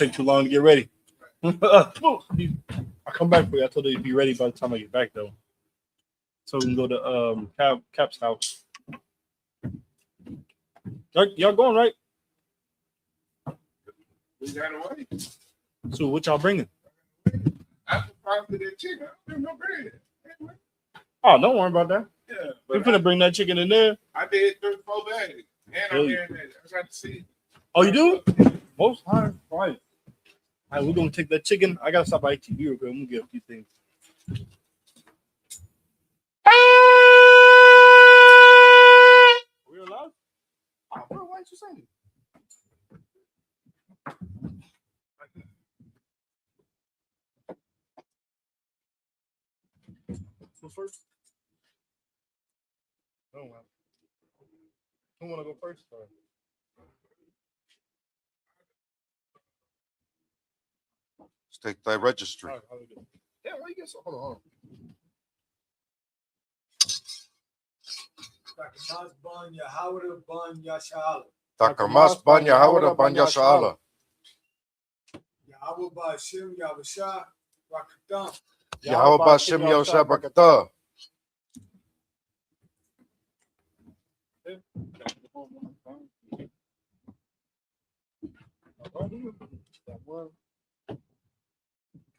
Take too long to get ready. I come back for you. I told you to be ready by the time I get back though. So we can go to Cap's house. Y'all going right? We got away. So what y'all bringing? After probably that chicken, I don't no bread. Oh, don't worry about that. Yeah, We're finna bring that chicken in there. I did 34 bags. And I'm hearing that. I got to see. Oh, you do? Most high. Right. All right, we're gonna take that chicken. I gotta stop by ATV real quick. I'm gonna get a few things. We're alive? Oh, why aren't you saying it? Who first? No one. Who wanna go first? Or? Take thy registry. Right, yeah, why you get so? Hold on. Takamas ban Yahawada ban Yashala. Takamas ban Yahawada ban Yashala. Yahawah Bashim Yavasha Rakatam. Yahweh Bashim Yosha Bakata.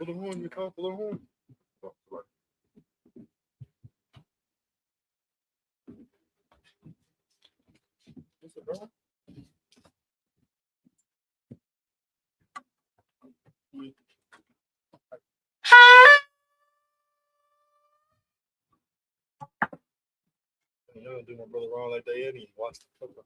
Pull the horn, you can't pull the horn. What's it, bro? You don't do my brother wrong like that yet. He watch the cover.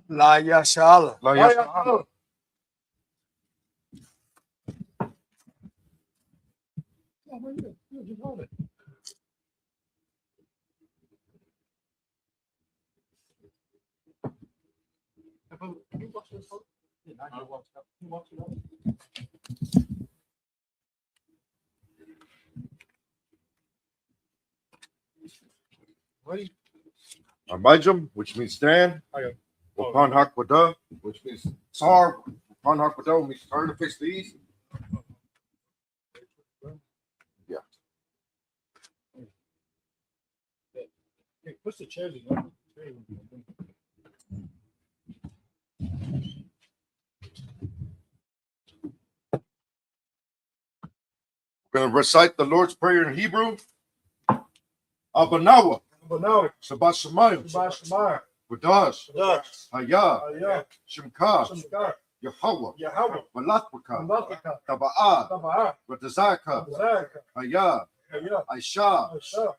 La Yashala. La Yashala. Abijam, which means stand. Upon Hakwada, which means Sar. Upon Hakwada means turn to face the east. Yeah. Hey, push the chairs in. We're going to recite the Lord's Prayer in Hebrew. Abanawa. Shabbat Shemayim. Wadash. Haya. Shimka. Yahweh. Malakwaka. Taba'ah. Wadazaka. Haya. Aisha.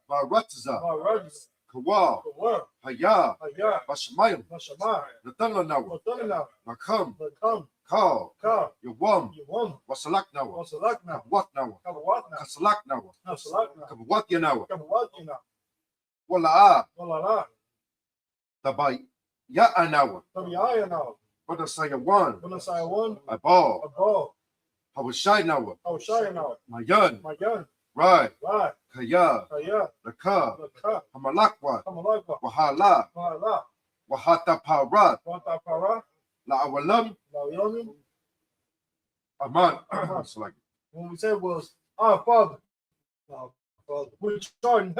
Baratza. Kawal. Haya. Bashamayim. Natananawa. Nakam. Kal. Yawam. Wasalaknawa. Kabwatnawa. Kasalaknawa. Kabwatyanawa. Wala'a. Tabay. Ya'anawa. Badasayawan. Abal. Hawashaynawa. Mayan. Right. Kaya. Laka. Hamalakwa. Wahala. Wahata Parat. La Awalam. Aman. When we said was our Father, which art in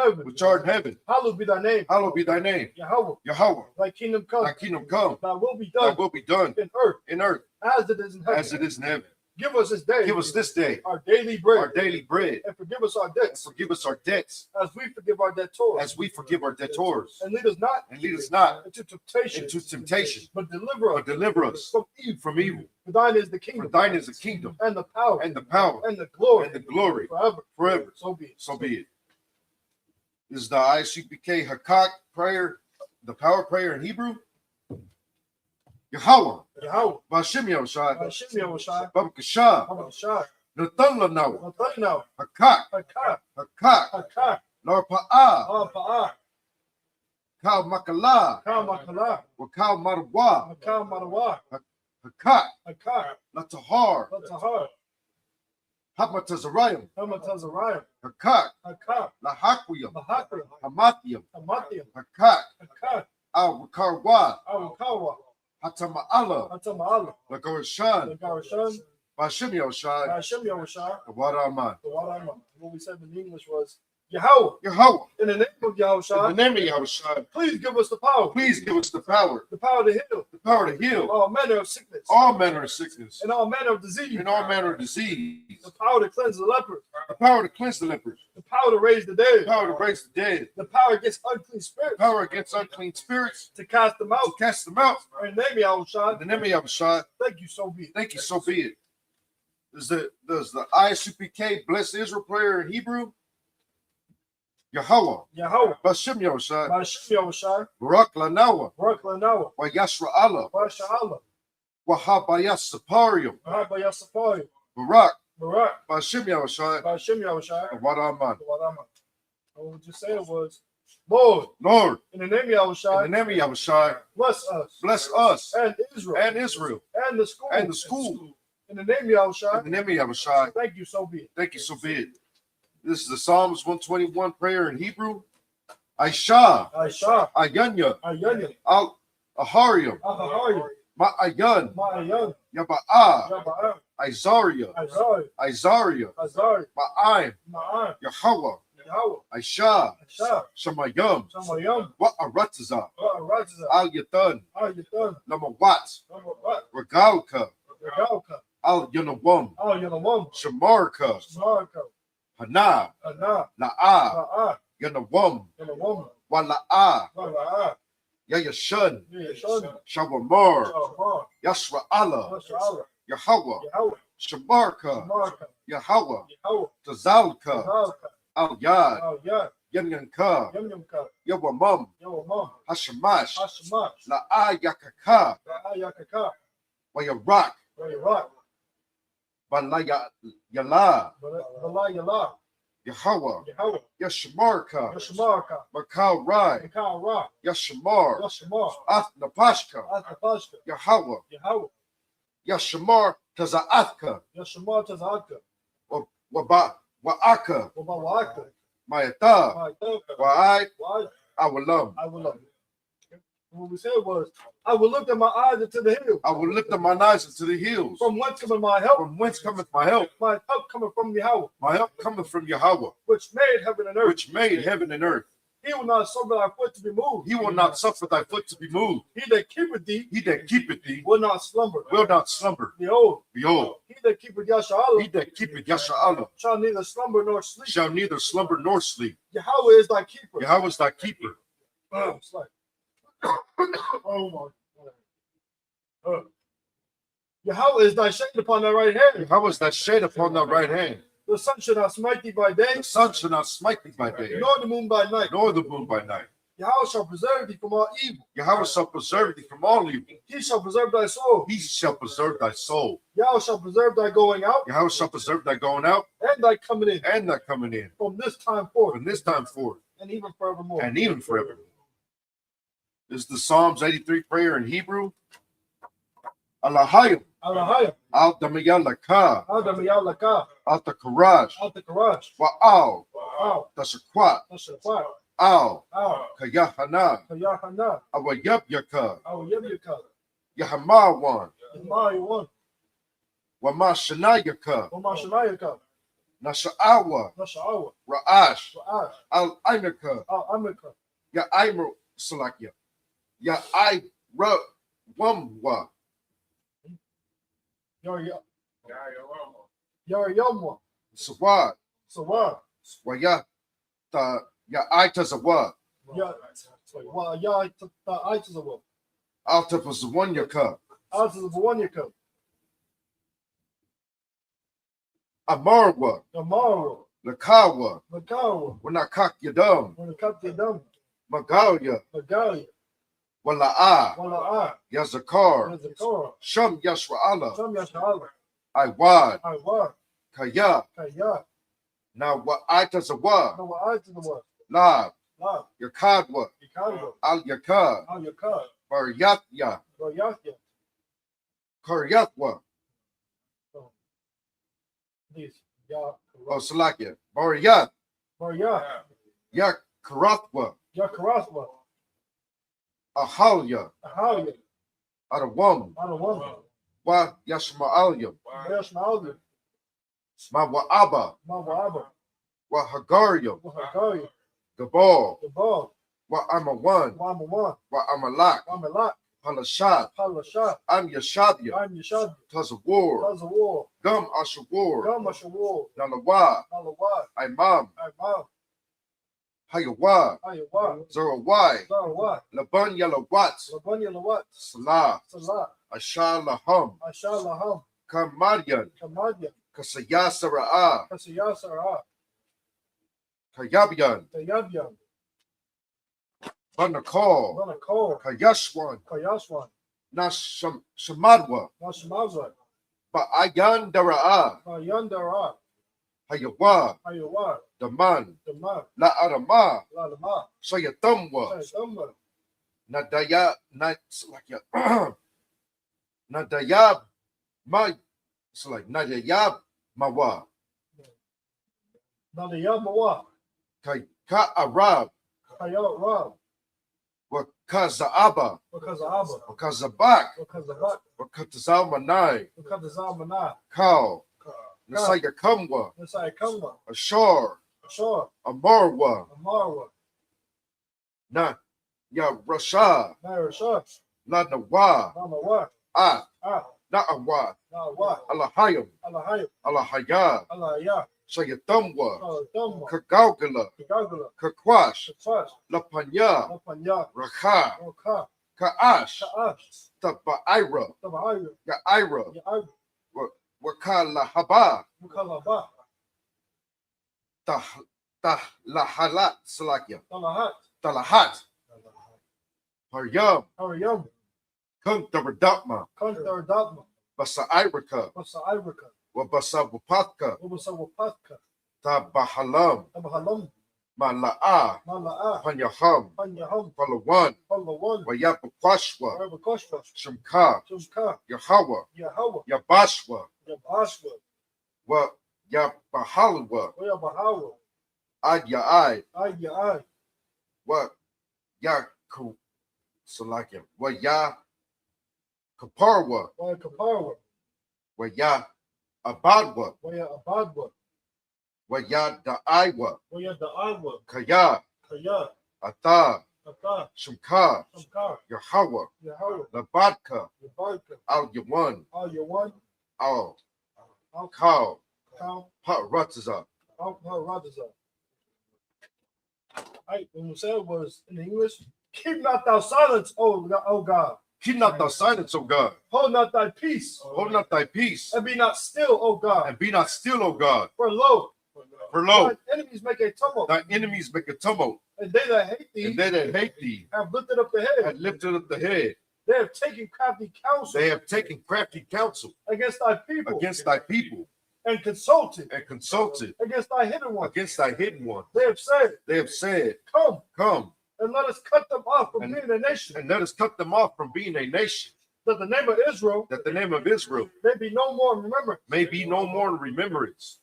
heaven, hallowed be thy name. Hallowed be thy name. Yahweh. Thy kingdom come. Thy kingdom come. Thy will be done. Thy will be done in earth. As it is in heaven. As it is in heaven. Give us this day. Our daily bread. Our daily bread. And forgive us our debts. Forgive us our debts. As we forgive our debtors. As we forgive our debtors. And lead us not. Into temptation. But deliver us. From evil. For thine is the kingdom. And the power. And the glory. Forever. So be it. This is the Isupk Hakak prayer, the power prayer in Hebrew. Yahweh. Bashim Yahushai. Babakashah. Natanlanawa. Hakak. Larpa'ah. Kal Makala. Wakal Marwa. Hakak. Latahar, Latahar, Hamatazarayim, Hamatazariah, Hakak, Hakak, Lahakwiyam, Mahakra, Hamathiam, Hamathiam, Hakak, Hakak, Al-Wakarwa, Awakawa, Hatama'ala, Hatama'ala, Lagorishan, Nagarashan, Bashim Yoshai, Hashem Yahushua, Waraman. what we said in English was Yahweh. Yahweh, In the name of in the Yahushua, name of Yahushua, please give us the power. please give us the power To heal to heal all manner of sickness, all manner of sickness and all manner of disease. and all manner of disease, The power to cleanse the lepers. the power to cleanse the lepers, The power to raise the the dead. power to raise the dead, The power against unclean the spirits. power against unclean spirits, To cast them to out. cast them out. In the name of In Yahushua, the name of Yahushua, thank you so be it. thank you, so be it. Does the Isupk bless Israel prayer in Hebrew? Yahweh, Yahweh, Bashim Yahushua, Hashem Yahushua, Barak Lanawa, Baruch Lanawa, Wa Yashra Allah, Basha'Allah, Wahabayas Saparium, Mahaba Yasafari, Barak, Barak, Bashim Yahushua, Hashem Yahushua, Waraman. Warama. What we just said was, Lord, Lord, in the name of in the Yahushua, name of Yahushua, bless us bless us and Israel and Israel and the school. In the name of in Yahushua, the name of Yahushua. thank you so be it. Thank you, so be it. This is the Psalms 121 prayer in Hebrew. Aisha, Aisha, Ayanya, Ayanya, Al Aharium, Ahahari, Ma'ayan, Ma'ayan, Yaba'a, Yaba'ah, Izaria, Azari, Izaria, Azari, Ma'aim, Ma'an, Yahweh, Yahweh, Aisha, Aisha, Shamayam, Samayam, Wa'arataza, Rajaza, Al Yatan, Ayatan, Lamawat, What? Regalka, Regalka, Al Yanawam, Al Yanawam, Shamarka, Marco, Hana, Ana, La'a, Ra'a, Yanawam, Yanawam, Wala'a, Ra'a, Yayashan, Yashon, Shawamar, Shawar, Yashra Allah, Masha'Allah, Yahweh, Yahweh, Shamarka, Marco, Yahweh, Yahweh, Tazalka, Zalka, Al Yad, Al Yad, Yanyanka, Yamyamka, Yawamam, Yawamam, Hashamash, Hashamash, La'a Yakaka, Ra'a Yakaka, Wayarak, Rayrak, Balaya Yala, Bala Yala, Yahweh, Yahweh, Yashamarka, Yashamarka, Makal Rai, Mikal Ra, Yashamar, Yashamar, Athnapashka, Athapashka, Yahweh, Yahweh, Yashamar Tazaatka, Yashamar Tazaka, Wa'aka, Wabawaka, Mayata, Ma'ataka, Wa'ai, why Awalam. I will love you. What we said was, I will lift up my eyes into the hills. I will lift up my eyes into the hills. From whence cometh my help? From whence cometh my help? My help cometh from Yahweh, My help cometh from Yahweh, which made heaven and earth. which made heaven and earth. He will not suffer thy foot to be moved. He will not suffer thy foot to be moved. He that keepeth thee He that keepeth thee will not slumber. will not slumber. Behold, Behold, he that keepeth Yashar'Allah he that keepeth Yasha'Allah shall neither slumber nor sleep. shall neither slumber nor sleep. Yahweh is thy keeper. Yahweh is thy keeper. It's like, oh my God. Yahweh is thy shade upon thy right hand. Yahweh is thy shade upon thy right hand. The sun shall not smite thee by day, The sun shall not smite thee by day, nor the moon by night. nor the moon by night. Yahweh shall preserve thee from all evil. Yahweh shall preserve thee from all evil. He shall preserve thy soul. He shall preserve thy soul. Yahweh shall preserve thy going out Yahweh shall preserve thy going out and thy coming in and thy coming in from this time forth from this time forth and even forevermore. and even forever. This is the Psalms 83 prayer in Hebrew. Allahayim, Alahayim, al damayalaka, Adam Yalaka, al takaraj, out the garage, wa'al, out, tasakwat, Tashafa, al, out, kayahana, Kayahana, awayabyaka, our Yebuka, yahamawan, Mari one, wamashanayaka, Omashanayaka, nasha'awa, Nashawa, ra'ash, Ra'ash, al imaka, Amika, ya imru salakya, ya I wamwa, Yar sawad, Sawa, waya ta ya itazawa, Ya, well, Ya, the ites of altapazawanyaka, Out of the one you come, amarwa, tomorrow, lakawa, Macau, wanakak yadam, when the cup they dumb, magalya, Magali, wala'a, Wala, yazakar, there's a car, sham yashwa'ala, some Yashala, iwad, I was, kaya, Kaya, now what itazawa, no, I to the one, la, La, yakadwa, Ikado, al yakad, how you cut, baryatya, go Yasya, karyatwa, These. Ya. Oh, Salakia. Bariyat. Maria. Ya Karathwa. Ya Karaswa. Ahalya. Ahalia. Adawam. Anawan. Wa Yashma'alyam. Yashmalia. Ma Wa'aba. Mawaba. Wa Hagaryam. Wahagaya. Gabal. The ball. Wa Amawan. Wamawan. Wa Amalak. Wamalak. Palashad. Palashat. Am Yashabya. I'm Yashad. Tazawar. Tazawar. Gum Ashawar. Gamashawar. Nalawa. Malawat. Imam. Imam. Hayawa. Ayawa. Zarawai. Zarawat. Laban Yalawat. Labanya Lawat. Salah. Salat. Ashalaham. Ashalaham. Kamadyan. Kamadya. Kasayasara'a. Kasiyasara. Kayabyan. Tayabyan. Banakal. Banakol. Kayashwan. Kayaswan. Shamadwa. Nashmazwa. Ba'ayan Dara'a. Yandara. Hayawa. Ayawa. Daman. Dama. La Arama. Lalama. Sayatamwa. Sayama. Nadaya. Nadayab. It's like Nadayab Mawa. Nadayamawa. Ka Arab. Kayat Rab. Wakazaaba. Because of Abba. Wakazabak. Because of Bak. Wakatazamanai. Because of Zamana. Kal. Nasaya Kamwa. Nasai Kamba. Ashar. Ashar. Amarwa. Amarwa. Na Ya Rasha. Narashah. La Nawa. Namawa. Ah. Ah. Na'awa. Nawa. Alahayam. Allahayim. Alahaya. Allahaya. Sayatamwa. Dhamma. Kagaugala. Kagagala. Kakwash. Safas. Lapanya. Lapanya. Rakha. Oka. Kaash. Ka'ash. Tabaira. Tabahayu. Ya'ira. Ya'ayu. Wakala Haba. Mukalaba. Tahlahalat. Salakia. Talahat. Talahat. Haryam. Hariyam. Kuntaradatma. Kuntar Dhamma. Basa Irika. Basa Irika. Wabasa Wapatka. Ubasa Wapatka. Tabahalam. Tabahalam. Mala'a. Mala'a. Panyaham. Panyaham. Palawan. Palawan. Wayapakwashwa. Rabakoshwa. Shimka. Shumka. Yahawa. Yahawa. Yabashwa. Yabashwa. Wa Yabahalwa. Wayabahawa. Adyai. Ay. Wa Yaku. Salakia. Wa Ya Kaparwa. Waya Kaparwa. Wa Ya Abadwa. Waya Abadwa. Wa Ya Da'aiwa. Waya Da'awa. Kaya. Kaya. Ata. Ata. Shimka. Shamkar. Yahawa. Yahawa. Labadka. Yabarka. Al Yawan. Al Yawan. Al Al Kal. Kal. Parataza. Al Radaza. When we said was in English, keep not thou silence, O God. Keep not thy silence, O God. Hold not thy peace. Hold not thy peace. And be not still, O God. And be not still, O God. For lo, For lo, thine enemies make a tumult. thy enemies make a tumult. And they that hate thee And they that hate thee have lifted up the head. have lifted up the head. They have taken crafty counsel They have taken crafty counsel against thy people. against thy people And consulted and consulted against thy hidden one. against thy hidden one. They have said, They have said, come come and let us cut them off from And- being a nation. and let us cut them off from being a nation, That the name of Israel that the name of Israel may be no more remembered. may be no more in remembrance.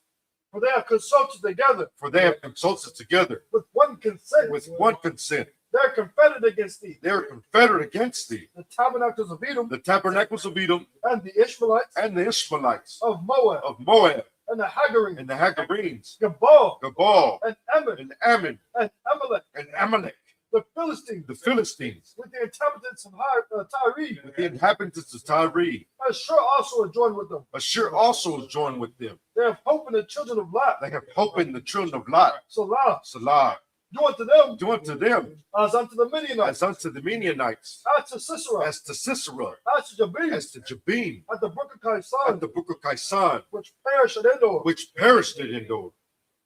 For they have consulted together For they have consulted together with one consent. with one consent. They are confederate against thee. They are confederate against thee. The tabernacles of Edom The tabernacles of Edom and the Ishmaelites and the Ishmaelites of Moab of Moab and the Hagarenes, and the Hagarenes, Gabal Gabal and Ammon and Ammon and Amalek, and Amalek, the Philistines, the Philistines, with the inhabitants of Tyre. with the inhabitants of Tyre. Ashur also is joined with them. Ashur also is joined with them. They have hope in the children of Lot. They have hope in the children of Lot. Salah, Salah. do unto them Do unto them as unto the Midianites, as unto the Midianites, as to Sisera, as to Sisera, as to Jabin, as to Jabin, at the brook of at Kaisan, the book of Kaisan, which perished at Endor. which perished at Endor.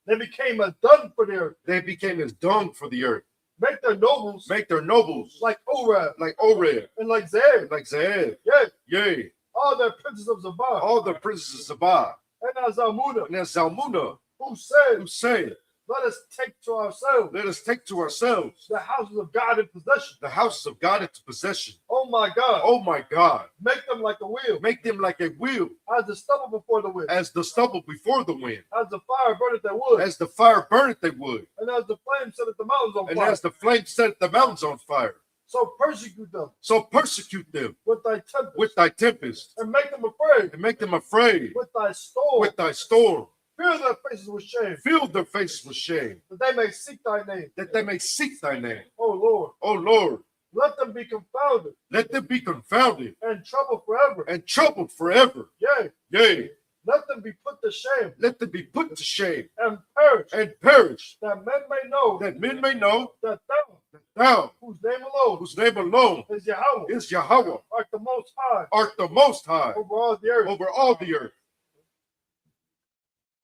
They became as dung for the earth. They became as dung for the earth. Make their nobles Make their nobles like Orab like Oreb, and like Zeb. like Zaeb, Yea, yea, all their princes of Zabah all the princes of Sabah, and as Zalmunna, and as Zalmunna, who said, who said, Let us take to ourselves Let us take to ourselves the houses of God in possession. the houses of God into possession. Oh my God. Oh my God. Make them like a wheel. Make them like a wheel, As the stubble before the wind. as the stubble before the wind, As the fire burneth their wood. as the fire burneth they wood, And as the flame setteth the mountains on and fire. as the flame set the mountains on fire. So persecute them So persecute them with thy tempest. with thy tempest, And make them afraid and make them afraid with thy storm. with thy storm. Fill their faces with shame. Fill their faces with shame, That they may seek thy name. that they may seek thy name. O Lord. O Lord, Let them be confounded let them be confounded and troubled forever. and troubled forever. Yea, Yea, let them be put to shame let them be put to shame and perish. and perish, That men may know that men may know that thou, that thou, whose name alone whose name alone is Yahweh, is Yahweh, art the most high art the most high over all the earth. over all the earth.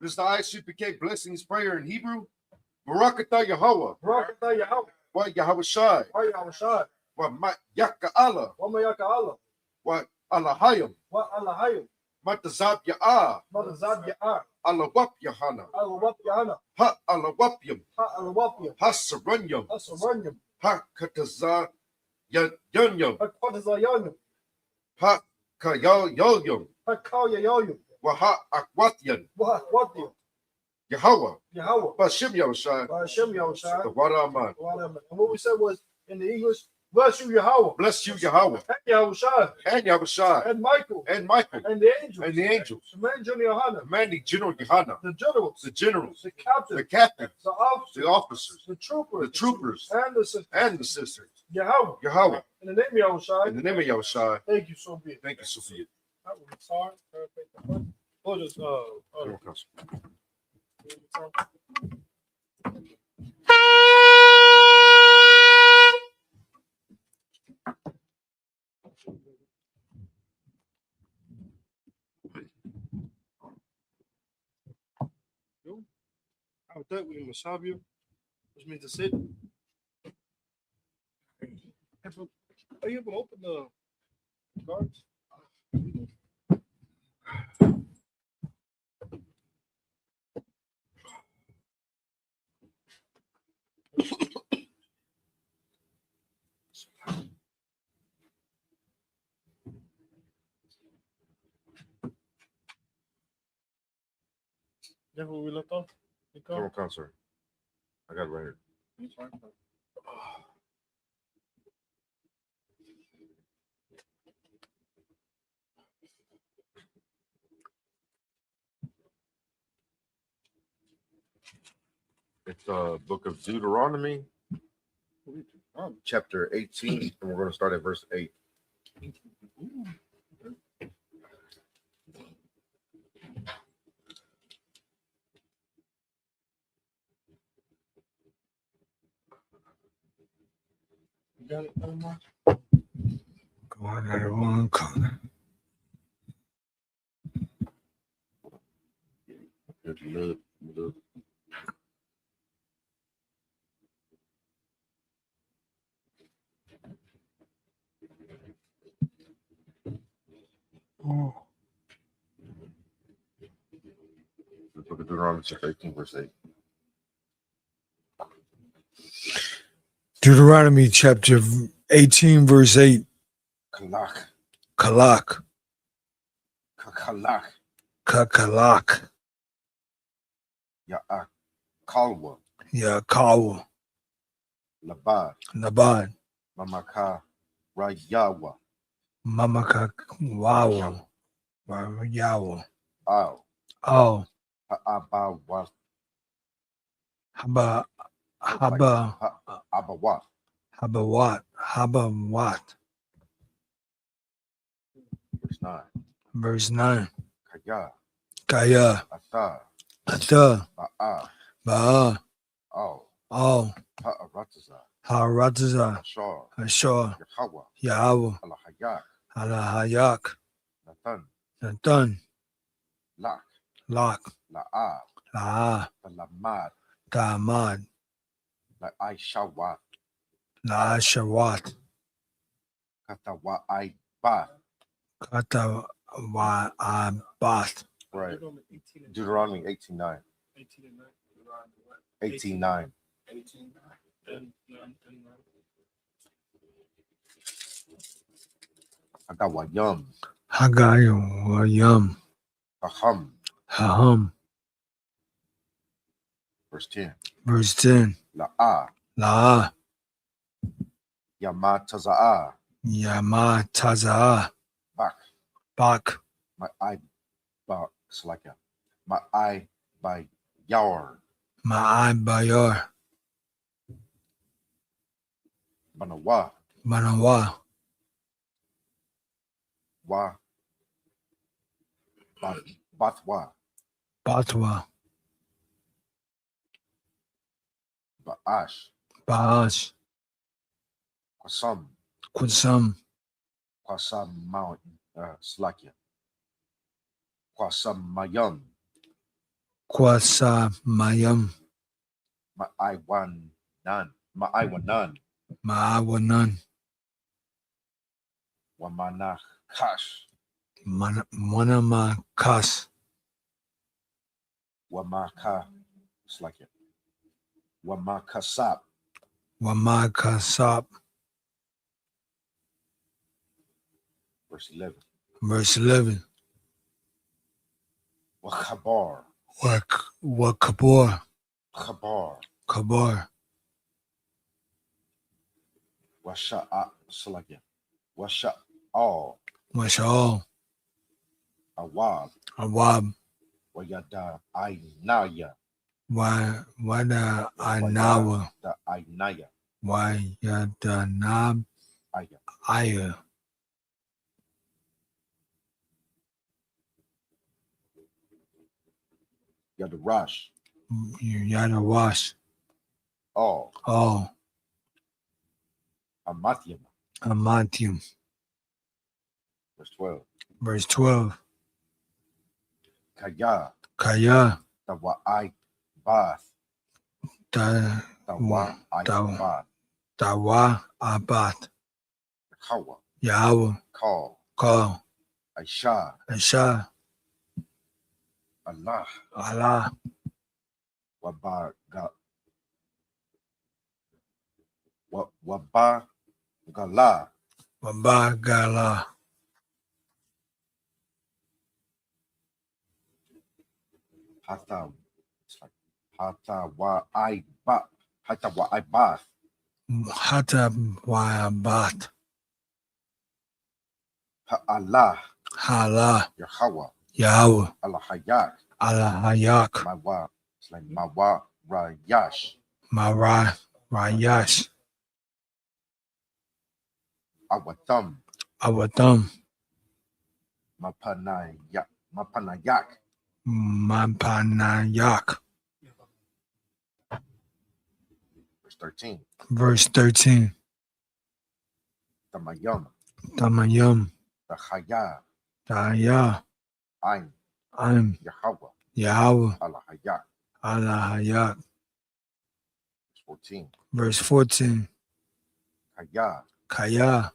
This is the Isupk blessings prayer in Hebrew. Barakatah Yahweh, Barakatah Yahweh, wa Yahweh Shai, wa Yahweh Shai, wa Yaka Allah, wa Mayaka Allah, wa Allahayim, wa Allahayim, Matazab Ya'ah, Madazad Ya'ar, Alawap Yahana, Alawap Yahana, Ha Alawapyam, Ha Alawapia, Ha Saranyam, Ha Saranyam, Ha Katazah Yanyam, Ha Quatazayanyam, Ha Kayoyam, Ha Kayayoyam, wa Ha Akwatyan, wa Watia, Yahweh, Yahweh, Bashim Yahushai, wa Hashem Yahushai. the Waraman. And what we said was in the English, bless you, Yahweh, Bless you, Yahweh, and Yahushai, and Yahushai, and Michael, and Michael, and the angels, and the angels, Command Johnny Yohana, commanding General Yohana, the generals, the generals, the captains, the captains, the officers, the officers, the troopers, the troopers, and the sisters. and the sisters. Yahweh, Yahweh, in the name of Yahushai, in the name of Yahushai, thank you so be it. thank you, Sophia. Sorry. Or just With that, we're gonna Masabia, which means to sit. Are you able to open the cards? That's where we left off. General Concert. I got it right here. It's book of Deuteronomy, chapter 18, and we're going to start at verse 8. Got it, Omar? Go on, everyone. Look. Oh. The book of Deuteronomy, chapter 18, verse 8. Deuteronomy chapter 18, verse 8. Kalak. Kalak. Kakalak. Kakalak. Ya'ak. Kalwa. Yakawa. Labad. Nabad. Mamaka. Rayawa. Mamakawawa. Yawa. Al. Oh. Ha'abawa. Haba. Abawat. Habawat. Habawat. Verse 9. Verse 9. Kaya. Kaya. Ata. Ata. Ba'a. Ba'a. Al. Al. Ha'arataza. Harataza. Ashar. Ashar. Yahweh. Yahweh. Alahayak. Alahayak. Nathan. Nathan. Lak. Lak. La'ab. La. Lamad. Damad. La'aishawat. La Shawat. Katawa'aiba. Kata wa abat. Right. Deuteronomy 18:9. 18 and 9. 18:9. 18. Hagawayum. Hagayam. Aham. Haham. Verse 10. Verse 10. La'a. La. Yamataza'a. Yama Taza. Bak. Bak. My eye. Bak. Slaka. My eye by Yawar. Ma'ai Bayor. Banawa. Manawa. Wa. Bathwa. Batwa. Ba'ash. Baash. Kwasam. Kusam. Kwasam Mountain. Slakia. Kwasam Mayum. Kwasa Mayam. My eye one none. My eye one none. Ma'awanan. Wamana Kash. Manama Kas. Wamaka. Slakia. Wamakasap. Wamakasap. Verse 11. Verse 11. Wakabar. Wakabor. Kabar. Kabar. Washa'a. Slakia. Washa'al. Mashal. Awab. Awab. Wayada Ainaya. Wada Anawa. The Ainaya. Wayadanab. Aya. Aya. Yadarash. Yadawash. All. Oh. Amathyam. Amantium. Verse 12. Verse 12. Kaya. Kaya. The Wa'ai Bath. Da. The Wa'ai Bath. Dawa Abat. Hawa. Yahweh. Call. Call. Aisha. Asha. Allah. Allah. Wabagala. Wabagala. Hata. It's like Hata Wa'ai Bath. Hata Wa'ai Bath. Hata Wabat. Allah. Hala. Yahweh. Yahweh. Allah Hayak. Allah Hayak. Mawa. It's like Mawa Rayash. Mara. Rayash. Awatham. Awatam. Mapanayak. Mapanayak. Mampanayak. Verse 13. Verse 13. Tamayam. Tamayam. The Haya. Daya. Ain. I'm Yahweh. Yahweh. Allah Hayak. Allah Hayak. Verse 14. Verse 14. Haya. Kaya.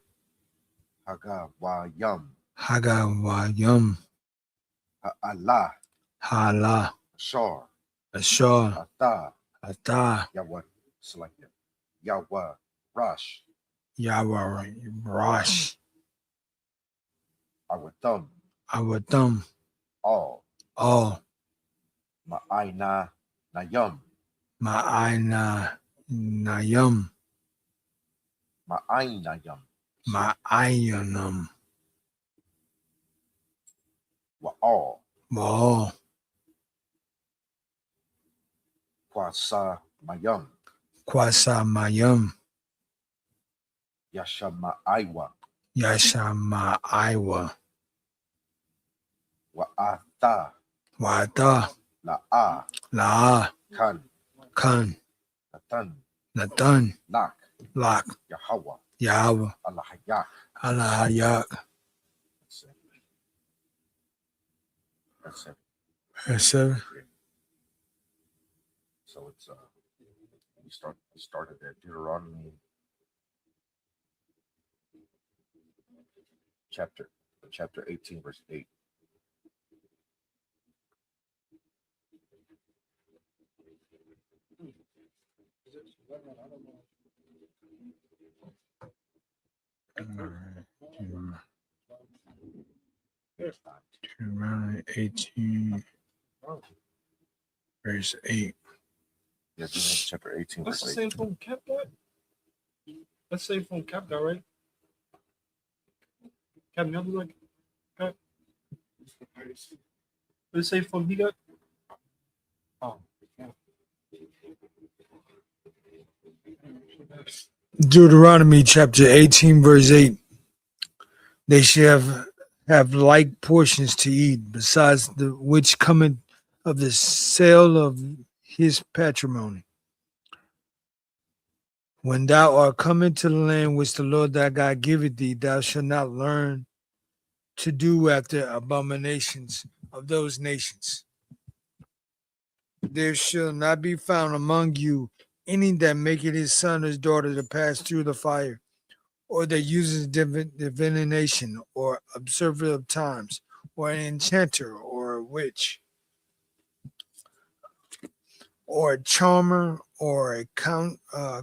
Hagawayam. Hagawayam. Allah. Hala. Ashar. Ashar. Ata. Ata. Yahweh. Select Yahweh. Rush. Yahweh. Rosh. Awatham. Awatam. All. All. Ma'aina Nayam. Ma'aina Nayam. Ma'ainayam. Ma'ayanam. Wa'al. Wa'al. Kwasa Mayam. Kwasa Mayam. Yashama'aiwa. Yashama Iwa. Wa'ata. Wada. La'a. La. Kan. Kan. Natan. Natan. Lak. Lak. Yahweh. Yahweh. Allah Hayak. Allah Hayak. That's it. Verse 7. So it's we started at Deuteronomy chapter 18 verse 8. Deuteronomy 18, verse 8. Yeah, chapter 18. That's the verse same from Captain. That's the same from Captain, right? Captain, you like Cap? The same from he got. Oh, yeah. Deuteronomy chapter 18, verse 8. They shall have like portions to eat, besides the which cometh of the sale of his patrimony. When thou art come into the land which the Lord thy God giveth thee, thou shalt not learn to do after abominations of those nations. There shall not be found among you any that maketh his son or his daughter to pass through the fire, or that uses divination, or observer of times, or an enchanter, or a witch, or a charmer, or a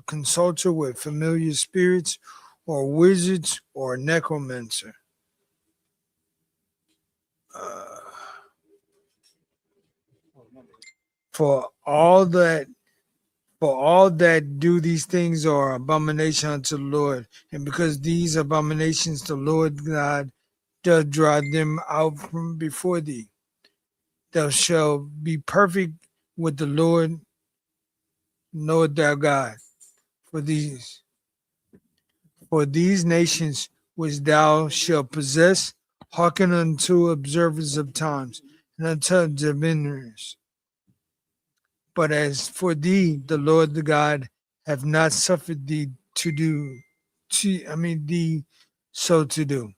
consulter with familiar spirits, or wizards, or necromancer. For all that do these things are abomination unto the Lord, and because these abominations the Lord God doth drive them out from before thee, thou shalt be perfect with the Lord thou God. For these nations which thou shalt possess, hearken unto observers of times, and unto diviners. But as for thee, the Lord the God have not suffered thee thee so to do.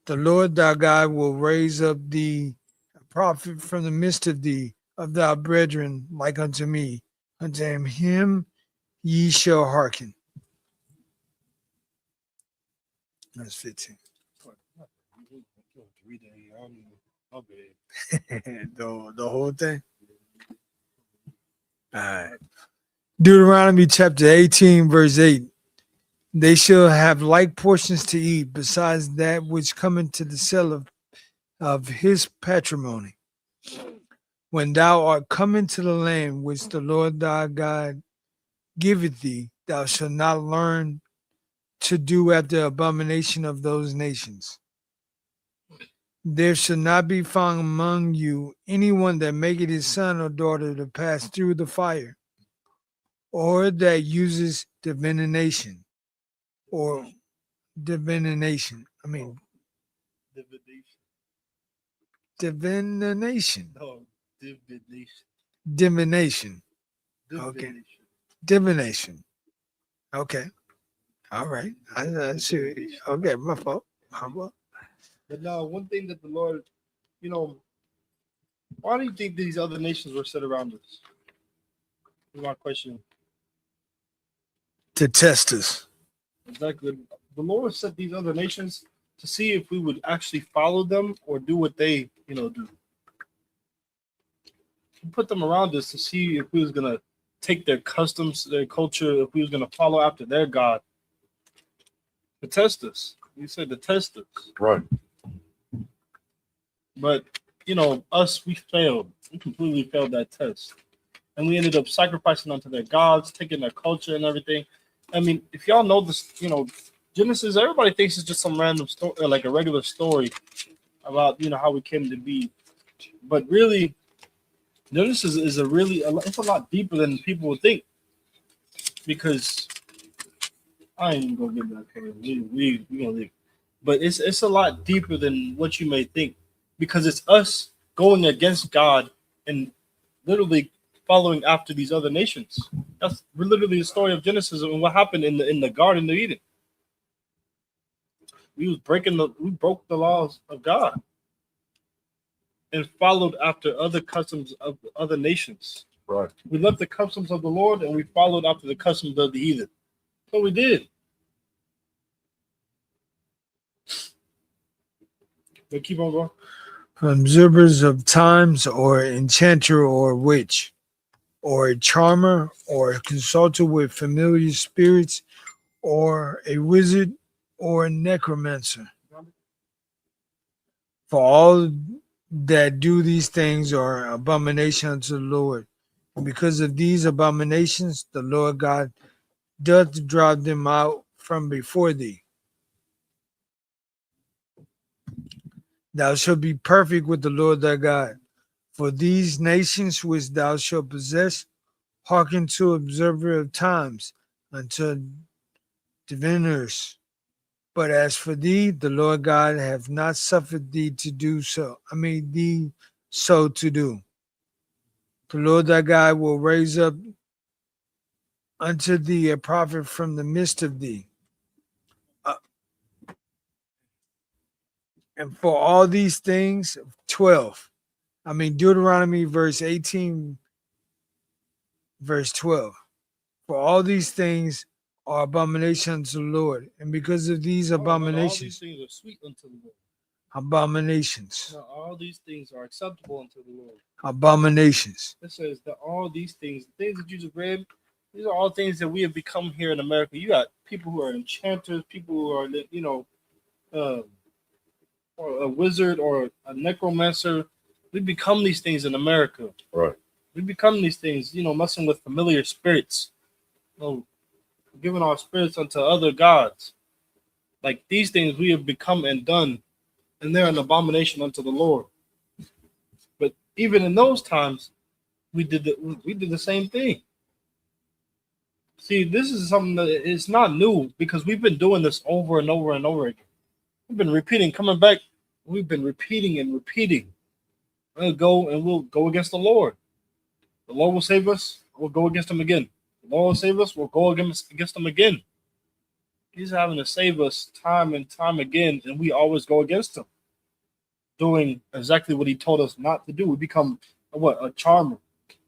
The Lord thy God will raise up thee a prophet from the midst of thee, of thy brethren, like unto me. Unto him ye shall hearken. That's 15. the whole thing. All right. Deuteronomy chapter 18, verse 8. They shall have like portions to eat, besides that which cometh to the sale of his patrimony. When thou art come into the land which the Lord thy God giveth thee, thou shalt not learn to do after the abomination of those nations. There shall not be found among you anyone that maketh his son or daughter to pass through the fire, or that uses divination, or divination. Divination. No, divination. Divination. Okay. Divination. Okay. All right. I see. Okay, my fault. My fault. But now, one thing that the Lord, why do you think these other nations were set around us? Is my question. To test us. Exactly. The Lord set these other nations to see if we would actually follow them or do what they, do. He put them around us to see if we was gonna take their customs, their culture, if we was gonna follow after their God. To test us. He said to test us. Right. But us, we failed. We completely failed that test. And we ended up sacrificing unto their gods, taking their culture and everything. I mean, if y'all know this, Genesis, everybody thinks it's just some random story, like a regular story about, how we came to be. But really, Genesis is it's a lot deeper than people would think. Because I ain't even gonna get that far. We gonna leave. But it's a lot deeper than what you may think. Because it's us going against God and literally following after these other nations. That's literally the story of Genesis and what happened in the Garden of Eden. We broke the laws of God and followed after other customs of other nations. Right. We left the customs of the Lord and we followed after the customs of the heathen. That's what we did. But keep on going. observers of times, or enchanter, or witch, or a charmer, or a consulter with familiar spirits, or a wizard, or a necromancer. For all that do these things are abomination unto the Lord. And because of these abominations, the Lord God doth drive them out from before thee. Thou shalt be perfect with the Lord thy God. For these nations which thou shalt possess, hearken to observer of times, unto diviners. But as for thee, the Lord God hath not suffered thee to do so. Thee so to do. The Lord thy God will raise up unto thee a prophet from the midst of thee. And for all these things, 12. Deuteronomy verse 18, verse 12. For all these things are abominations to the Lord. And because of these abominations, all these things are sweet unto the Lord. Abominations. Now, all these things are acceptable unto the Lord. Abominations. It says that all these things, the things that you just read, these are all things that we have become here in America. You got people who are enchanters, people who are, or a wizard or a necromancer. We become these things in America. Right. We become these things, messing with familiar spirits, giving our spirits unto other gods. Like these things we have become and done, and they're an abomination unto the Lord. But even in those times, we did the same thing. See, this is something that is not new because we've been doing this over and over and over again. We've been repeating, coming back. We've been repeating and repeating. We'll go against the Lord. The Lord will save us. We'll go against him again. The Lord will save us. We'll go against him again. He's having to save us time and time again, and we always go against him, doing exactly what he told us not to do. We become a charmer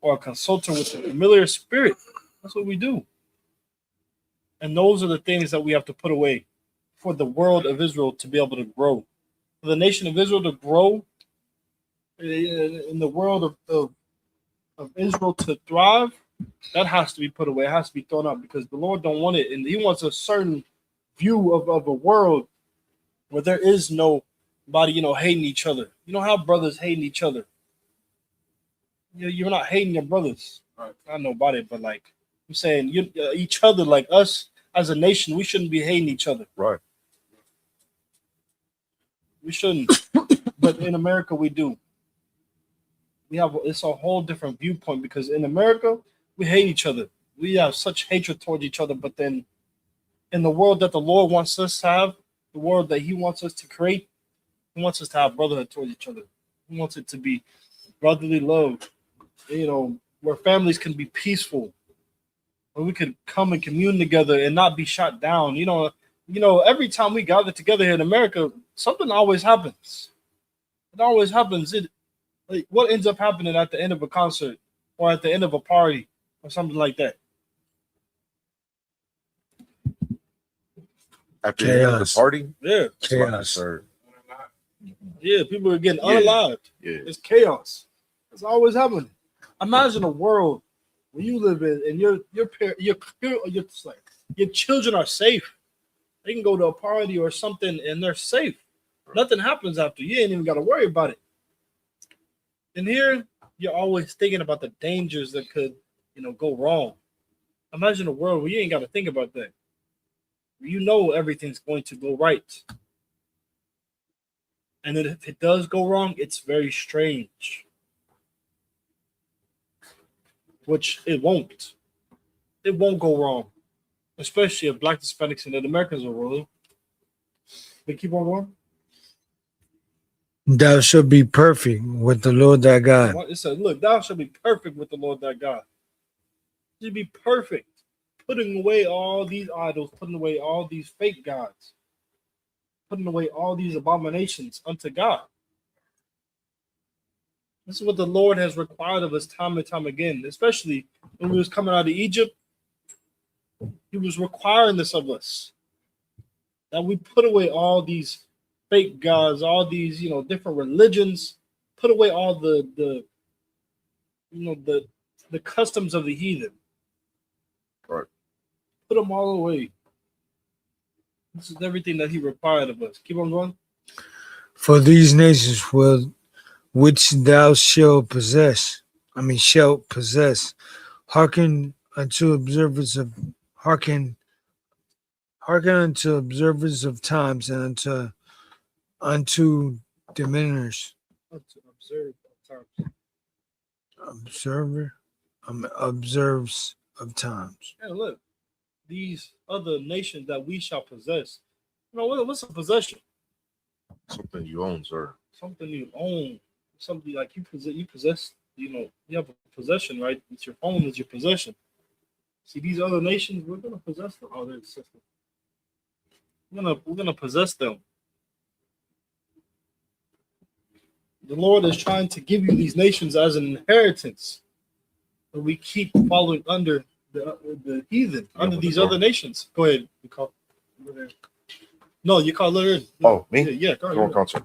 or a consultant with a familiar spirit. That's what we do. And those are the things that we have to put away for the world of Israel to be able to grow. For the nation of Israel to grow, in the world of Israel to thrive, that has to be put away. It has to be thrown out because the Lord don't want it. And he wants a certain view of a world where there is nobody, hating each other. You don't have brothers hating each other. You're not hating your brothers. Right. Not nobody, but like I'm saying, each other, like us as a nation, we shouldn't be hating each other. Right. We shouldn't. But in America, we do. It's a whole different viewpoint because in America, we hate each other. We have such hatred towards each other. But then in the world that the Lord wants us to have, the world that he wants us to create, he wants us to have brotherhood towards each other. He wants it to be brotherly love, where families can be peaceful, where we could come and commune together and not be shot down. Every time we gather together here in America, something always happens. It always happens. What ends up happening at the end of a concert or at the end of a party or something like that? After the end of the party? Yeah. Chaos. Yeah, people are getting unalived. Yeah. It's chaos. It's always happening. Imagine a world where you live in and your children are safe. They can go to a party or something and they're safe. Nothing happens after. You ain't even got to worry about it. And here, you're always thinking about the dangers that could, go wrong. Imagine a world where you ain't got to think about that. Everything's going to go right. And then if it does go wrong, it's very strange. Which it won't. It won't go wrong. Especially if Black Hispanics and Native Americans are ruling. They keep on going. Thou shalt be perfect with the Lord thy God. It says, look, thou shalt be perfect with the Lord thy God. You should be perfect. Putting away all these idols, putting away all these fake gods, putting away all these abominations unto God. This is what the Lord has required of us time and time again, especially when we was coming out of Egypt. He was requiring this of us, that we put away all these fake gods, all these, different religions, put away all the the customs of the heathen. Right. Put them all away. This is everything that he required of us. Keep on going. For these nations will which thou shalt possess, hearken unto observers of hearken unto observers of times and unto diviners. Observe times. Observes of times. And look, these other nations that we shall possess. What's a possession? Something you own, sir. Something you own. Something like you possess. You have a possession, right? It's your home. Is your possession. See, these other nations, we're gonna possess them. Oh, there's system. We're gonna possess them. The Lord is trying to give you these nations as an inheritance, but we keep following under the heathen, under these other nations. Go ahead. You call her. Oh, me? Yeah, go Go on, ahead. concert.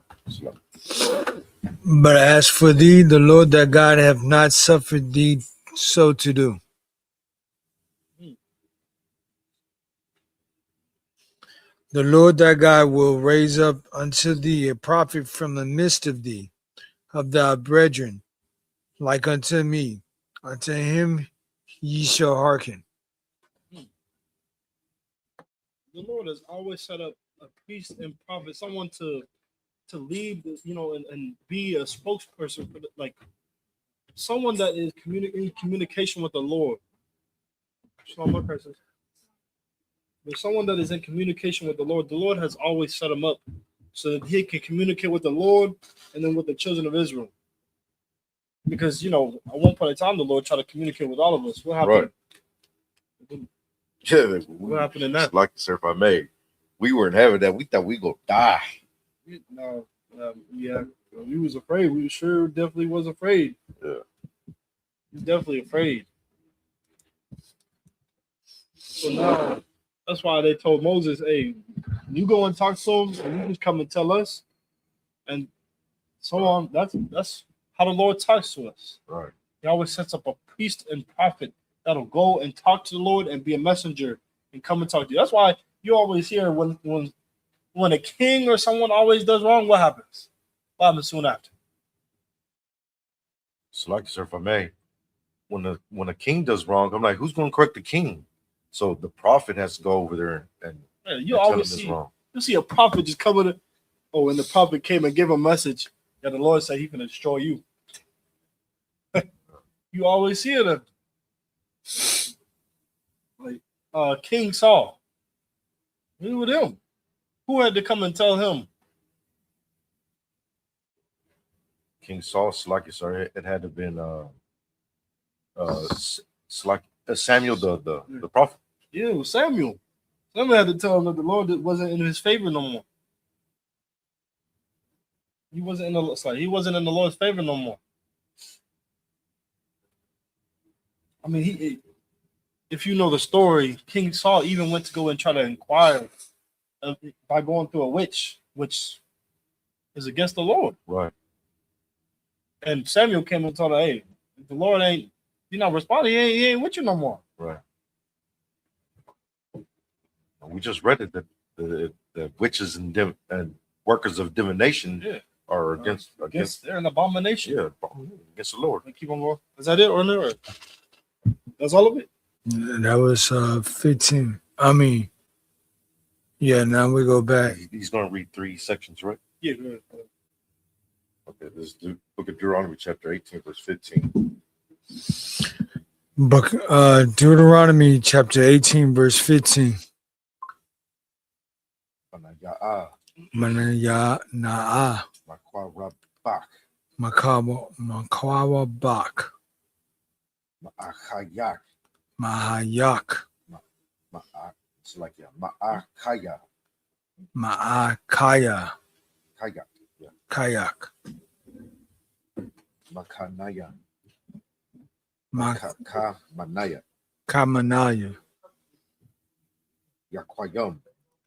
But as for thee, the Lord thy God hath not suffered thee so to do. The Lord thy God will raise up unto thee a prophet from the midst of thee, of thy brethren, like unto me. Unto him ye shall hearken. The Lord has always set up a priest and prophet, someone to lead, and be a spokesperson for someone that is in communication with the Lord. There's someone that is in communication with the Lord. The Lord has always set him up so that he can communicate with the Lord and then with the children of Israel. Because, at one point in time, the Lord tried to communicate with all of us. What happened? Right. Yeah, What happened in that? Like, sir, if I may, we were in heaven that we thought we go die. No, yeah, we was afraid. We sure definitely was afraid. Yeah. He's definitely afraid. So now, that's why they told Moses, hey, you go and talk to him, and you just come and tell us. And so on. That's how the Lord talks to us. Right. He always sets up a priest and prophet that'll go and talk to the Lord and be a messenger and come and talk to you. That's why you always hear when a king or someone always does wrong, what happens? What happens soon after? So, like, sir, if I may, when a king does wrong, I'm like, who's going to correct the king? So the prophet has to go over there and You tell him always it's see wrong. you see a prophet just come with it. Oh, and the prophet came and gave a message that the Lord said he's going to destroy you. You always see it. Like King Saul. Who with him? Who had to come and tell him? King Saul, like, sir, it had to have been Samuel the prophet. Yeah, it was Samuel. Samuel had to tell him that the Lord wasn't in his favor no more. He wasn't in the Lord's favor no more. I mean, if you know the story, King Saul even went to go and try to inquire by going through a witch, which is against the Lord. Right. And Samuel came and told her, hey, if the Lord you're not responding, he ain't with you no more. Right. We just read it that the witches and workers of divination are against they're an abomination. Yeah, against the Lord. Keep on going. Is that it or no? That's all of it? That was 15. I mean, yeah, now we go back. He's going to read 3 sections, right? Yeah, go ahead. Okay, this is the book of Deuteronomy, chapter 18, verse 15. Deuteronomy chapter 18, verse 15. Manaya Na'a Makawa Bak Mahayak Ma'akaya Kayak Makanaya Kamanaya Yakwayam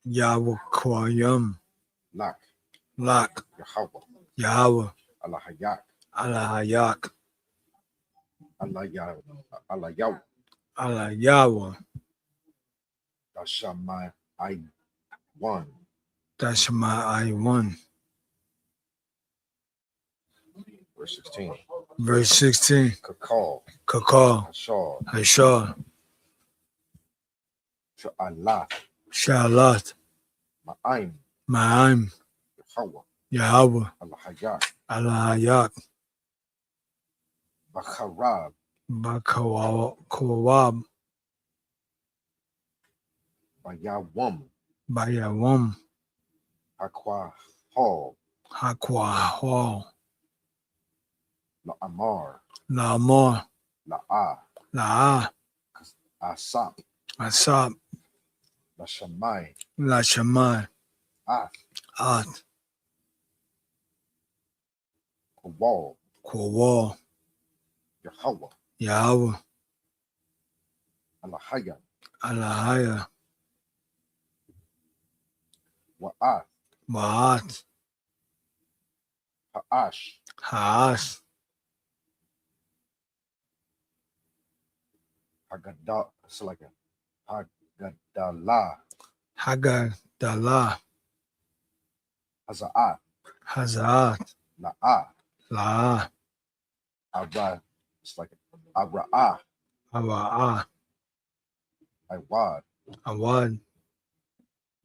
Yawakwayam Lak Lak Yahweh Yahweh Alahayak Allah Hayak. Allah Yah, Allah Yah, Allah Yahweh. Dashamai I one. That's my I one. Verse 16. Verse 16. Kakal, Kakal. Ashar, Hashar. Allah, Shalat. Ma'aim, Ma'am. Yahweh, Yahweh. Allah Hayah, Allah Hayak. Bakharab, Bakawab. Bayawam, Bayawam. Aqua Hall, Hakwa Hall. La'amar, Lamar. La'ah, La'ah. Asap, Asab. Lashamai, Lashamai. Ath, At. Kawal, Kowal. Yahweh, Yahweh. Allah Hayah, Alahaya. Wa'ath, Ma'at. Ha'ash, Ha'as. Haggadah, it's like a Haggadallah, Hagadalah. Haza'at, Hazat. La'ah, La'ah. Abra, it's like Abra'ah, Awa'ah. Iwad, Awad.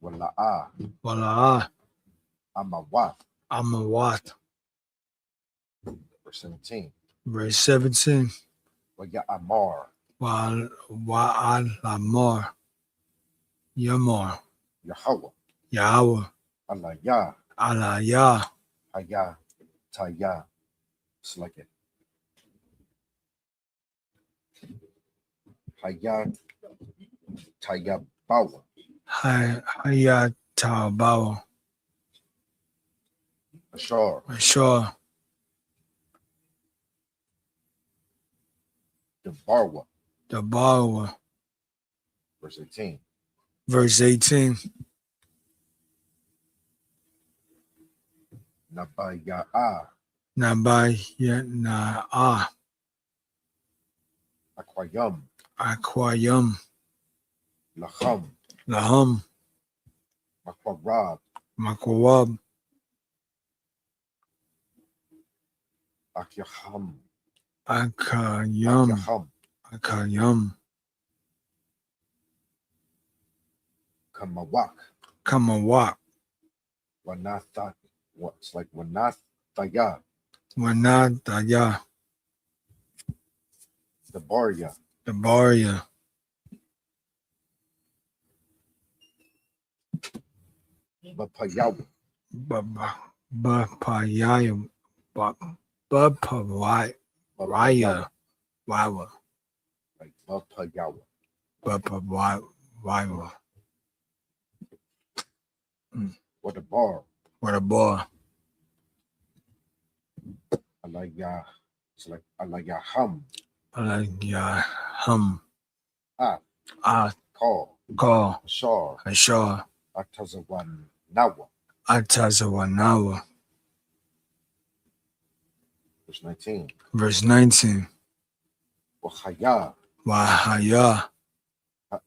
Wala'ah, Wala'ah. Amawat, Amawat. verse 17. Verse 17. Wa'ya'amar, Wa'al Lamar. Yamar. Yahweh, Yahweh. Allah Yah, Alaya. Hayah, Tayah, it's like it. Hayah, Tayah, Bawa, Hayatabawa. Ashar, Ashar. Debarwa, Dabawa. verse 18. Verse 18. Nabaya'ah, Nabayana'a. Aquayam, Aquayum. Lacham, Laham. Aquarab, Makwab. Akyaham, Akayum. Akyaham, Akayum. Kamawak, Kamawak. Wanatha, what's like Wanathaya, Wanadaya. Debaria, Dabaria. Bapayaw, Bapayayum. Bapawai. Raya. Wawa. like Bapayaw, Bapawai. Wawa. what the bar, What a boy. Alaya, it's like Alayaham, Alaya. Hum. Ah, Ah. Call, Call. Ashar, Ashar. Atazawan, Nawa, Atazawanawa. verse 19. Verse 19. Wahaya, Wahaya.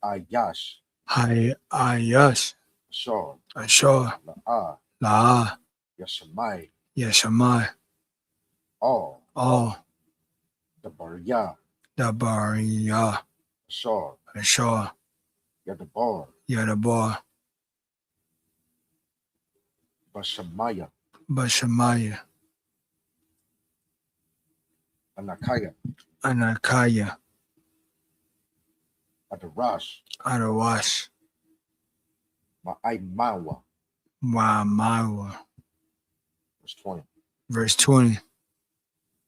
Ayash, Ayash. Ashar, Ashar. La'ah, La'a. Yashamai, Yeshamai. All, All. Debaria, Dabariya. Ashar, Ashar. Yadabar, Yadabar. Bashamaya, Bashamaya. Anakaya, Anakaya. Adarash, Adawash. Ma'aimawa, Wamawa. verse 20. Verse 20.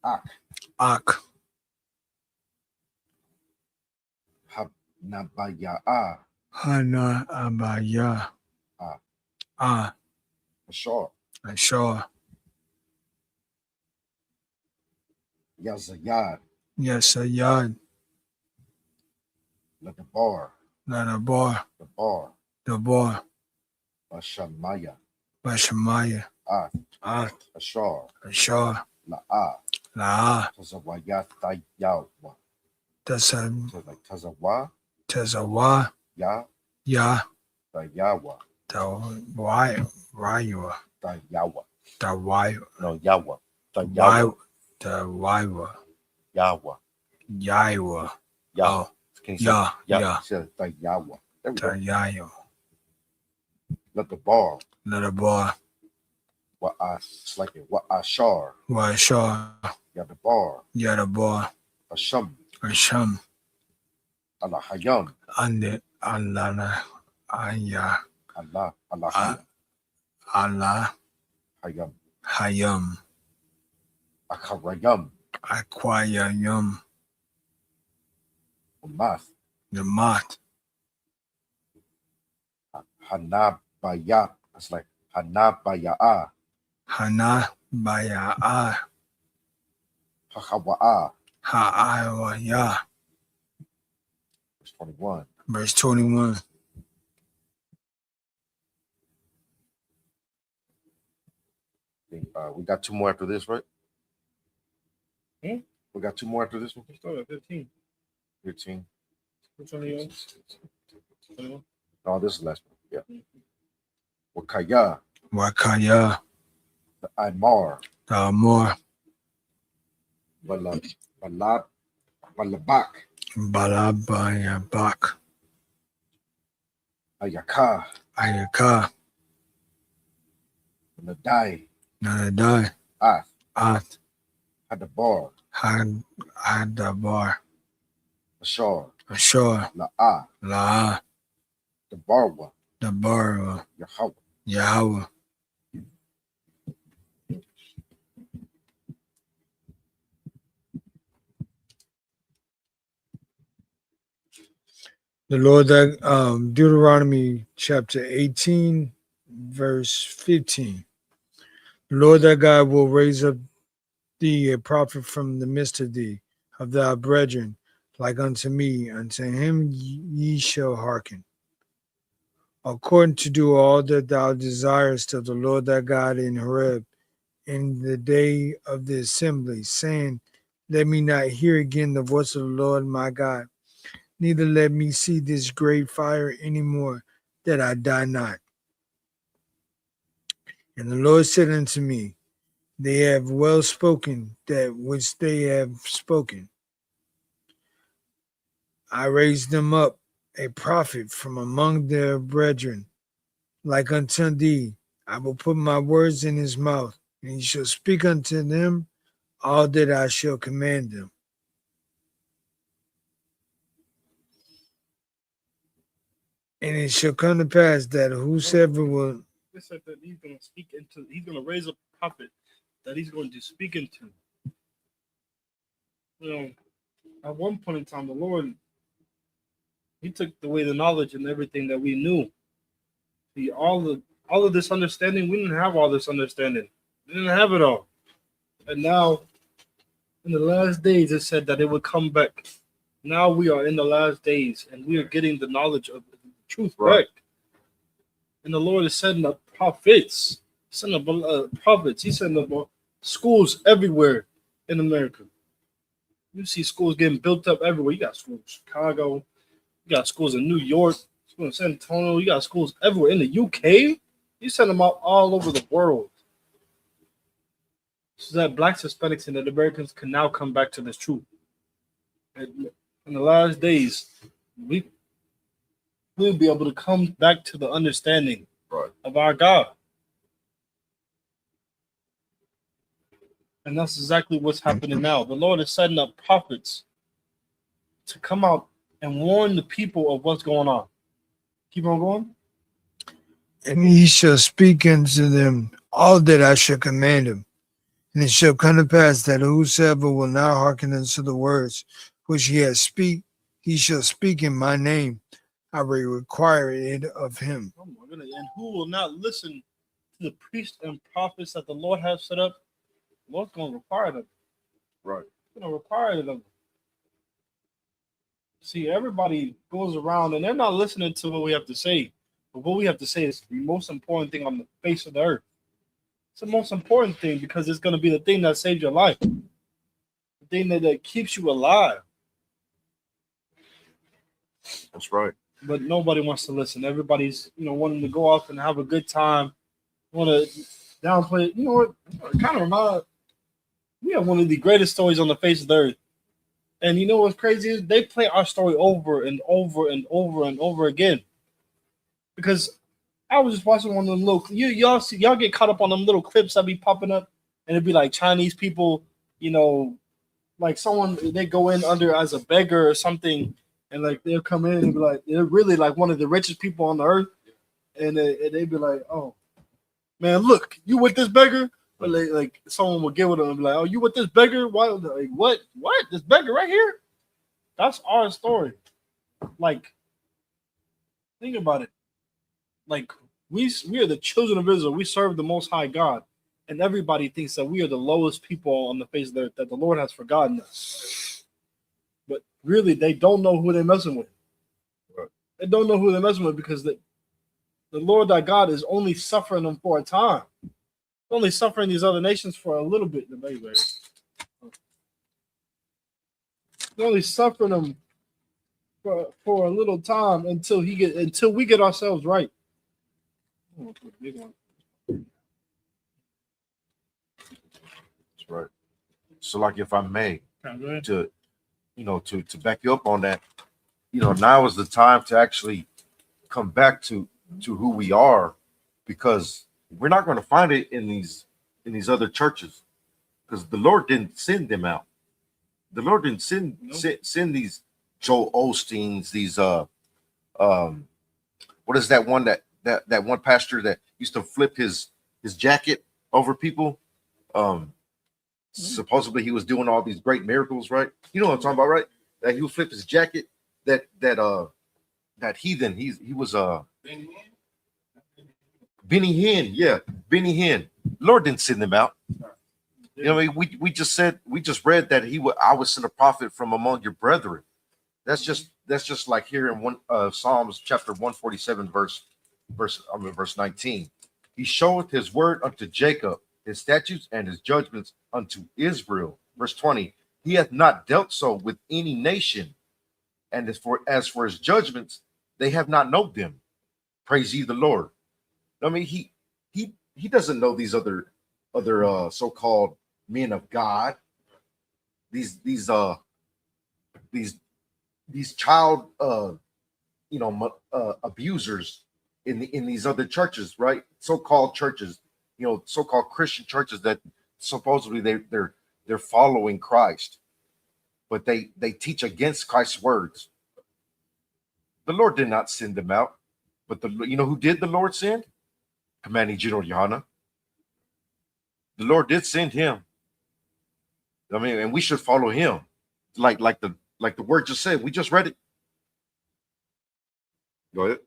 Ak, Ak. Habnabaya'ah, Hana Abaya. Ah. Ah. Ashar, Ashar. Yazayad, Yesayad. Ladabar, Ladabar. the bar, Dabar. Bashamaya, Bashamaya. Ah, Ah. Ashar, Ashar. La'ah, La. Tazawaya Tayawa. Tasa. So like Tazawa Tazawa. Ya Ya. Tayawa. Tawai. Rayua. Tayawa. Tawai. No, Yawa. Wai. Tayawa. Tawaiwa. Yawa. Yaiwa. Ya. Oh. Can you say Ya. Ya? Ya. Say Tayawa. There we go. Tayayo. Let the bar. Little boy. What I like it. What I shar. Why shaw. Ya the bar. Ya the boy. Asham. Asham. Allah Hayam. Ande. Alana. Aya. Allah. Allah Ah. Allah. Hayam. Hayam. Akarayam. Aquayayum. Umath. The mat. Hanabaya. It's like Hanabaya. Hana. Baya'a. Hahawa'a. Ha'awa. Ya. Verse 21. Verse 21. We got two more after this, right? Hmm? We got two more after this one. We started at 15. 15. Which one are you on? 21? Oh, this is the last one. Yeah. Wakaya. Wakaya. The Aymar. The Amor. Balab. Balabak. Balabayabak. Ayaka. Ayaka. Nadai. Nanadai. Ath. At. Hadabar. Hadabar. Ashar. Ashor. La'a. La. The Barwa. The Bar. Yahweh. Yahweh. The Lord that Deuteronomy chapter 18, verse 15. The Lord thy God will raise up thee a prophet from the midst of thee, of thy brethren, like unto me, unto him ye shall hearken. According to do all that thou desirest of the Lord thy God in Horeb, in the day of the assembly, saying, let me not hear again the voice of the Lord my God, neither let me see this great fire any more, that I die not. And the Lord said unto me, they have well spoken that which they have spoken. I raised them up a prophet from among their brethren, like unto thee. I will put my words in his mouth, and he shall speak unto them all that I shall command them. And it shall come to pass that whosoever will. They said that he's going to speak into, he's going to raise up a prophet that he's going to speak into. You know, at one point in time, the Lord, he took away the knowledge and everything that we knew. See, all of this understanding, we didn't have all this understanding. We didn't have it all. And now, in the last days, it said that it would come back. Now we are in the last days, and we are getting the knowledge of the truth back. And the Lord is sending up prophets, sending up prophets. He's sending up schools everywhere in America. You see schools getting built up everywhere. You got schools in Chicago. You got schools in New York. Schools in San Antonio. You got schools everywhere. In the UK, you send them out all over the world. So that blacks, Hispanics, and the Americans can now come back to this truth. And in the last days, we'll be able to come back to the understanding of our God. And that's exactly what's happening now. The Lord is setting up prophets to come out and warn the people of what's going on. Keep on going. And he shall speak unto them all that I shall command him. And it shall come to pass that whosoever will not hearken unto the words which he has speak, he shall speak in my name. I will require it of him. Oh my goodness. And who will not listen to the priests and prophets that the Lord has set up? The Lord's going to require them. Right. He's going to require them. See, everybody goes around and they're not listening to what we have to say. But what we have to say is the most important thing on the face of the earth. It's the most important thing because it's going to be the thing that saves your life. thing that keeps you alive. That's right. But nobody wants to listen. Everybody's, wanting to go off and have a good time. Want to downplay. You know what? It kind of reminds. We have one of the greatest stories on the face of the earth. And you know what's crazy is they play our story over and over and over and over again. Because I was just watching one of them little. Y'all get caught up on them little clips that be popping up, and it'd be like Chinese people, like someone they go in under as a beggar or something, and like they'll come in and be like they're really like one of the richest people on the earth, and they'd be like, oh man, look, you with this beggar? But like someone will give it and be like, oh, you with this beggar? Why? Like, what? This beggar right here? That's our story. Like, think about it. Like we are the children of Israel. We serve the Most High God, and everybody thinks that we are the lowest people on the face of the earth. That the Lord has forgotten us. But really, they don't know who they're messing with. Right. They don't know who they're messing with because the Lord thy God is only suffering them for a time. Only suffering these other nations for a little bit. They're only suffering them for a little time until we get ourselves right. That's right. So, like, if I may, to back you up on that, now is the time to actually come back to who we are, because we're not going to find it in these other churches, because the Lord didn't send them out. The Lord didn't send these Joel Osteens, these what is that one that one pastor that used to flip his jacket over people? Supposedly he was doing all these great miracles, right? You know what I'm talking about, right? That he would flip his jacket. That heathen. He was Benny Hinn, yeah, Benny Hinn. Lord didn't send them out. We just read that I would send a prophet from among your brethren. That's just like here in Psalms chapter 147 verse 19. He showeth his word unto Jacob, his statutes and his judgments unto Israel. Verse 20. He hath not dealt so with any nation, and as for his judgments, they have not known them. Praise ye the Lord. I mean, he doesn't know these other so-called men of God. These child abusers in these other churches, right? So-called churches, so-called Christian churches that supposedly they're following Christ, but they teach against Christ's words. The Lord did not send them out, but who did the Lord send? Commanding General Yohana. The Lord did send him. I mean, and we should follow him, like the word just said. We just read it. Go ahead.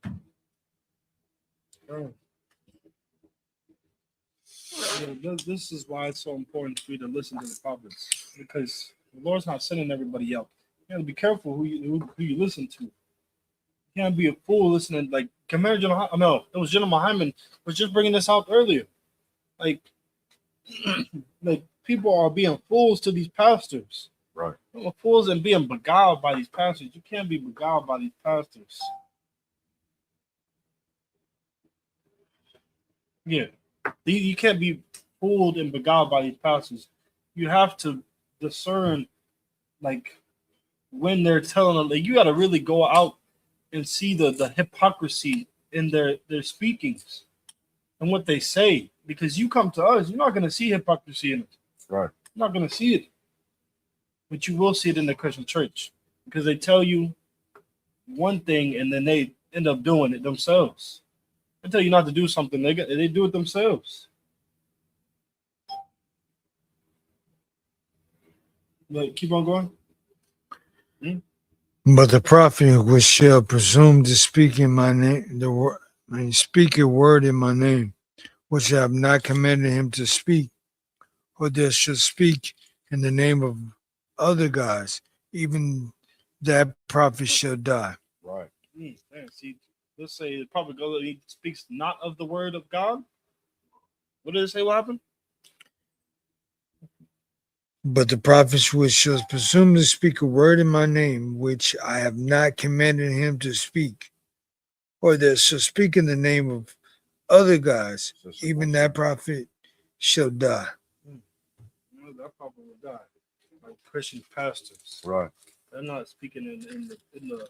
This is why it's so important for you to listen to the prophets, because the Lord's not sending everybody out. You got to be careful who you listen to. You can't be a fool listening. Like Commander General, no, it was General Hyman was just bringing this out earlier. Like people are being fools to these pastors. Right. Fools and being beguiled by these pastors. You can't be beguiled by these pastors. Yeah. You can't be fooled and beguiled by these pastors. You have to discern, like, when they're telling them. Like, you got to really go out and see the hypocrisy in their speakings and what they say. Because you come to us, you're not going to see hypocrisy in it. Right. You're not going to see it. But you will see it in the Christian church. Because they tell you one thing and then they end up doing it themselves. They tell you not to do something, they do it themselves. But keep on going. But the prophet which shall presume to speak in my name, speak a word in my name, which I have not commanded him to speak, or that should speak in the name of other gods, even that prophet shall die. Right. See, let's say the prophet goes, he speaks not of the word of God. What did it say? What happened? But the prophets which shall presume to speak a word in my name, which I have not commanded him to speak, or that shall speak in the name of other gods, even that prophet shall die. That prophet will die. Like Christian pastors, Right. they're not speaking they're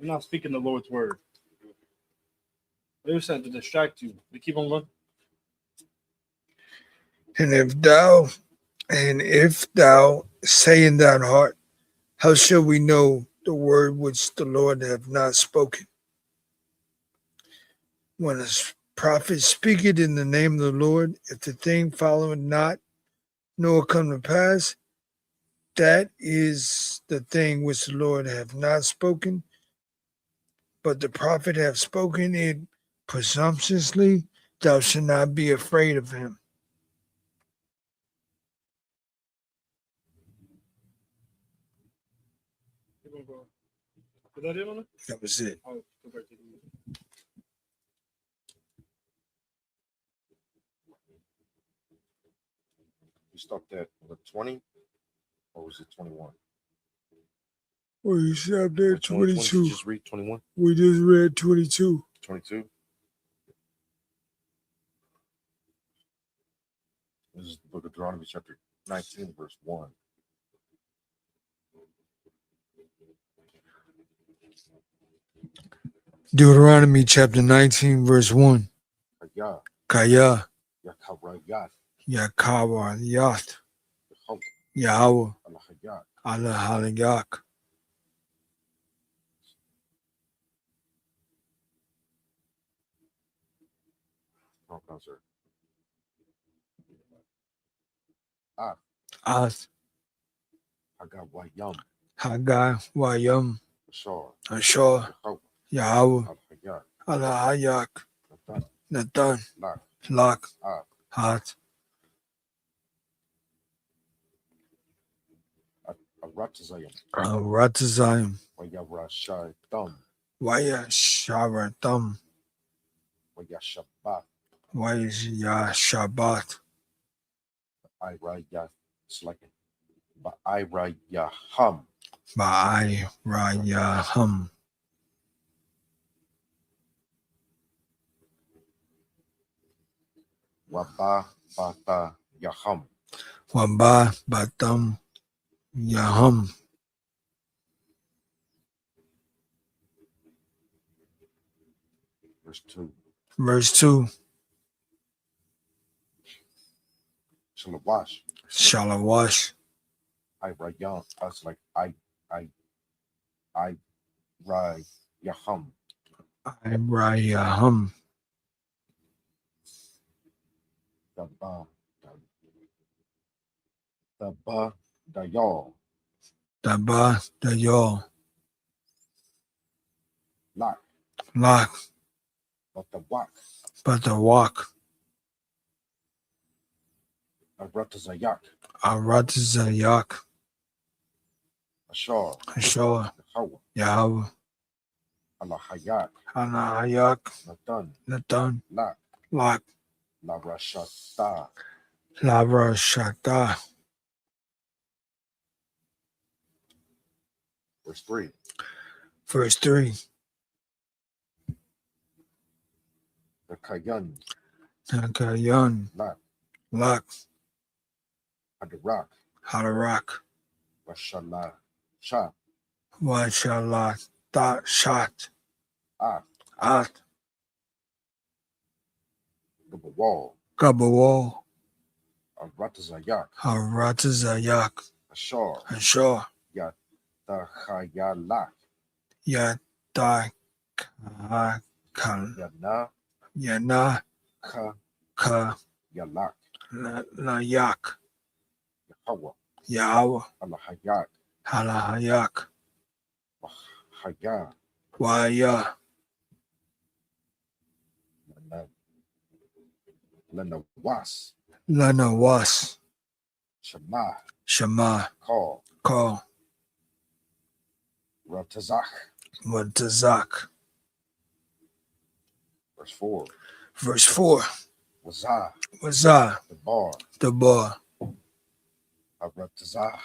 not speaking the Lord's word. They were sent to distract you. They keep on going. And if thou say in thine heart, how shall we know the word which the Lord hath not spoken? When a prophet speaketh in the name of the Lord, if the thing followeth not, nor come to pass, that is the thing which the Lord hath not spoken, but the prophet hath spoken it presumptuously, thou shalt not be afraid of him. Keep on going. Is that it on it? That was it. Oh, go back to the- You stopped at the 20, or was it 21? Well, you stopped there 22. Just read 21, We just read 22. 22. This is the book of Deuteronomy, chapter 19, verse 1. Deuteronomy chapter 19, verse 1. Hayah, Kaya, Yakarayat, Yakawariyat, Yehovah, Yahweh, Alahayat, Alahalayak. no, sir. Ath, Hagawayam, Hagai, Wayam, Ashar, Ashor, Yehovah, Yahweh, Alahayat, Alahayak, Nathan, Nathan, Lak, Lak, Ah, Hat, Aratazayam, Ratazayim, Wayarashai, Thumb, Waya Sharatam, Wayashabat, Waya Shabbat, Irayat, Slakin, Ba'irayaham, Ba'ai Rayaham, Waba, Bata, Yaham, Wamba Batam Yaham, verse 2. verse 2, Shalawash, Shalawash, Irayam, us like Irayaham, Rayaham, Daba, Dayal, Daba Dayol, Lak, Lak, Batawak, Batawak, Aratazayak, Aratazayak, Ashar, Ashor, Yehovah, Yahweh, Alahayat, Anahayak, Nathan, Nathan, Lak, Lak, Larashata, Lavra Shakta, verse 3. verse 3, Rakayan, Nakayan, Lak, Lak, Adarak, Hadarak, Rashala, Shah, Washalat, Shat, Ah, At, Gabawal, Gabawal, Aratazayak, Aratazayak, Ashar, Ashor, Yatahayalak, Yatakal, Yana, Yana, Ka, Ka, Yalak, Layak, Yehovah, Yahweh, Alahayat, Halahayak, Hayah, Waya, Lanawas, Lanawas, Shema, Shema, Call, Call, Ratazak, Watazak. verse 4. Verse 4, Wazah, Wazah, the bar, the bar, Haratazah.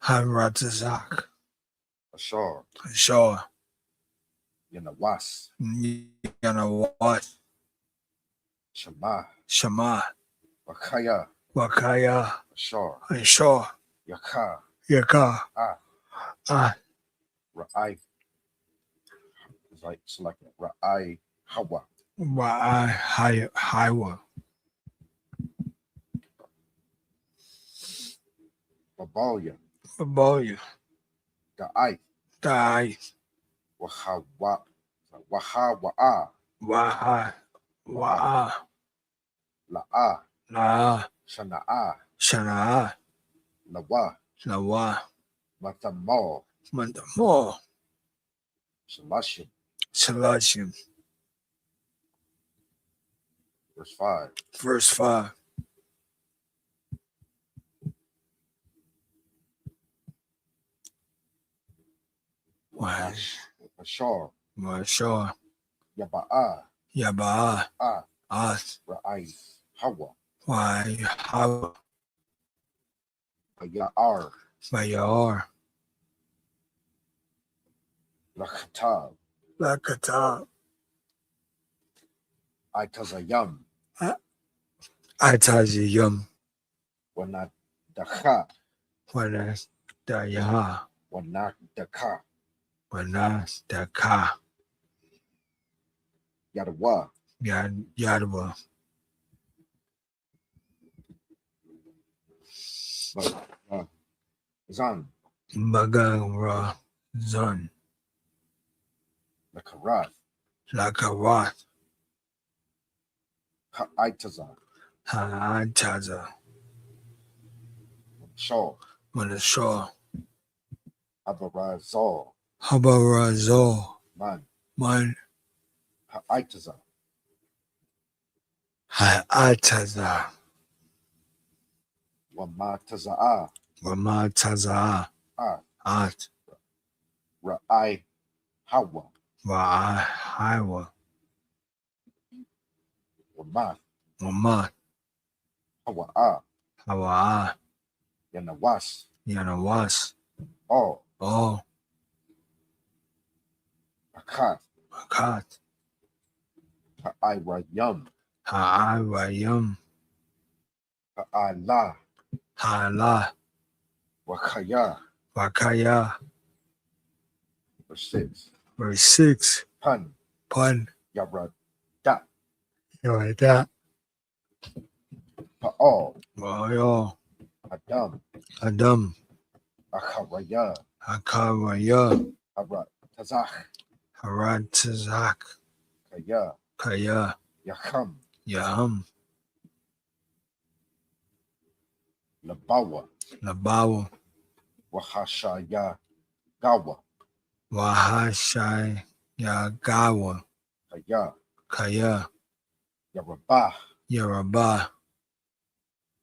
Haratazak. Ashar. Ashar. Yanawas. Yanawat. Shema. Shema. Wakaya. Wakaya. Ashar. Ashar. Yaka. Yaka. Ah. Ra'ai. It's like Ra'ai Hawa. Wa'ai Hiwa. Babalia. Babalia. Da'ai. Dai. Wahawa. Wahawa'a. Waha. Wa'a. La'a. La. Shana'a. Shana'a. Lawa. Lawa. Mathamal. Mandamo. Shalashim. Salashim. Verse 5. Verse 5. Ashar. Mashar. Yaba'a. Yaba'a. Ath. Ra'ai Hawa. Why how Ya'ar. Mayar. Lakhatab. Lakata. Itazayam. Ataziyum. Wanadakha. Wanas Daya. Wanadakha. Wanas Daka. Yadawa. Yadwa. Zan. Bagara Zun. Lakarat. Lakarat. Ha'itaza. Ha'ataza. Shaw. Manashaw. Abarazal. Habarazol. Man. Ha'itaza. Ha'ataza. Wamataza'a. Ramataza. At. Ra'ai Hawa. Hiwa. Wamat. Wamat. Hawa'a. Hawa. Yanawas. Yanawas. All. Oh. Akat. Akat. Ha'irayam. Ha'irayum. Ha'ala. Ha'ala. Wakaya. Wakaya. Verse 6. Verse 6. Pun. Pun. Yarada. Yorada. Pa'al. Wayo. Adam. Adam. Akharaya. Hakaraya. Haratazach. Haratazak. Kaya. Kaya. Yacham. Yaham. Labawa. Labawa. Wahashaya. Gawa. Wahashai. Yagawa. Kaya. Kaya. Yarabah. Yaraba.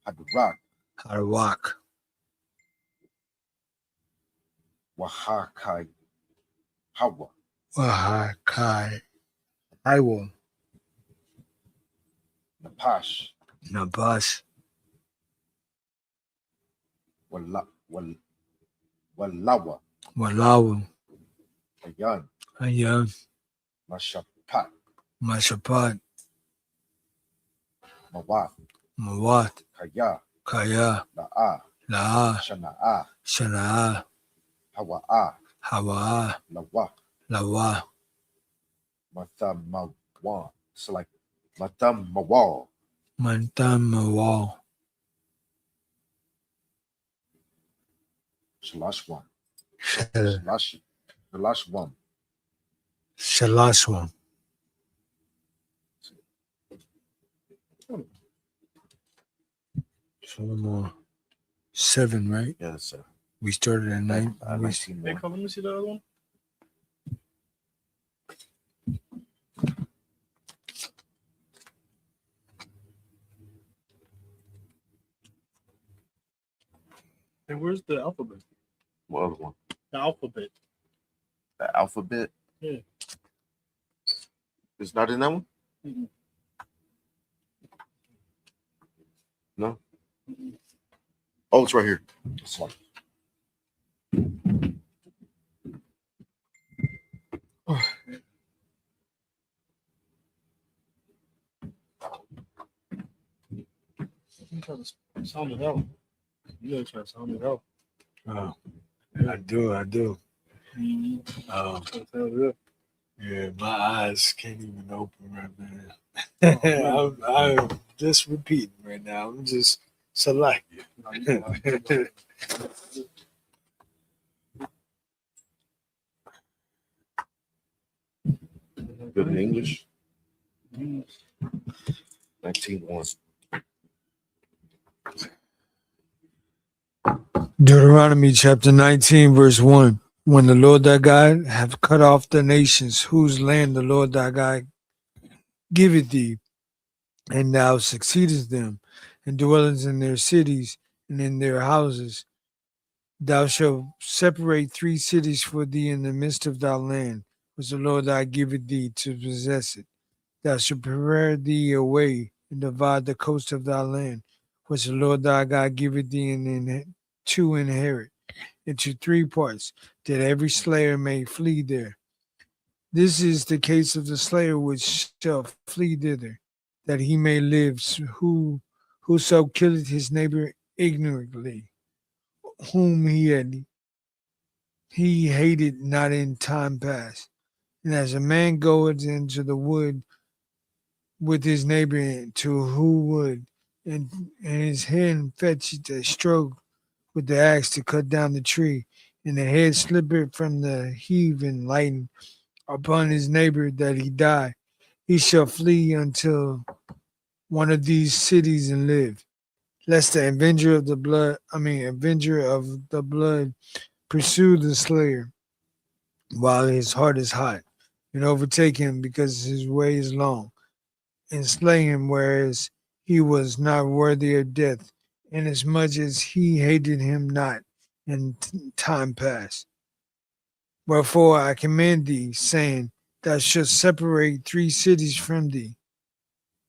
Hadrak. Harawak. Wahakai. Hawa. Wahakai. Iwa. Napash. Nabas. Walawa. Walawu. Ayan. Ayan. Mashapat. Mashapat. Mawat. Mawat. Kaya. Kaya. La'a. Laa. Shana'a. Shanaa. Hawa'a. Hawa. Lawa. Lawa. Mathamawa. It's like Mathamawa. Mantamawal. Shalashwan. Shal. Shalashwan. Shalaswan. So more. 7, right? Yeah, that's it. We started at 9. 19 Hey, more. come, let me see the other one. Hey, where's the alphabet? What other one? The alphabet. The alphabet? Yeah. It's not in that one? Mhm. No? Oh, it's right here. This one. You try to sound it out. You gotta try to sound it out. Oh, I do. Yeah, my eyes can't even open right now. I'm just repeating right now. I'm just selecting. Good in English. 19:1. Deuteronomy chapter 19, verse 1. When the Lord thy God have cut off the nations whose land the Lord thy God giveth thee, and thou succeedest them, and dwellest in their cities and in their houses, thou shalt separate 3 cities for thee in the midst of thy land, which the Lord thy giveth thee to possess it. Thou shalt prepare thee a way and divide the coast of thy land, which the Lord thy God giveth thee to inherit, into 3 parts, that every slayer may flee there. This is the case of the slayer which shall flee thither, that he may live. Whoso killeth his neighbor ignorantly, whom he hated not in time past. And as a man goeth into the wood with his neighbor to who would, and his hand fetcheth a stroke with the axe to cut down the tree, and the head slippeth from the heave and lighten upon his neighbor that he die, he shall flee until one of these cities and live. Lest the avenger of the blood pursue the slayer while his heart is hot, and overtake him because his way is long, and slay him whereas he was not worthy of death, inasmuch as he hated him not in time past. Wherefore I command thee, saying, Thou shalt separate 3 cities from thee.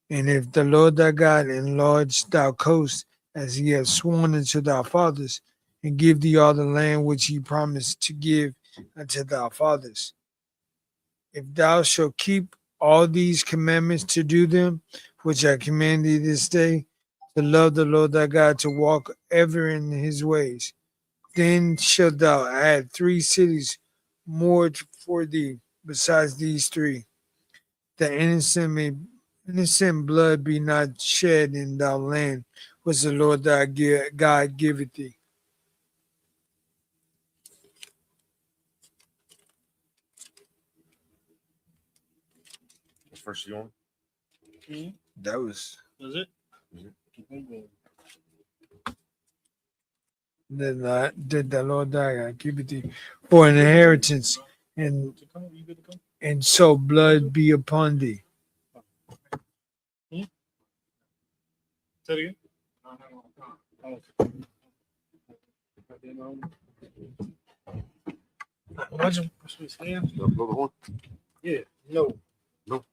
And if the Lord thy God enlarge thy coast, as he hath sworn unto thy fathers, and give thee all the land which he promised to give unto thy fathers, if thou shalt keep all these commandments to do them, which I command thee this day, to love the Lord thy God, to walk ever in his ways, then shalt thou add 3 cities more for thee besides these 3, that innocent blood be not shed in thy land, which the Lord thy God giveth thee. What verse you on? That was Is it? did the Lord thy God give thee for an inheritance, and so blood be upon thee. Say it again. Imagine what's his hand. The horn? Yeah, no. No.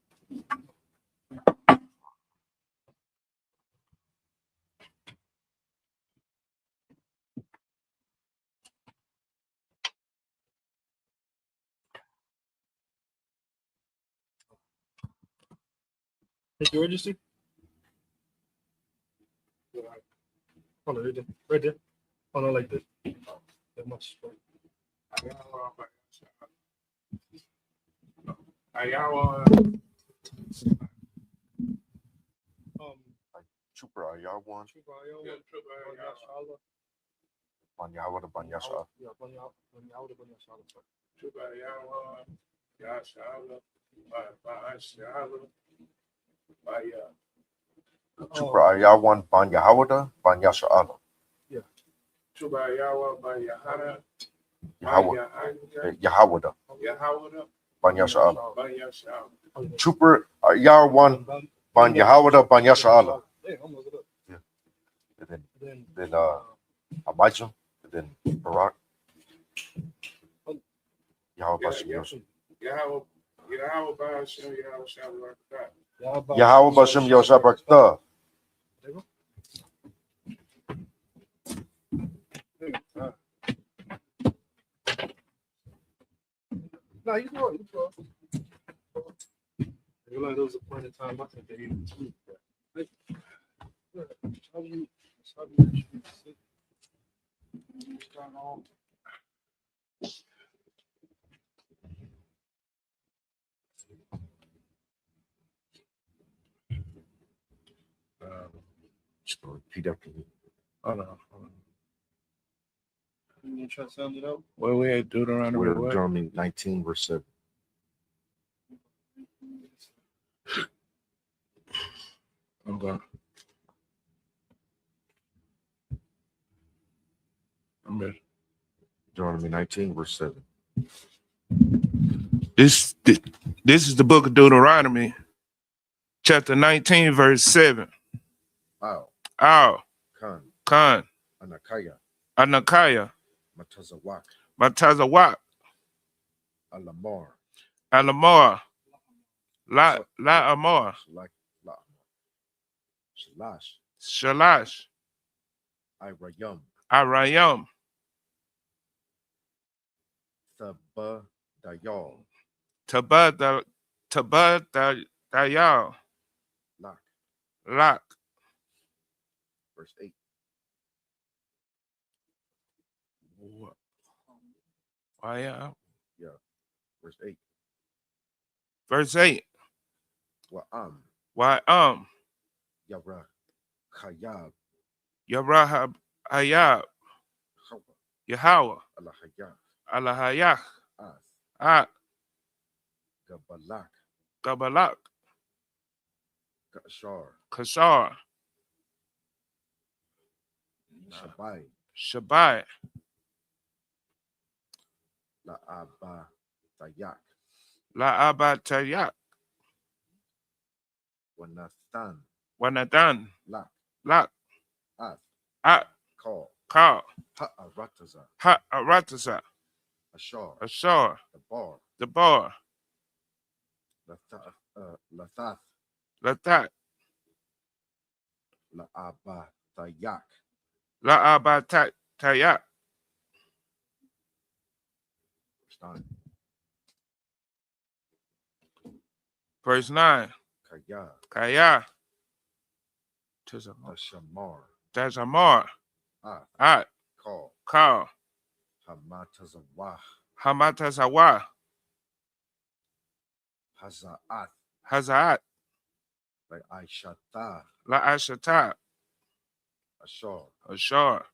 Take your register. Hold on, right there. Right there. Hold on, like this. That much. Trooper Ayawan. Banyawada Banyasha. Trooper Ayawan Banyawada Banyasha Allah. Yahawada Banyasha Allah. Trooper Ayawan Banyawada Banyasha Allah. Yeah. And then Abijah, and then Barak. Yahweh Bashim Yosef. Yahweh Bashim Yosef Barakta. No, you know it. Like there was a point in time I think they even tweet that. Like, how do you actually sit? Start off. Just repeat after me. Hold on. You gonna try to sound it out? Where we at Deuteronomy? We're What? Deuteronomy 19, verse 7. I'm going. I'm ready. Deuteronomy 19, verse 7. This is the book of Deuteronomy, chapter 19, verse 7. Al, Al, Khan, Khan, Anakaya, Anakaya, Matazawak, Matazawak, Alamar, Alamar, La Amar, Shalash, Shalash, Irayam, Arayam, Thabadayal, Tabadayal, Lak, Lak, verse 8. Waya, Yeah, verse 8. verse 8. Wa'am, Yara, Khayab, Yarahab, Hayab, Hawa, Yahweh, Alahayah, Alahayah, As, At, Gabalak, Gabalak, Kashar, Kashar, Shabai, Shabai, La'abatayak, Laabatayak, Wanathan, Wanathan, Lak, Lak, As, At, Call, Ka, Ha'arataza, Ha, Aratasa, Ashar, Ashar, the bar, the bar, Lathath, Latat, La'abatayak, Laabatayak, verse 9, verse 9. Kaya, Kaya, Tashamar, Tazamar, At, Call, Ka, Hamatazawah, Hamatazawa, Haza'at, Hazat, Aishata, La Ashata, Ashar, Ashar,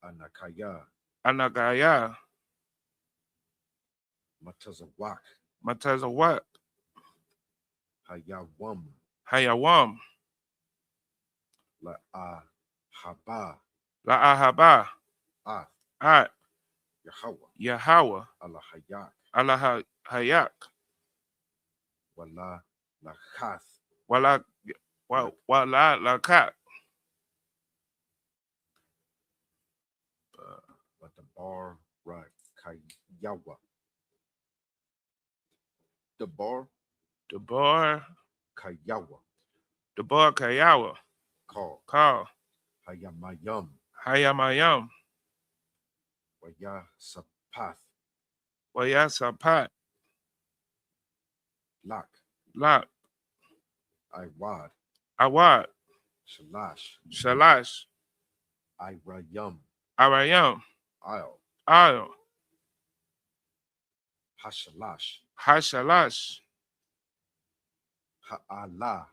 Anakaya, Anagaya, Matazawak, Matazawat, Hayawam, Hayawam, La'ahaba, La Ahaba, At, Yahweh, Yahweh, Alahayak, Alahayak, Wala Lachath, Wala Lakat, the bar right, Kayawa. The bar Debar, Kayawa, Debar Kayawa, call Ka, Hayamayam, Hayamayam, Waya Sapath, Wayasapat, Lak, Lak, Iwad, Awad, Shalash, Shalash, Irayam, Arayam, Isle, Al, Hashalash, Hashalash, Ha'ala,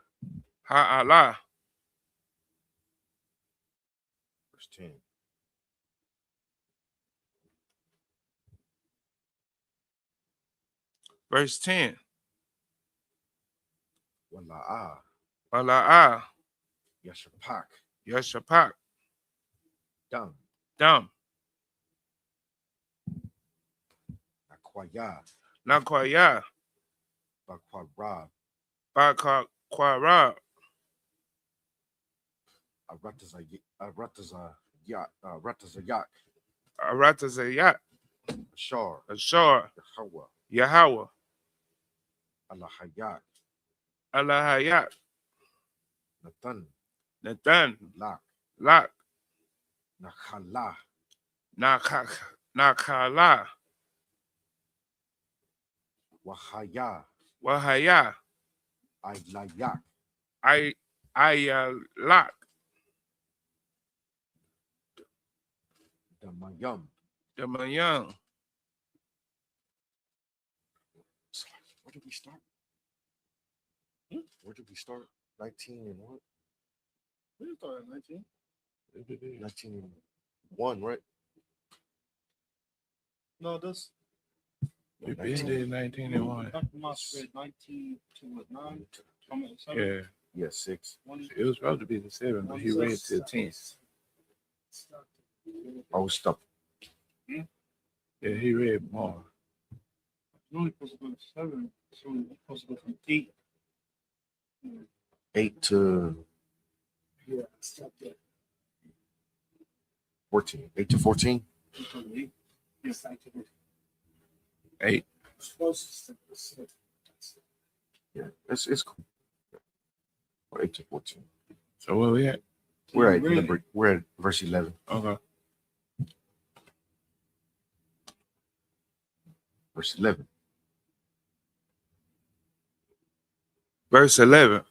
Ha'ala, verse 10. verse 10. Wala'ah, Wala'ah, Yashapak, Yashapak, Dam, Dam, Akwaya, Nakwaya, Bakwarab, Bakakwara, Aratazayak, Aratazayat, Ashar, Ashar, Yahweh, Yahweh, Alahayak, Alahayat, Nathan, Nathan, Lak, Lak, Nakhala, Nakala, Wahaya. Wahaya. Aylayak. Lak. Damayam. Damayang. Where did we start? Hmm? Where did we start? 19 and what? We started at 19. 19 and 1, right? No, this We've been there 19 and 1. Dr. Moss read 19 to what, 9? I'm at 7. Yeah. Yeah, 6. It was supposed to be the 7, but he read to 10. Oh, stop. Yeah, he read more. You're only supposed to go to 7, so you're supposed to go from 8. 8 to Yeah, stop there. 14. 8 to 14? Until 8. Yes, I can. 8. Yeah, it's cool. Or 8 to 14. So where we at? We're at verse 11. Okay. Verse 11. Verse 11.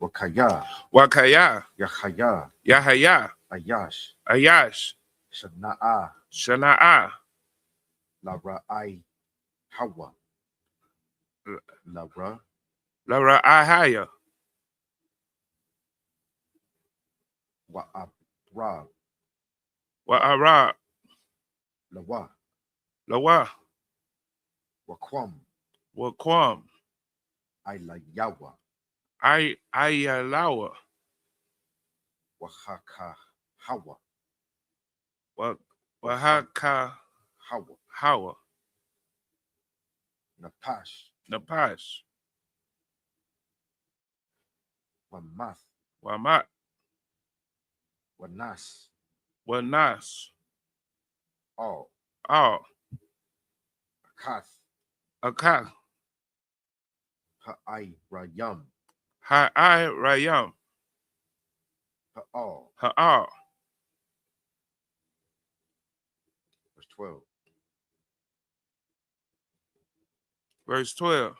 Wakaya. Wakaya. Yahaya. Yahaya. Ayash. Ayash. Shana'a. Shana'a. Lara'ai. Hawa. Lara. Lara'ahaya. Wa'abra. Wa'ara. Lawa. Lawa. Wakwam. Waquam. Ailayawa. Ayalawa. Wahaka. Hawa. Wahaka. Hawa. Hawa. Napash. Napash. Wamath. Wamat. Wanas. Wanas. All. All. Akath. Akak. Ha'ai Rayam. Ha'ai Rayam. Ha'al. Ha'al. Verse 12. Verse 12.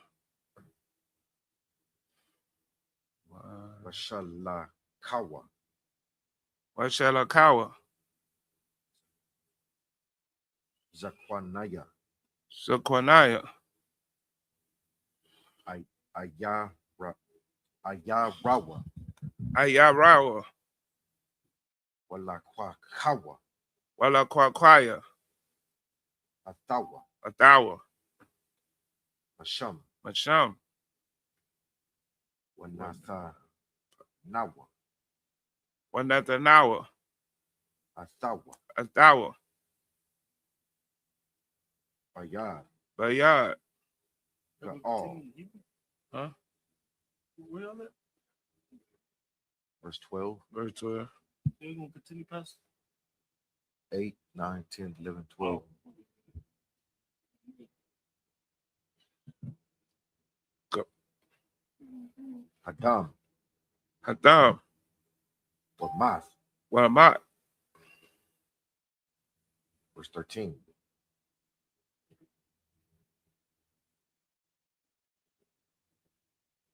Washalakawa. Washalakawa. Zakwanaya. Zakwanaya. Ayarawa. Ayarawa. Walakwakawa. Walakwakwaya. Athawa. Athawa. Masham. Masham. Wanatha. Nawa. Wanathanawa. Athawa. Athawa. Bayad. Bayad. All. Huh? Where are they? Verse 12. Verse 12. They're going to continue past 8, 9, 10, 11, 12. Go. Hadam. Hadam. Wamath. Wamat. Verse 13.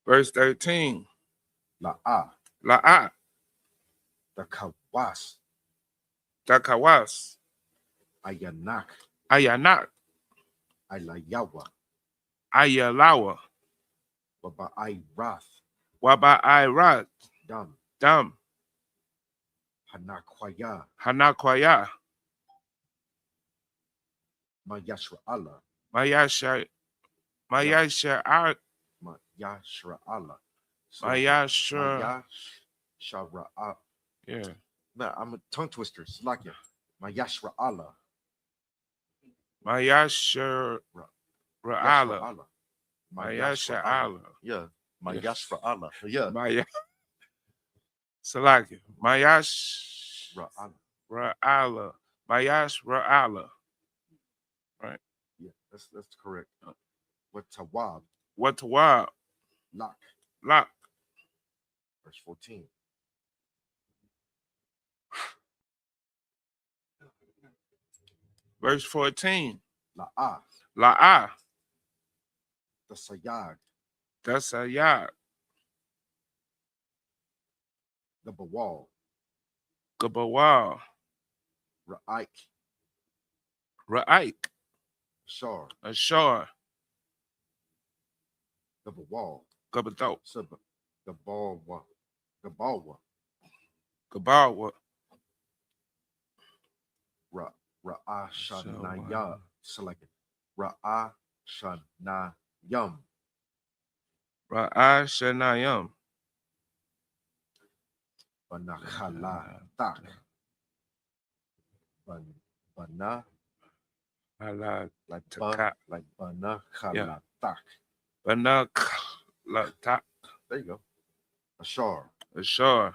Verse 13. La'a. La'a. Dakawas. Dakawas. Ayanak. Ayanak. Aylayawa. Ayalawa. Waba'ai Rath. Waba'ai Rat. Dam. Dam. Hanakwaya. Hanakwaya. Mayashra Allah. Mayasha. Mayasha. Mayashra Allah. Mayashra. Mayashra. Yeah. Man, I'm a tongue twister. Slakia. Mayashra Allah. Mayasha. Ra'ala. Mayasha Allah. Yeah. Mayashra Allah. Yeah. Maya. Salaki. Mayash. Ra'ala. Mayash Ra'ala. Right. Yeah, that's correct. What Tawab. What Tawab. Lock. Lock. Verse 14. Verse 14. La'a. La'a. the Sayag, the Sayag, the Bawal, Gabawal, Ra'ik, Ra'ik, Shar, Ashar, the Bawal, Gabato, Gabalwa, Gabalwa, Gabawa, Ra'ashanayam, select it. Ra'ashanayam, Ra'ashanayam, Banachalatak, Bana, Ala, like Taka, like Banachalatak. Banak, Latak, There you go. Ashar, Ashar,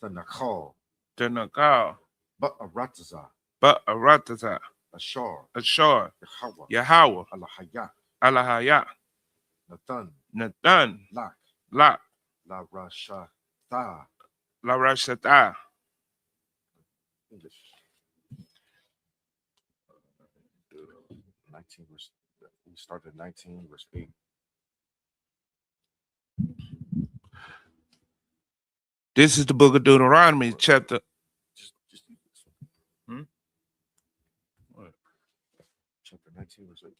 the Nakal, Tanakal, Ba'arataza, Ba'aratata, Ashar, Ashar, Yahweh, Yahweh, Alahaya, Alahaya, Nathan, Nathan, Lak, La, La Rashata, La Rashata, English. 19 verse, we started 19 verse 8. This is the book of Deuteronomy, chapter. Just this one. What? Chapter 19 verse 8.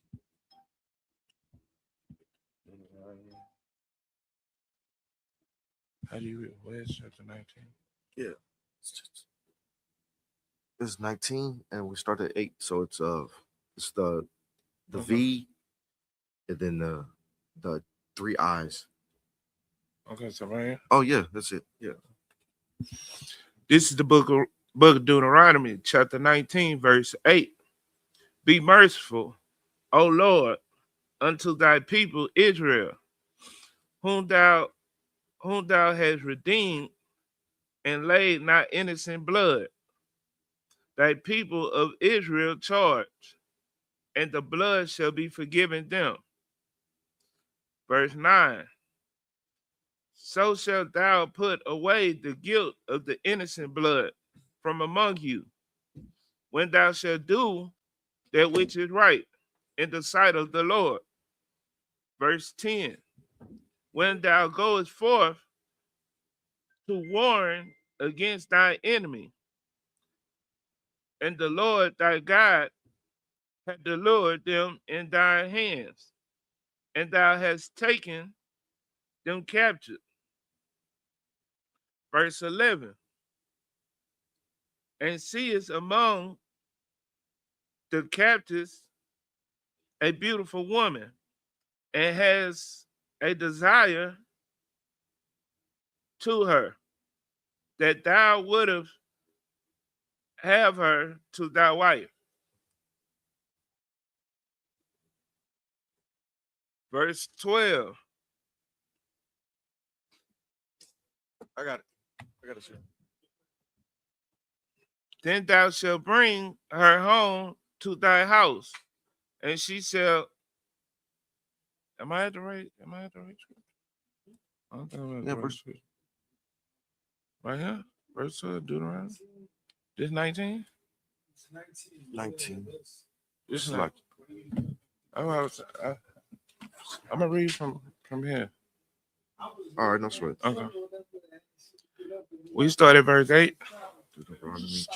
How do you read? Where's chapter 19? Yeah. It's 19 and we started 8, so it's the V and then the 3 eyes. Okay, so right here. Oh yeah, that's it. Yeah. This is the book of Deuteronomy, chapter 19, verse 8. Be merciful, O Lord, unto thy people Israel, whom thou hast redeemed, and laid not innocent blood. Thy people of Israel charge, and the blood shall be forgiven them. Verse 9. So shalt thou put away the guilt of the innocent blood from among you, when thou shalt do that which is right in the sight of the Lord. Verse 10. When thou goest forth to warn against thy enemy, and the Lord thy God hath delivered them in thy hands, and thou hast taken them captive. Verse 11. And seest among the captives a beautiful woman, and has a desire to her, that thou wouldst have her to thy wife. Verse 12. I got it. I got it, sir. Then thou shalt bring her home to thy house, and she shall. Am I at the right? Scripture? I don't think I'm at the right scripture. Right here, verse 12, Deuteronomy. This 19. 19. This is like I'm gonna read from here. all right, no sweat. Okay. We started verse 8.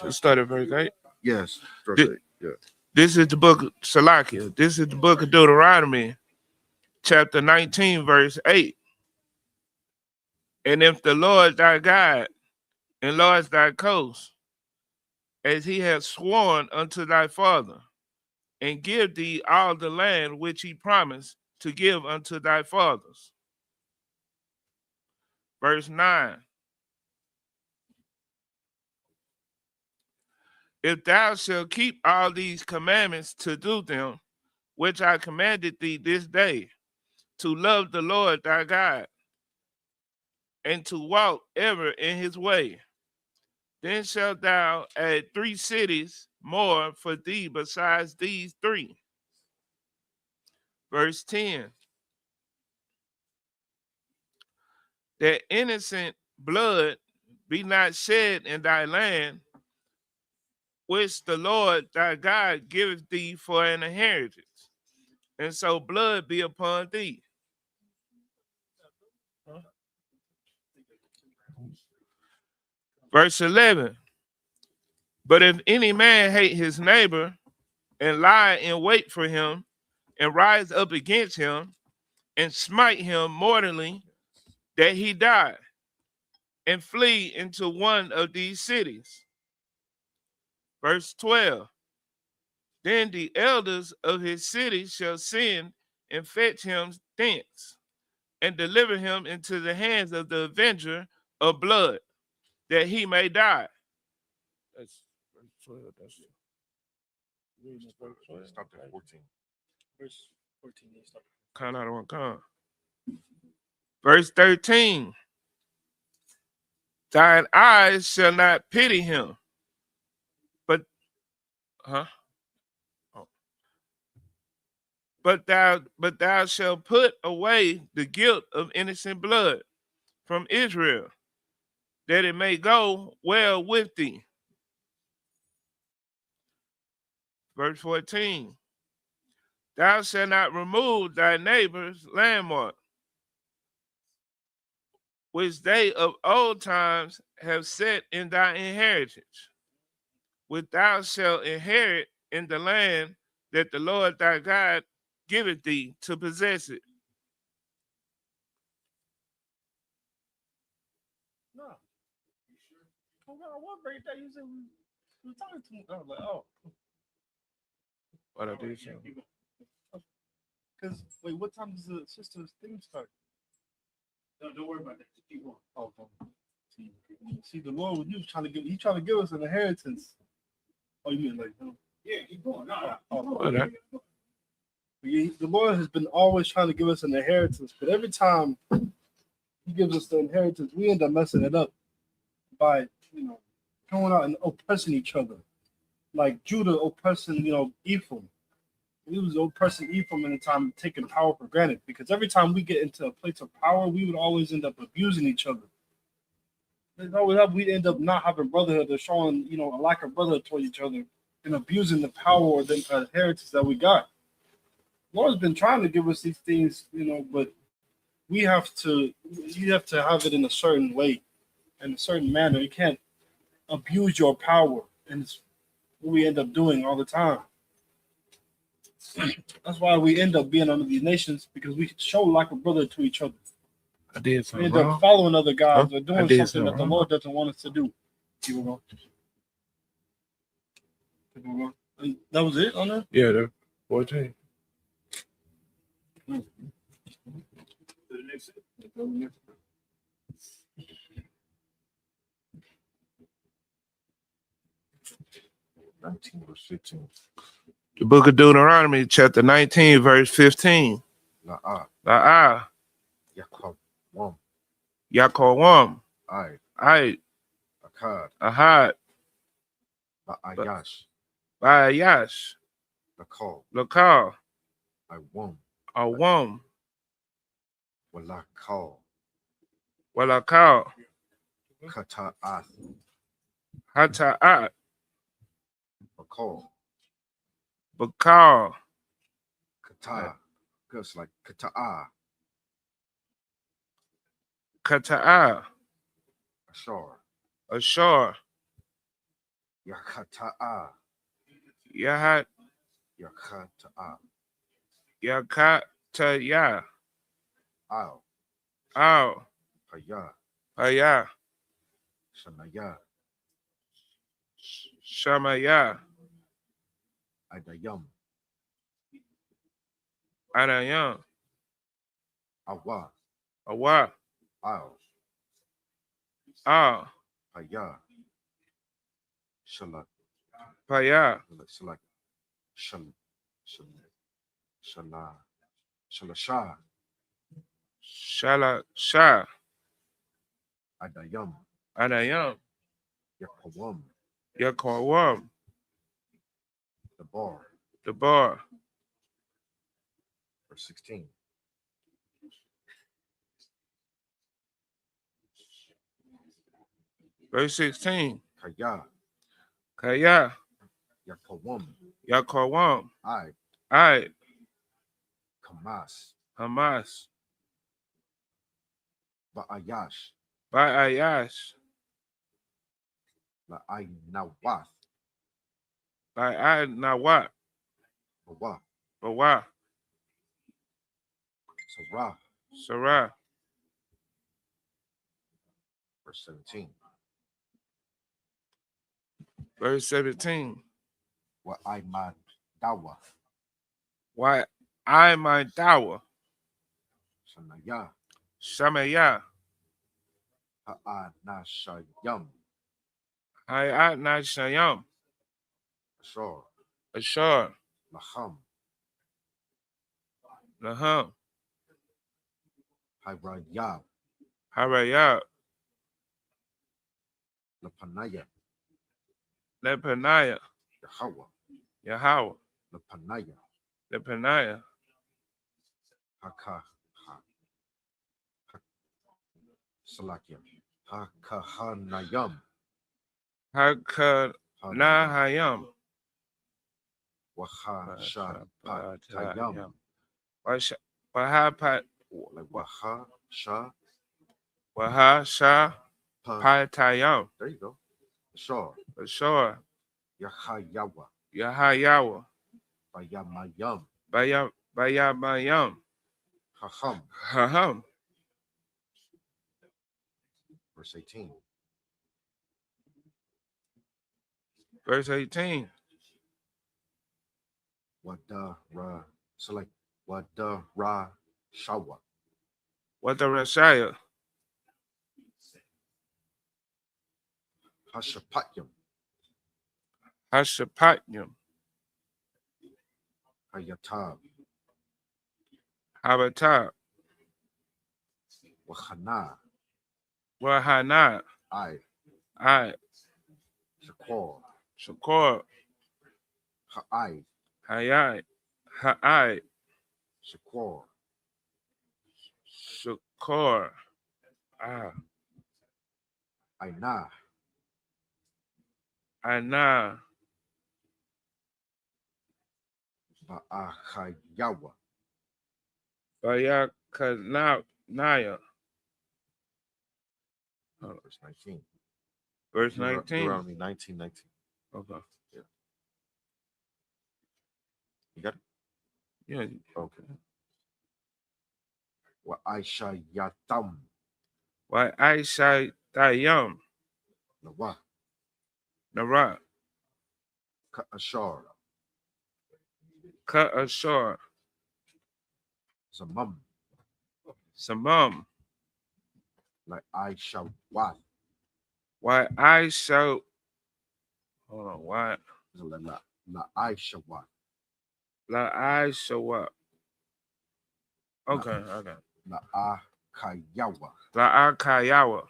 We started verse 8. Yes, verse 8. Yeah. This is the book of Salakia. This is the book of Deuteronomy, chapter 19, verse 8. And if the Lord thy God enlarge thy coast, as he has sworn unto thy father, and give thee all the land which he promised to give unto thy fathers. Verse 9. If thou shalt keep all these commandments to do them, which I commanded thee this day, to love the Lord thy God, and to walk ever in his way, then shalt thou add 3 cities more for thee besides these 3. Verse 10. That innocent blood be not shed in thy land, which the Lord thy God giveth thee for an inheritance. and so blood be upon thee. Verse 11. But if any man hate his neighbor and lie in wait for him and rise up against him and smite him mortally, that he die, and flee into one of these cities. Verse 12. Then the elders of his city shall send and fetch him thence, and deliver him into the hands of the avenger of blood, that he may die. That's verse 12. That's verse 12. Stop at 14. Verse 14. Stop. Come out of one come. Verse 13. Thine eyes shall not pity him, but but thou shalt put away the guilt of innocent blood from Israel, that it may go well with thee. Verse 14. Thou shalt not remove thy neighbor's landmark, which they of old times have set in thy inheritance, which thou shalt inherit in the land that the Lord thy God giveth thee to possess it. No. Oh, no, what break that you said we were talking to me? I was like, oh. What I did say? Because, wait, what time does the sister's thing start? No, don't worry about that. Just keep going. Oh, see, the Lord, he was trying to give us an inheritance. Oh, you mean like, no? Yeah, keep going. The Lord has been always trying to give us an inheritance, but every time he gives us the inheritance, we end up messing it up by, going out and oppressing each other. Like Judah oppressing, Ephraim. We was oppressing Ephraim in the time taking power for granted, because every time we get into a place of power, we would always end up abusing each other. We'd end up not having brotherhood or showing, a lack of brotherhood toward each other and abusing the power or the inheritance that we got. Lord's been trying to give us these things, but you have to have it in a certain way, in a certain manner. You can't abuse your power, and it's what we end up doing all the time. That's why we end up being under these nations, because we show lack of brotherhood to each other. I did We something end up wrong. following other gods or doing did something that the something Lord doesn't want us to do. And that was it on that? Yeah, the 14. Verse 15. The book of Deuteronomy, chapter 19, verse 15. La'ah, Yakwam, Yakorwam, I, Akkad, Ahad, Ba'ayash, Ba'ayash, Lakal, Lakal, Iwam, Awam, Walakal, Walakal, Kata'ath, Hata'at, Bakal, Bakal, Kata, just like Kata'a, Kata'a, Ashar, Ashar, Yakata'a, Yahat, Yakata'a, Yakataya, Al, Al, Paya, Paya, Shanaya, Shamaya, Adayam, Adayam, Awa, Awa, Al, Al, Paya, Shalak, Paya, Shalak, Shalasha, Shala, Shah, Adayam, Adayam, Yakwam, Yakorwam, the bar, the bar, verse 16. verse 16. Kaya, Kaya, Yakwam, Yakorwam, I, I, Kamas. Hamas. Ba'ayash. Ba'ayash. La'aynawath. Ba'anawat. Bawa. Bawa. Sarah. Sarah. Verse 17. Verse 17. Wa'aymandawa. Why I my dawa. Shanaya. Shamaya. Ha'anashayam. Hayat na shayam. Ashar. Ashar. Laham. Laham. Hirayab. Harayab. Lapanaya. Lepanaya. Yahweh. Yahweh. Lapanaya. Lepanaya. Salakia. Hakahanayam. Hakanahayam. Wahashatayam. Wahapat. Like Wahasha. Wahasha. Patayam. There you go. Ashar. Ashar. Yahayawa. Yahayawa. Bayamayam. Bayamayam. Haham. Haham. Verse 18. Verse 18. Wadara. So like Wadara Shawa. What the Rashaya? Hashapatyam. Hashapatyam. Hayatab. Habatab. Wahana. Wahana. I. Shakor. Shakor. Ha'ai. Hayai. Ha'ai. Shakor. Shakor. Aina. Ana. Ba'achayawa. Bayakanaya. Verse 19. Verse 19. Deuteronomy 19:19. Okay. Yeah. You got it? Yeah. Okay. Wa Aisha Yatam. Why I say Dayam. Nawa. Nara. Ka'ashar. Cut ashore. Zamam. Samum. Like Aisha Wath. Why I show. Hold on. Why? La Aisha Wath. La I show up. Okay. Okay. La Akayawa. La Akayawa.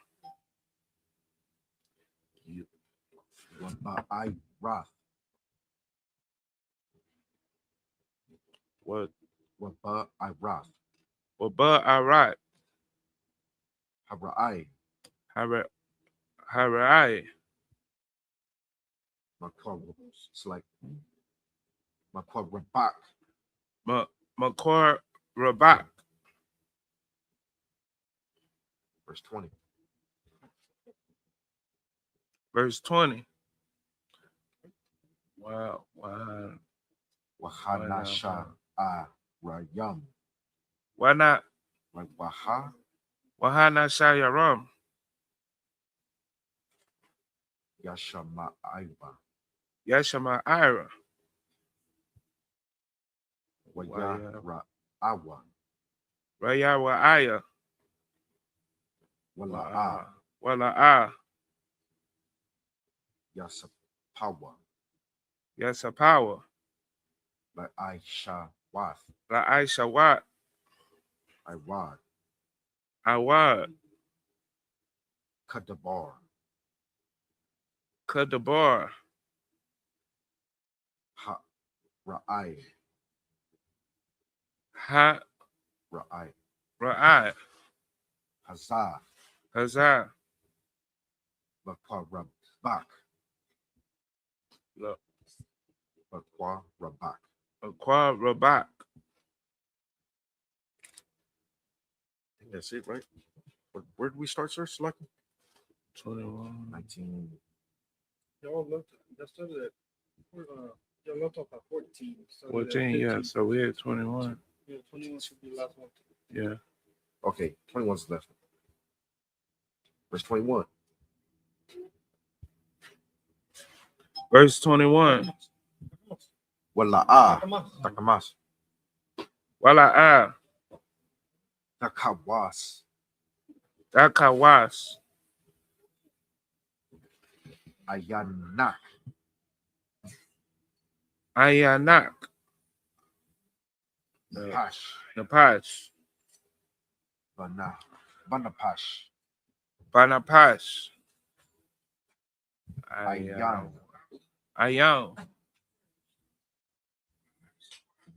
I Rath. What? I Rath. Well, but I right. Harai. Harai. It's like Makwa Rabak. Makor Rabak. Verse 20. Verse 20. Wow. Wow. Wahanasha Rayam. Why not? Like Waha. Wahana Shayaram. Yashama Aiba. Yashama Ira. Wayara Awa. Rayawa Aya. Wala Wala Yasapawa. Yasa power. Like Aisha Wath. La Aisha Wat. Iwad. Awad. Kadabar. Kadabar. Ha Ra'ai. Ha Ra'ai. Ra'ai. Hazah. Hazar. Bakwa Rabak. Look. Bakwa Rabak. Aqua Rabak. That's it, right? Where did we start, sir? Select 21. 19. Y'all left. That started at. Y'all left off at 14. Started at 14, yeah. 15. So we had 21. Yeah, 21 should be the last one. Yeah. Okay, 21's the last one. Verse 21. Verse 21. Wala'a takamas Wala'a takawas Dakawas ayanak Ayanak napash Napash banapash Banapash ayan Ayan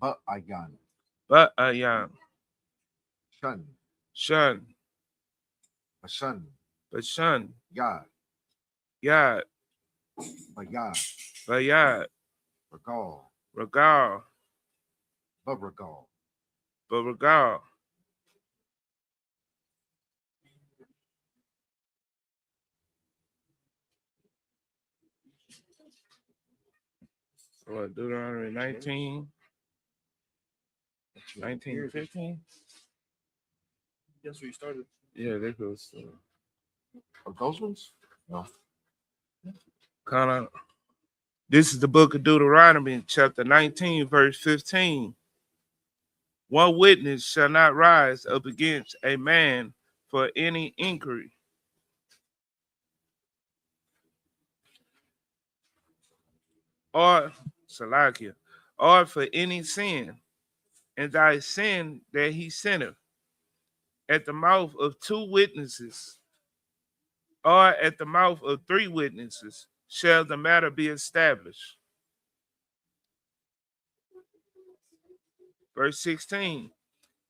ba'ayan But Ayan shun Shun bashan Bashun yad Yad bayad Bayad regal Regal baregal Baragal What, Deuteronomy 19, 19, 15? That's where you started. Yeah, that goes. Are those ones? No. Kind of. This is the book of Deuteronomy, chapter 19, verse 15. One witness shall not rise up against a man for any inquiry. Or Salakia, or for any sin, and thy sin that he sinneth, at the mouth of two witnesses, or at the mouth of three witnesses, shall the matter be established. Verse 16.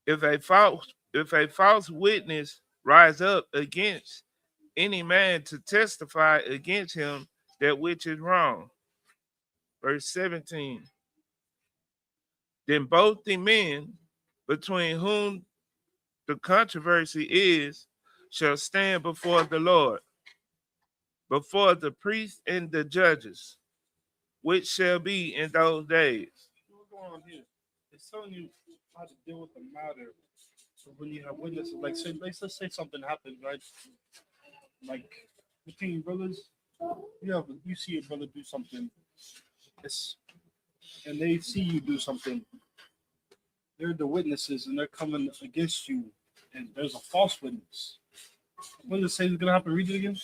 If a false witness rise up against any man to testify against him that which is wrong. Verse 17. Then both the men between whom the controversy is shall stand before the Lord, before the priests and the judges, which shall be in those days. What's going on here? It's telling you how to deal with the matter. So when you have witnesses, like say, let's say something happened, right? Like between brothers, you see a brother do something, and they see you do something. They're the witnesses, and they're coming against you, and there's a false witness. When the same is gonna happen? Read it again.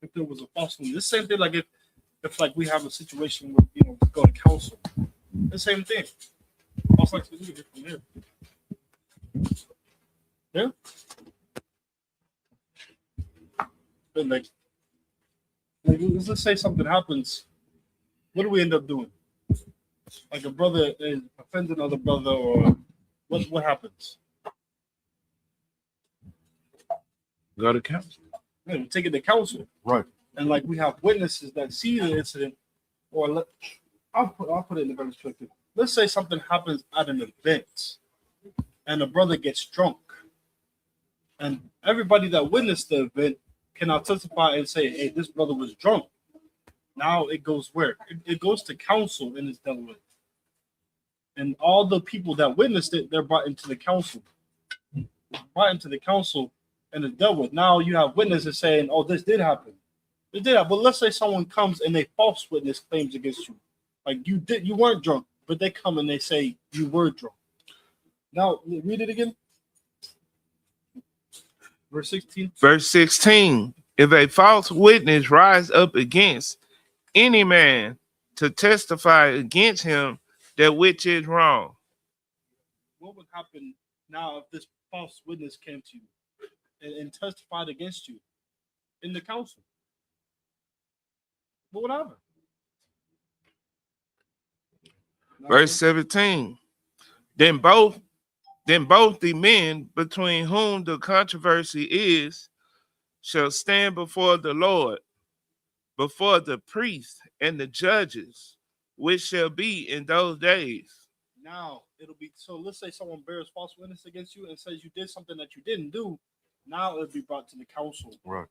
If there was a false one, the same thing. Like if like we have a situation where we go to counsel, the same thing. Also, like, we get from here. Yeah. But like let's say something happens. What do we end up doing? Like a brother offends another brother, or what happens? Go to council. Yeah, we take it to counsel. Right. And like we have witnesses that see the incident, or I'll put it in a better perspective. Let's say something happens at an event, and a brother gets drunk, and everybody that witnessed the event can now testify and say, "Hey, this brother was drunk." Now it goes where? It goes to council and it's dealt with, and all the people that witnessed it, they're brought into the council, and it's dealt with. Now you have witnesses saying, "Oh, this did happen." It did happen. But let's say someone comes and a false witness claims against you, like you weren't drunk, but they come and they say you were drunk. Now read it again. Verse 16. Verse 16. If a false witness rise up against any man to testify against him that which is wrong. What would happen now if this false witness came to you and testified against you in the council? What would happen? Verse 17. Then both the men between whom the controversy is shall stand before the Lord, before the priests and the judges, which shall be in those days. Now it'll be so. Let's say someone bears false witness against you and says you did something that you didn't do. Now it'll be brought to the council, Right.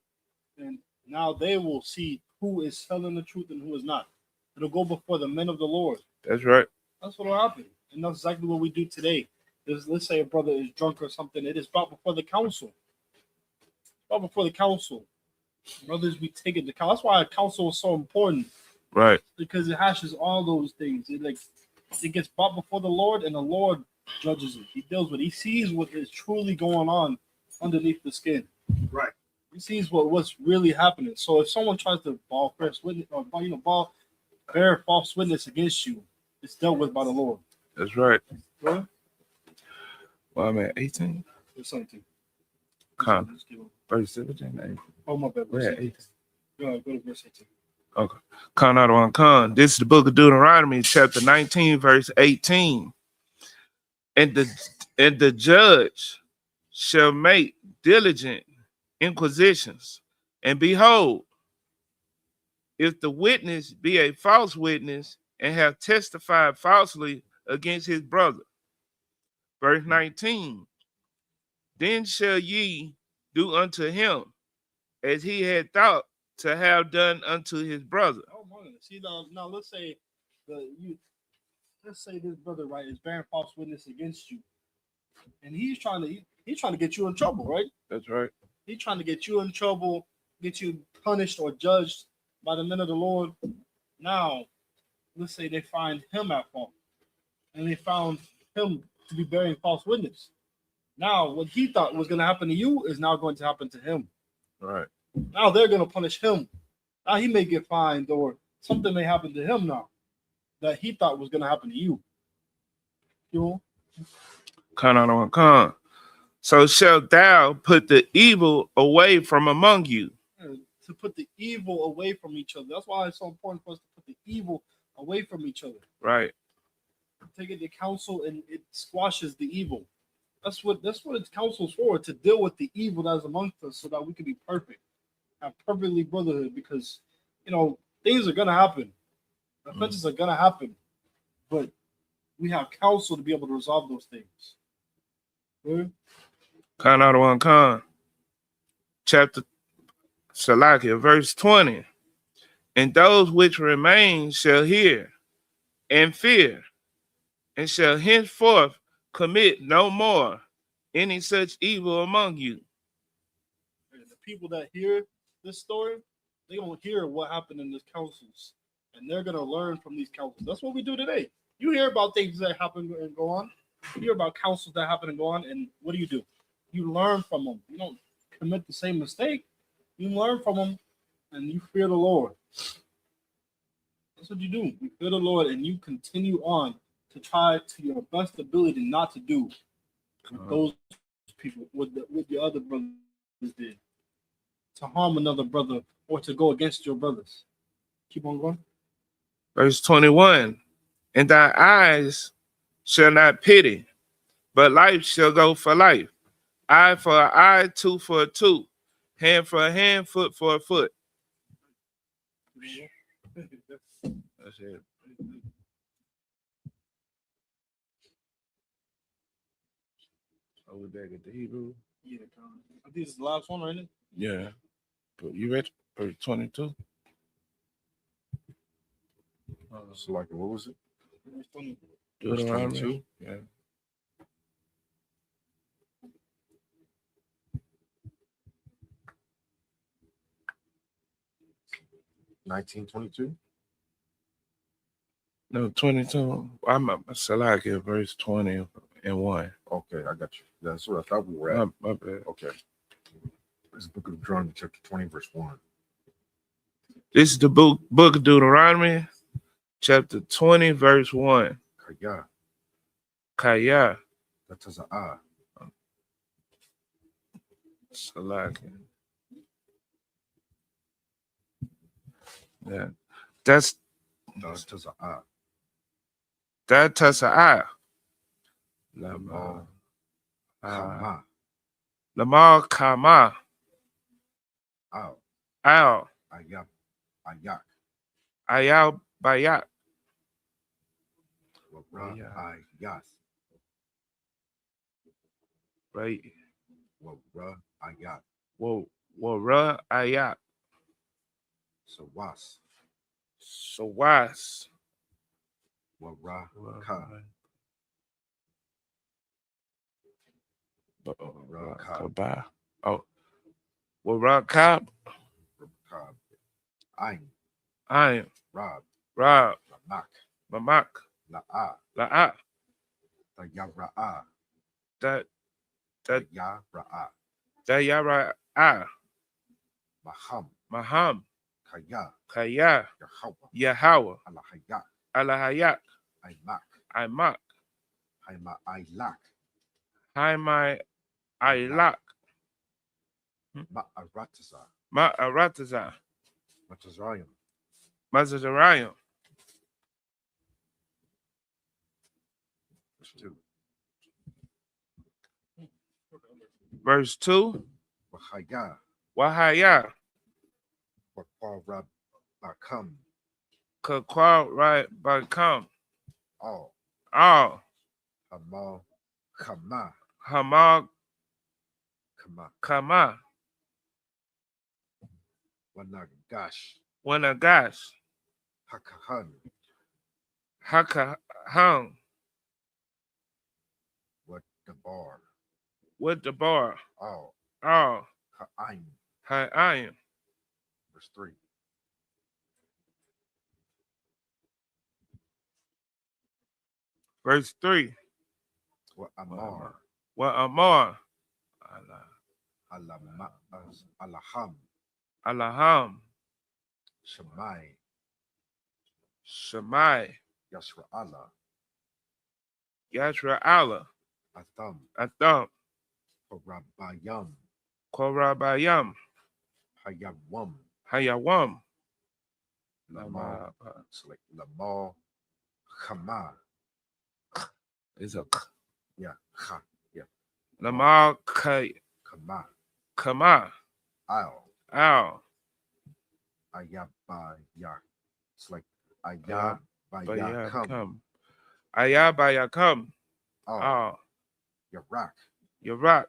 and now they will see who is telling the truth and who is not. It'll go before the men of the Lord. That's right. That's what will happen, and that's exactly what we do today. Let's say a brother is drunk or something. It is brought before the council. Brought before the council. Brothers, we take it to council. That's why a council is so important, Right. because it hashes all those things. It gets brought before the Lord, and the Lord judges it. He deals with it. He sees what is truly going on underneath the skin. Right. He sees what's really happening. So if someone tries to bear false witness against you, it's dealt with by the Lord. That's right. Right? Well, I'm at 18. Or something. Con. Verse 17. Oh, my bad. We're at 18. Go to verse 18. Okay. Con out on con. This is the book of Deuteronomy, chapter 19, verse 18. And the judge shall make diligent inquisitions, and behold, if the witness be a false witness and have testified falsely against his brother. Verse 19. Then shall ye do unto him as he had thought to have done unto his brother. Oh my! See now let's say this brother, right, is bearing false witness against you, and he's trying to get you in trouble, right? That's right. He's trying to get you in trouble, get you punished or judged by the men of the Lord. Now, let's say they find him at fault, and they found him to be bearing false witness. Now, what he thought was going to happen to you is now going to happen to him. Right. Now they're going to punish him. Now he may get fined, or something may happen to him now that he thought was going to happen to you. You know? Con out on con. So shalt thou put the evil away from among you. To put the evil away from each other. That's why it's so important for us to put the evil away from each other. Right. Take it to counsel, and it squashes the evil. That's what it's counsel's for, to deal with the evil that is amongst us, so that we can be perfect, have perfectly brotherhood. Because things are gonna happen, offenses are gonna happen, but we have counsel to be able to resolve those things. Right? Con out on con. Chapter Salakia, verse 20. And those which remain shall hear and fear, and shall henceforth commit no more any such evil among you. And the people that hear this story, they're going to hear what happened in these councils, and they're going to learn from these councils. That's what we do today. You hear about things that happen and go on. You hear about councils that happen and go on, and what do? You learn from them. You don't commit the same mistake. You learn from them, and you fear the Lord. That's what you do. You fear the Lord, and you continue on to try to your best ability not to do what those people, what your other brothers did, to harm another brother or to go against your brothers. Keep on going. Verse 21. And thy eyes shall not pity, but life shall go for life. Eye for an eye, tooth for a tooth, hand for a hand, foot for a foot. That's it. Are we back at the Hebrew? Yeah, I think this is the last one, right? Yeah. But you read verse 22? So like, what was it? Verse 20. Deuteronomy? 22? Yeah. $19.22? No, 22. I'm at Salakia, verse 20 and 1. Okay, I got you. That's what I thought we were at. My bad. Okay. This is the book of Deuteronomy, chapter 20, verse 1. This is the book of Deuteronomy, chapter 20, verse 1. Kaya. Kaya. That is an I. Salakia. Yeah. That's That is an I. that Tasa'a. Lamal. Kama. Lamal Kama. Al. Al. Ayab. Ayak. Ayal Bayat. Ra. Ayas. Bay. Wara ayat. Wara Ayat. Sawas. Sawas. Wara ka. Kaba. Oh, Warakab. Rabkab. Ain. Ayn. Rab. Rab. Lamak. Mamak. La'a. La'a. Tayara'a. That Tayara'a. Dayara. Maham. Maham. Kaya. Kaya. Yahweh. Yahweh. Alahayat. Alahayak. Aimak. Imak. Haima Ailak. Haimai Ilak. Ma'arataza. Ma'arataza. Matazrayim. Mazazariah. Verse 2. Verse 2. Wahaya. Wahaya. Wakwara Bakam. Kakwa right by come. All. All. Hamal. Kama. Hamal Kama. Kama. Wanagash. Wanagash. Hakahan. Hakahung. What the bar. With the bar. All. All. Ha'ain. Ha'ayin. Verse 3. Verse 3. Wa Amar. Wa Amar. Alaham. Alaham. Shemai. Shemai. Yasra'ala. Yashra Allah. Atham. Atham. Korabayam. Korabayam. Hayawam. Hayawam. Lamal. It's like Lamal. Chama. It's a Yeah. Ha. Yeah. Lamal Kay. Kama. Kama. Al. Al. Ayabaya. It's like Ayabaya. Come. Ayabayakam. Al. Al. Yarak. Yarak.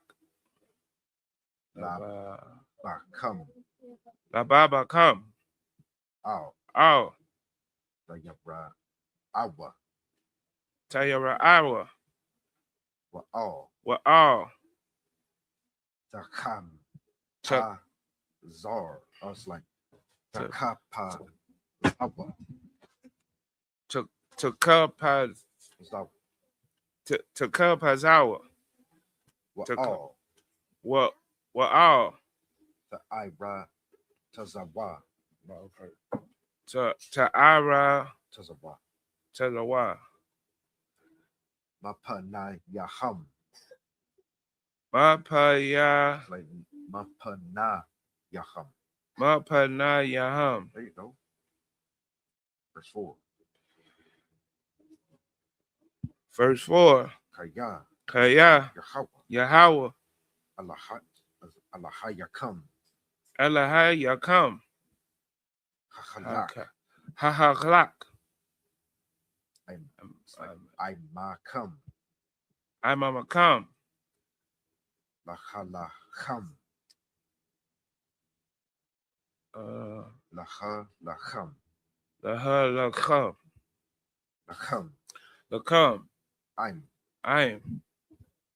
Bakam. Lababa come. Al. Al. Tayabra. Awa. Tayara Awa. Wa all. Wa all. Takam. Ta- Zar. I was like Takapa. Awa. Takapaz. Takapazawa. Wa Taka- all. Wa all. The Ira. Tazawa. Ta'ara. Tazawa. Talawa. Mapana Yaham. Mapaya. Like Mapana Yaham. Mapana Yaham. There you go. Verse 4. Verse 4. Kaya. Kaya. Yahweh. Yahweh. Alahayakam. Elahayakam. Hachalak. Hahalak. Imakam. Imamakam. Lachalacham. Lachalacham. Lahalakam. Lacham. Lakam. I'm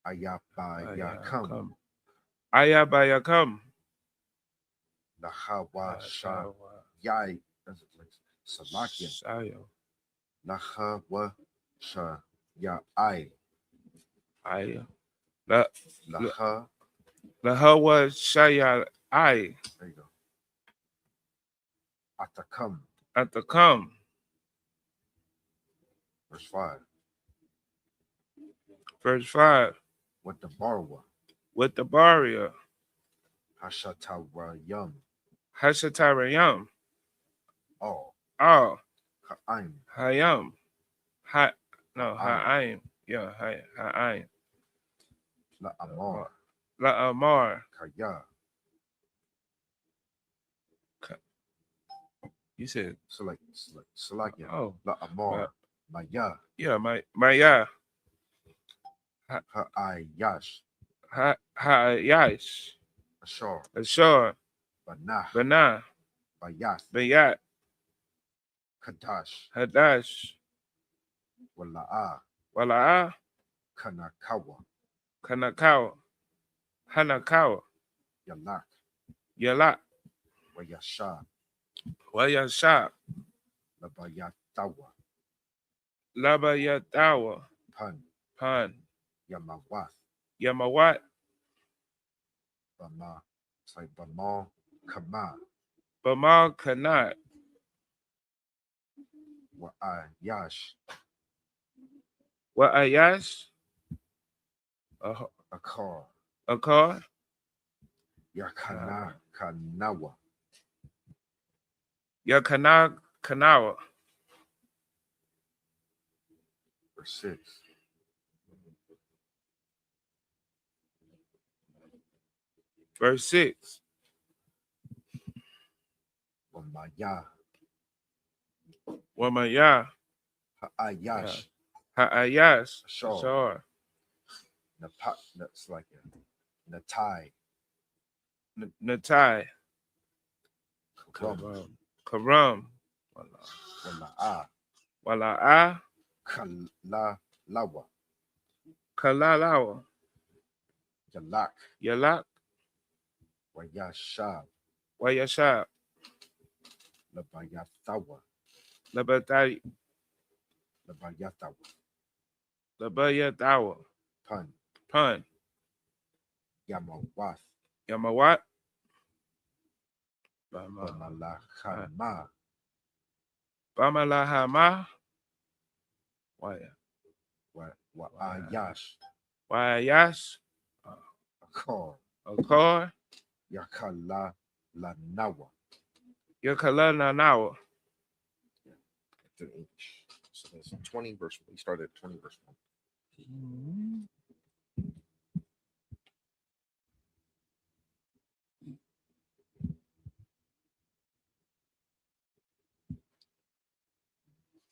Ayabayakam. Ayabayakam. Lahawasha. Yai. Salakia. Lahawasha. Yai. Laha. Lahawa Shaya I. There you go. Atakam. At the come. Verse 5. Verse 5. With the barwa. With the barrier. Hashatawayam. Hashatarayam. All. Oh. Ha'aim. Hayam. Ha'aim. Yeah, Ha'aim. La'amar. La'amar. Kaya. You said Salakia. oh. La'amar. Maya. Yeah, Maya. Ha'ayash. Hayash, Ashar, Ashar, Banah, Banah, Bayath, Bayat, Kadash, Hadash, Wala'ah, Wala'ah, Kanakawa, Kanakawa, Hanakawa, Yalak, Yalak, Wayasha, Wayashab, Labayatawa, Labayatawa, Pan, Pan, Yamawath, Yamawat, Bama, it's like Bama, Kama, Bamal Kanat, Wa'ayash, Wa'ayash, Akar, Akar, Yakana, Kanawa, Yakana, Kanawa, verse 6. verse 6. Wamaya, Wamaya, Ha'ayash, Ha'ayash, Ashar, Ashar, Napa, that's like a Natai, Natai, Karam, Karam, Wala'ah, Wala'ah, Kalalawa, Kalalawa, Yalak, Yalak, Wayashab, Wayashab, Labayatawa, Labatai, Labayatawa, Labayatawa, Pan, Pun, Yamawath, Yamawat, Bamalachama, Bamalahama, Wa'ayash, Wayash, Akar, Akar, Yakala Lanawa. Yakalananawa. To English. So that's 20 verse 1. We started at 20 verse 1.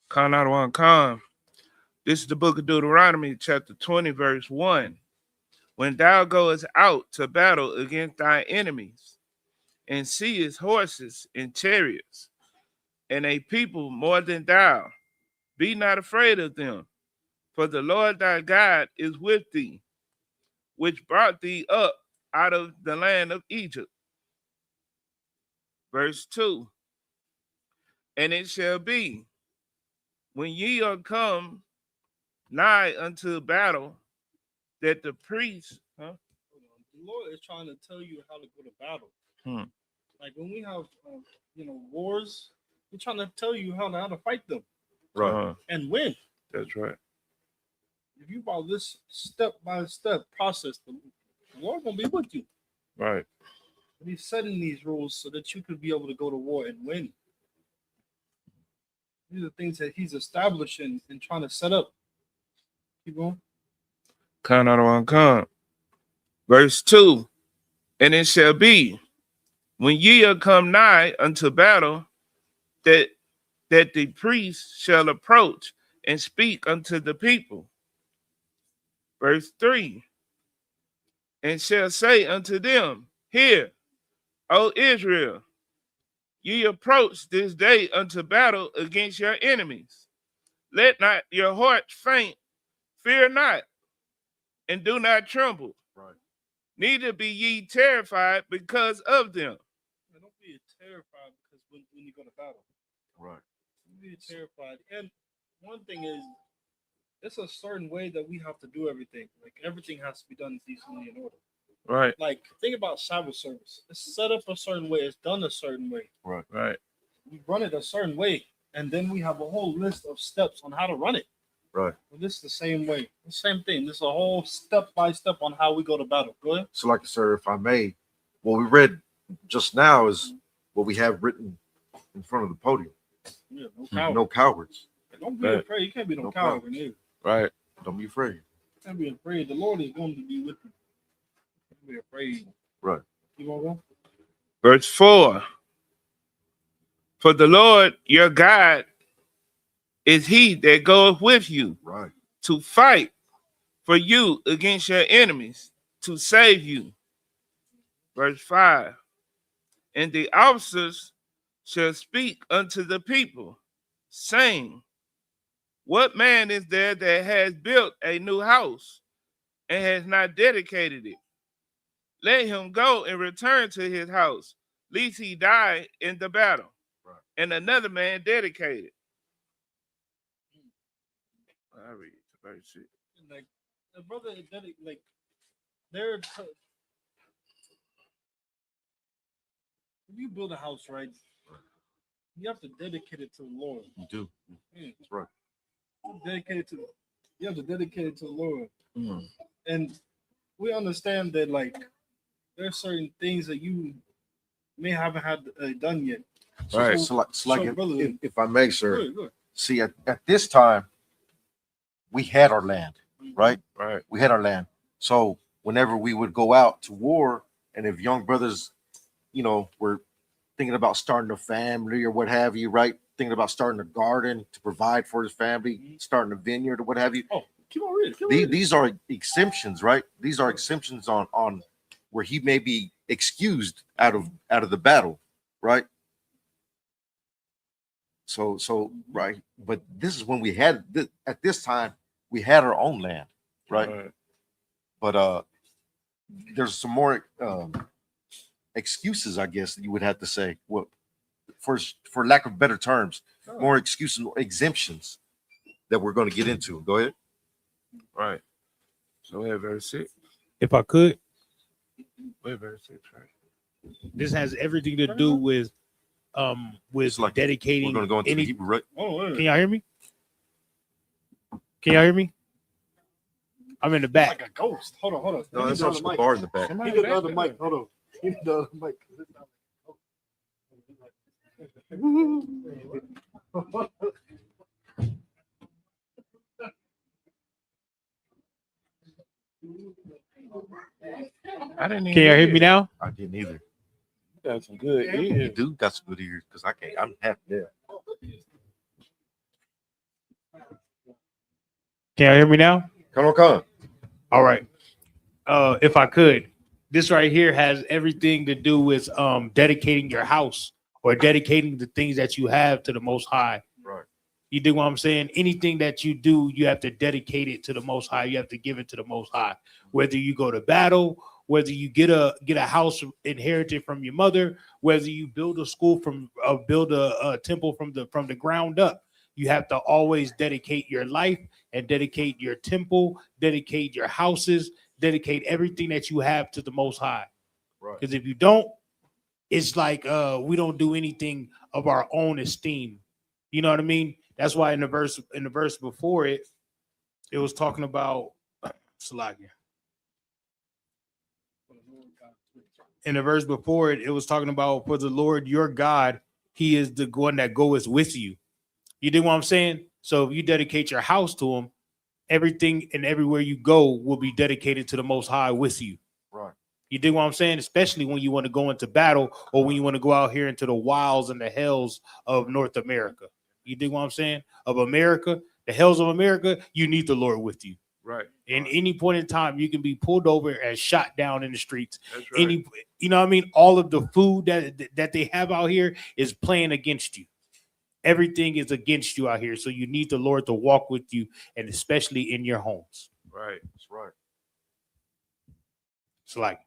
Khan out one Khan. This is the book of Deuteronomy, chapter 20, verse 1. When thou goest out to battle against thy enemies, and seest horses and chariots, and a people more than thou, be not afraid of them, for the Lord thy God is with thee, which brought thee up out of the land of Egypt. Verse 2. And it shall be, when ye are come nigh unto battle, that the priest, The Lord is trying to tell you how to go to battle. Hmm. Like when we have, wars, He's trying to tell you how to fight them Right. and win. That's right. If you follow this step by step process, the Lord gonna be with you. Right. And He's setting these rules so that you could be able to go to war and win. These are things that He's establishing and trying to set up. Keep going. Khan out one Khan. Verse 2. And it shall be, when ye are come nigh unto battle, that the priest shall approach and speak unto the people. Verse 3. And shall say unto them, Hear, O Israel, ye approach this day unto battle against your enemies. Let not your heart faint, fear not, and do not tremble. Right. Neither be ye terrified because of them. Don't be terrified because when you go to battle. Right. Don't be terrified. And one thing is, it's a certain way that we have to do everything. Like everything has to be done decently in order. Right. Like think about Sabbath service. It's set up a certain way. It's done a certain way. Right. Right. We run it a certain way, and then we have a whole list of steps on how to run it. Right. Well, this is the same way. The same thing. This is a whole step by step on how we go to battle. Go ahead. So, like, sir, if I may, what we read just now is what we have written in front of the podium. Yeah, no cowards. No cowards. Don't be afraid. You can't be no coward in here. Right. Don't be afraid. You can't be afraid. The Lord is going to be with you. Don't be afraid. Right. You want to go? Verse 4. For the Lord your God is he that goeth with you Right. to fight for you against your enemies, to save you. Verse 5. And the officers shall speak unto the people, saying, what man is there that has built a new house and has not dedicated it? Let him go and return to his house, lest he die in the battle. Right. And another man dedicated. I read verse 6. Like the brother, like they're if you build a house, right, you have to dedicate it to the Lord. You do. Yeah. That's right. You have to dedicate it to the Lord. Mm. And we understand that like there are certain things that you may haven't had done yet. Right. So brother, if I may, sir, go ahead. see at this time we had our land, right? Right. We had our land. So whenever we would go out to war, and if young brothers, were thinking about starting a family or what have you, right? Thinking about starting a garden to provide for his family, starting a vineyard or what have you. Oh, keep on reading. These are exemptions, right? These are exemptions on where he may be excused out of the battle, right? So right, but this is when we had at this time we had our own land, right? But there's some more excuses, I guess you would have to say. Well, for lack of better terms, more excuses, exemptions that we're going to get into. Go ahead. Right. So ahead, verse 6. If I could, Wait, verse 6, right? this has everything to do with It's like dedicating. We're going to go into any. Hebrew, right? Oh, Can y'all hear me? Can y'all hear me? I'm in the back. like a ghost. Hold on. No, that's the not a bar in the back. He did the other mic. Hold on. He did the other mic. I didn't even Can y'all hear me now? I didn't either. Got some good You ears. do got some good ears because I can't. I'm half deaf. Can y'all hear me now? Come on. All right. If I could, this right here has everything to do with dedicating your house or dedicating the things that you have to the Most High. Right. You dig what I'm saying? Anything that you do, you have to dedicate it to the Most High. You have to give it to the Most High. Whether you go to battle, whether you get a house inherited from your mother, whether you build a school build a temple from the ground up, you have to always dedicate your life and dedicate your temple, dedicate your houses, dedicate everything that you have to the Most High. Right. Because if you don't, it's like we don't do anything of our own esteem. You know what I mean? That's why in the verse before it was talking about Salakia. In the verse before it was talking about for the Lord your God, He is the one that goeth with you. You dig what I'm saying? So if you dedicate your house to Him, everything and everywhere you go will be dedicated to the Most High with you. Right. You dig what I'm saying? Especially when you want to go into battle or when you want to go out here into the wilds and the hells of North America. You dig what I'm saying? Of America, the hells of America, you need the Lord with you. Right. In any point in time, you can be pulled over and shot down in the streets. That's right. You know what I mean? All of the food that they have out here is playing against you. Everything is against you out here. So you need the Lord to walk with you, and especially in your homes. Right. That's right. It's like,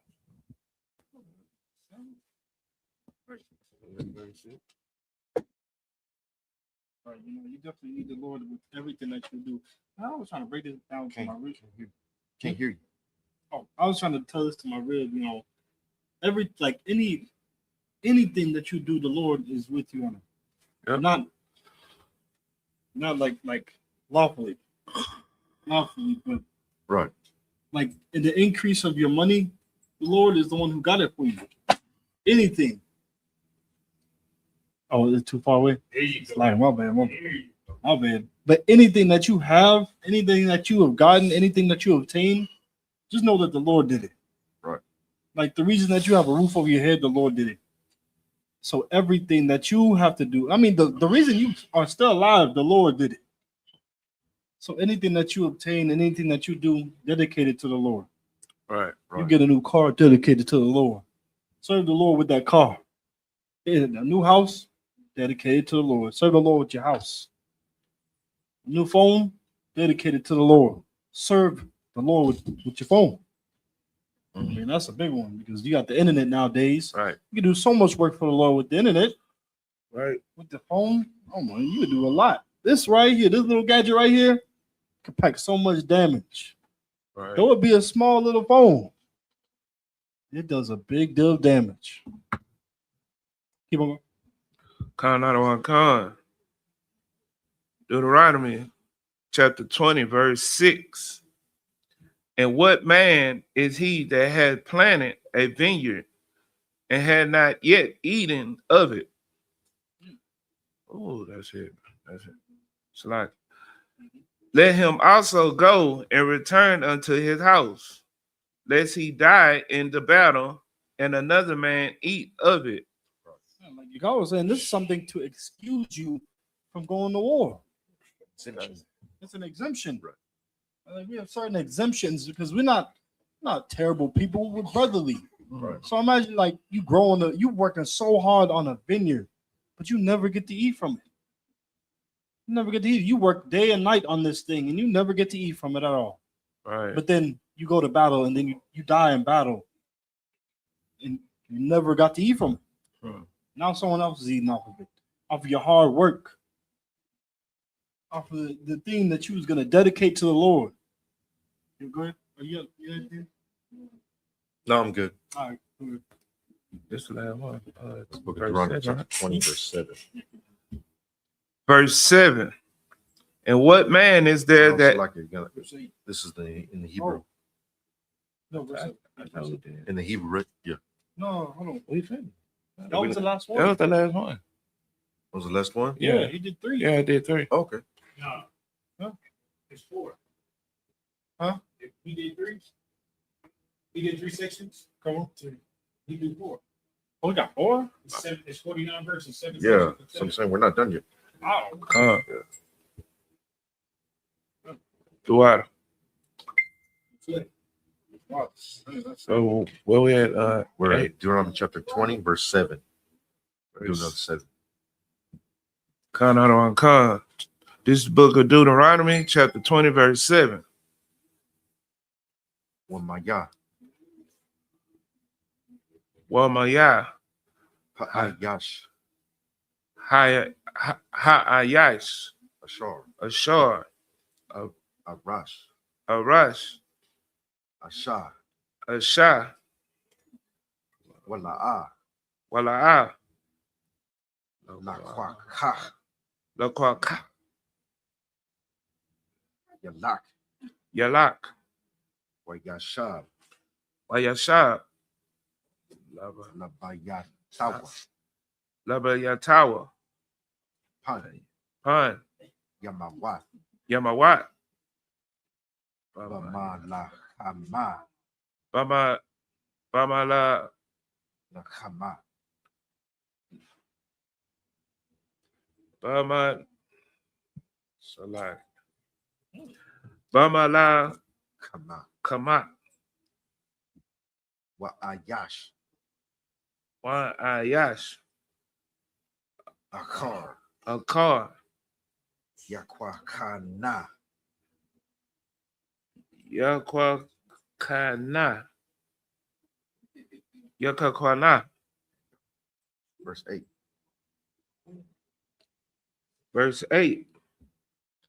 Right, you definitely need the Lord with everything that you do. I was trying to break this down to my rib. Can't hear you. Oh, I was trying to tell this to my rib. Anything that you do, the Lord is with you on it. Yep. Not like lawfully, but Right. like in the increase of your money, the Lord is the one who got it for you. Anything. Oh, is it too far away? It's like my bad. But anything that you have, anything that you have gotten, anything that you obtained, just know that the Lord did it. Right. Like the reason that you have a roof over your head, the Lord did it. So everything that you have to do, I mean, the reason you are still alive, the Lord did it. So anything that you obtain, anything that you do, dedicate it to the Lord. Right. You get a new car dedicated to the Lord. Serve the Lord with that car. A new house dedicated to the Lord. Serve the Lord with your house. A new phone dedicated to the Lord. Serve the Lord with your phone. I mean, that's a big one because you got the internet nowadays. Right. You can do so much work for the Lord with the internet. Right. With the phone, oh man, you can do a lot. This right here, this little gadget right here, can pack so much damage. Right. Though it be a small little phone, it does a big deal of damage. Keep on going. Con out of one con. Deuteronomy chapter 20, verse 6. And what man is he that had planted a vineyard and had not yet eaten of it? Oh, that's it. That's it. It's like, let him also go and return unto his house, lest he die in the battle, and another man eat of it. Like God was saying, this is something to excuse you from going to war. It's an exemption. Like we have certain exemptions because we're not terrible people. We're brotherly. Right. So imagine like you working so hard on a vineyard, but you never get to eat from it. You never get to eat. You work day and night on this thing, and you never get to eat from it at all. Right. But then you go to battle, and then you die in battle, and you never got to eat from it. Now someone else is eating off of it, off of your hard work, off of the thing that you was gonna dedicate to the Lord. You good? Are you anything? No, I'm good. All right. Good. This is the last one. Book of Verse Deuteronomy 7. chapter 20, verse 7. Verse 7. And what man is there No, that it's like this is in the Hebrew. No, verse seven. In the Hebrew, yeah. No, hold on. We finished. That was the last one. That was the last one. Was the last one? Yeah. He did 3. Yeah, I did 3. Okay. No. Huh? It's 4. Huh? If he did 3. He did 3 sections. Come on. He did 4. Oh, we got 4? It's 49 verses. 7 Yeah. sections. So I'm saying we're not done yet. Oh, The water. wow. So where we at? We're 8. at Deuteronomy chapter 20, verse 7. Do another 7. Con out on con. This is the book of Deuteronomy, chapter 20, verse 7. One my Yah. Wamaya, Ha'ayash. Ha'ayash, Ashar. Ashar, Arash. Arash, Ashah. Ashah, Wala'ah. Wala'ah, Lakwakah. Lakwaka, Yalak. Yalak, Wayashab. Wayashab, Labayatawa. Labayatawa, Pan. Pan, Yamawat. Yamawat, Bamalahama. Bamala, Lahama. Bama, Salah, Bamala, Kama. Kama, Wa'ayash. Ayash, Akar. Akar, Yakwakana. Yakwakana, Yakakwana. Verse 8. Verse 8.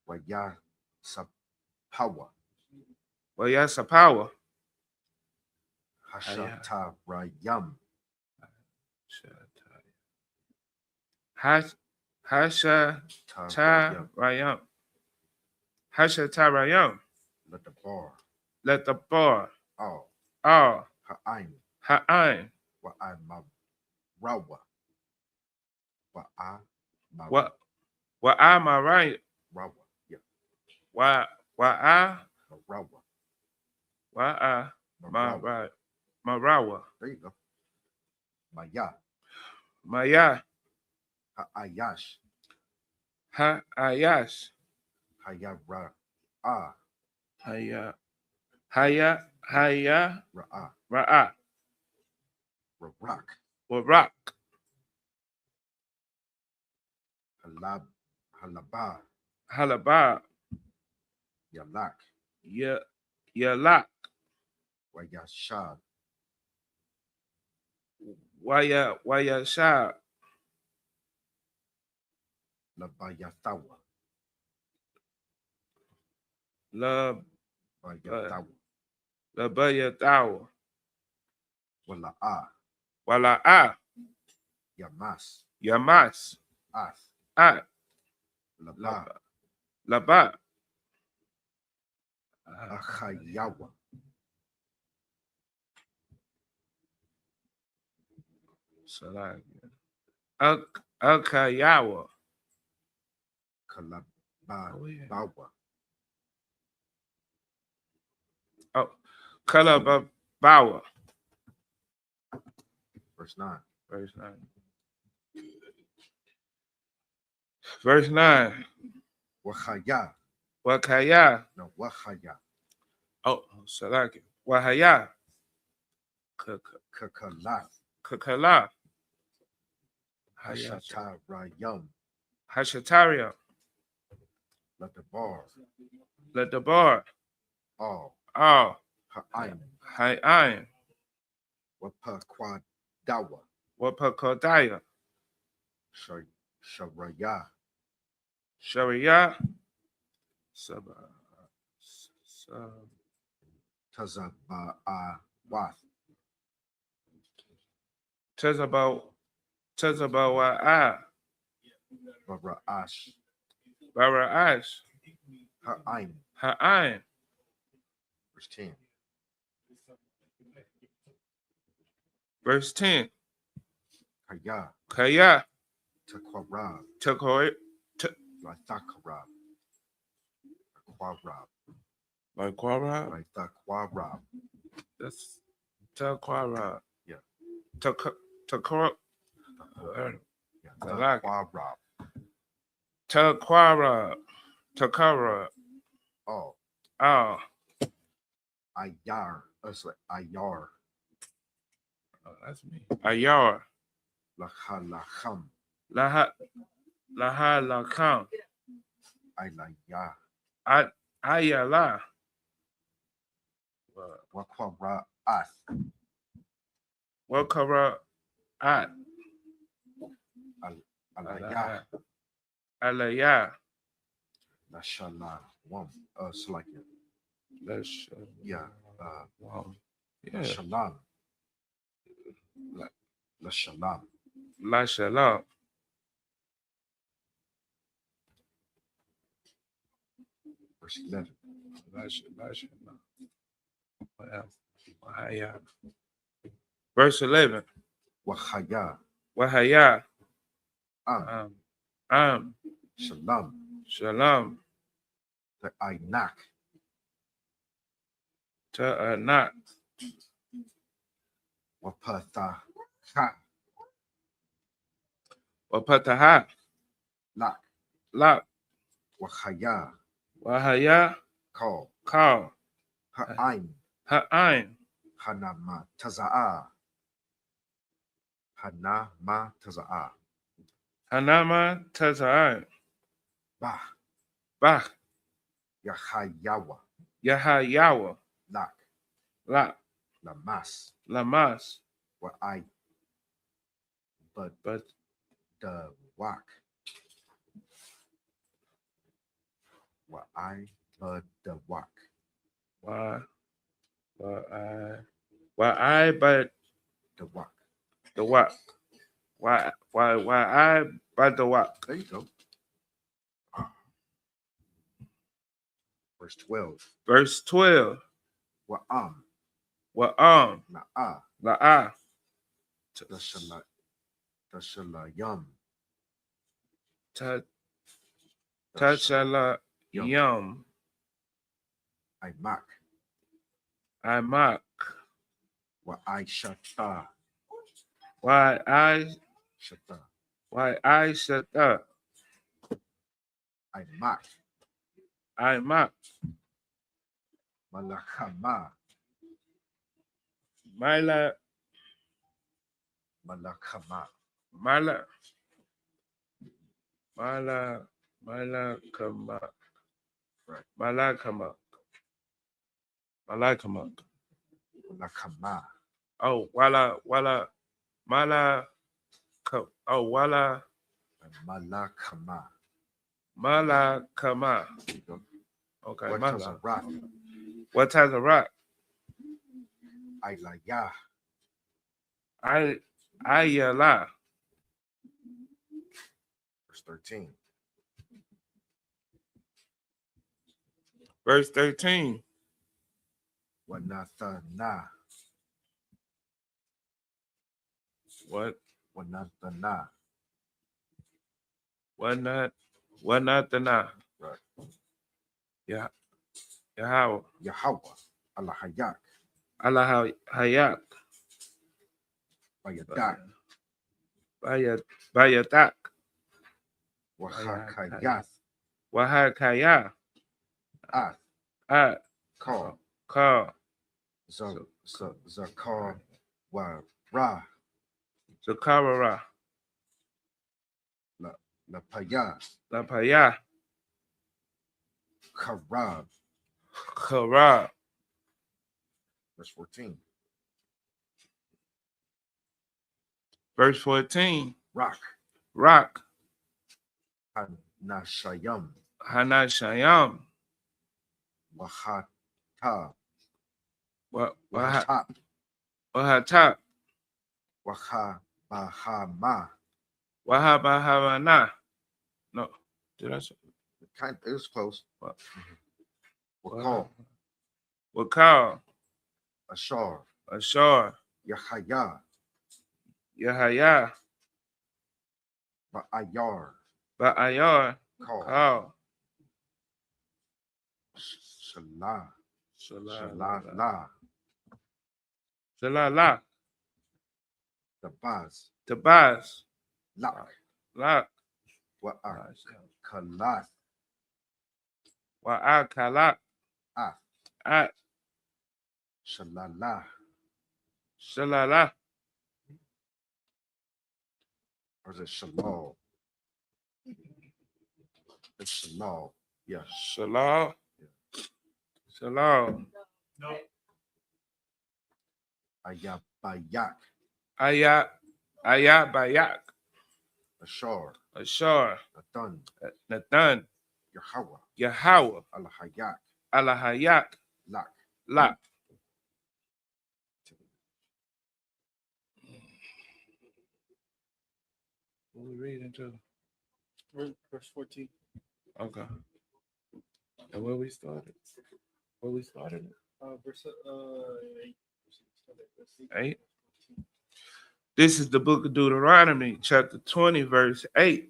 Waya Sapawa. Wayasa power. Hashata Rayam. Hasha Tarayam. Hasha Tarayam. Let the bar. Let the bar. All. Ha'ain. Wa'ama Rawa. Wa'ama right. Rawa. Yeah. Wa'a. Rawa. Wa'a. Marawa. There you go. Maya. Maya. Ha'ayash. Ha'ayash. Hayara. Haya. Haya Ra'ah, Ra'ah Rarak, Warak Halaba, Halabah Yalak, Yalak Wayashad, Waya Shah Labayatawa, La Bayatawa, Labaya Dawa Wala'ah, Wala'a Yamas, Yamas Ath, At Laba, Laba Achayawa, Salah Akayawa Kalabawa, Oh, Kalabawa verse 9. verse 9. Verse 9. Wahaya, Wakaya. no, Wahaya, Oh, Salaki. Wahaya. Kakala, Kakala. Hashatarayam, Hashataria. Ladabar, Ladabar. all, All. Ha'aim, Hayaim. Wapaqadawa, Wapakodaya. Sharaya, Sharia. Saba. Tazaba'awath, Tezabawa'a. Bara'ash, Bara'ash. Ha'aim, Ha'aim. verse 10. Verse 10. Kaya, Kaya. Taquarab, Takoi. Lathakarab, Aquarab, Like Quara. Lathaquarab, That's Taquara. Yeah. Takora. Taquarab, Taquara. Takara. all, Oh. Ayar, us like Ayar, Oh, that's me. Ayar. Lachalacham, Laha Lakam. Aylaya, Ayala. Waqara'ath, Wakara at Alaya, Alaya. Lashalawam, Slakia, Let's yeah, wow. Yeah. Lashalam, Lashalam, La Shalom. verse 11. La Shalom. What else? Wahaya. Verse 11. Wahaya, Wahaya. Am, Shalom, Shalom. the Ainak, Ta'anak. Wapatha, Wapataha. Lak, La. Wahaya, Wahaya. Call, Call. Ha'aim, Ha'ain. Hanama, Taza'a, Hanama, Taza'a, Hanama Tazai. Bah, Bach. Yahayawa, Yahayawa. Lak, La. Lamas, Lamas. Wa'ai, but the Wak, Wa'ai, but the Wak, Why I but the Wak. the what? Why I but the what? There you go. Verse 12. Verse 12. Wa'am, Na'a, La'a. Tashalayam, Tachala yum. Aimak, Imak. Wa'ai Shata, Why Shata, I shut up. Aimak, Imak. Malakama. Mala, Malakama. Mala, Kama, Right. Malakama, Malakama. Oh, Wala, Mala, oh, Wala, Malakama. Malakama. There you go. Okay, What types of rock? What type of rock? Ailaya. Ayala. Verse 13. Verse 13. Wanathana. What? Wanathana. What not the na? Right. Yeah. Yahweh. Yahweh. Alahayak. Allah Hayak. Bayadak. Bayatak. Wahakayath. Wahakaya. Ath. At. Call. Call. Zakar. Wa. Ra. Zakarara. Lapaya. Lapaya. Karab. Karab. Verse 14. Verse 14. Rock. Rock. Hanashayam. Hanashayam. Wahata. Wahatap. Wahatap. Wahatap. Wahabahama. Wahabahana. No. Did I say? It was close. What? Wakal. Wakal. Ashar. Ashar. Yahaya. Yahaya. Ba'ayar. Ba'ayar. Call. Shalah. Shalala. Shalala. Tabaz. Tabaz. Lak. Lak. Wa'akalat. Wa'akalat. At. Shalala. Shalala. Or is it Shalal? It's Shalal. Yeah. Shalal. Shalal. No. Ayabayak. Ayat bayak. Ashar. Ashar. Nathan. Nathan. Yahweh. Yahweh. Alahayak. Alahayak. Lak. Lak. What we reading to? Verse 14. Okay. And where we started? Where we started? Verse 8. This is the book of Deuteronomy, chapter 20, verse 8.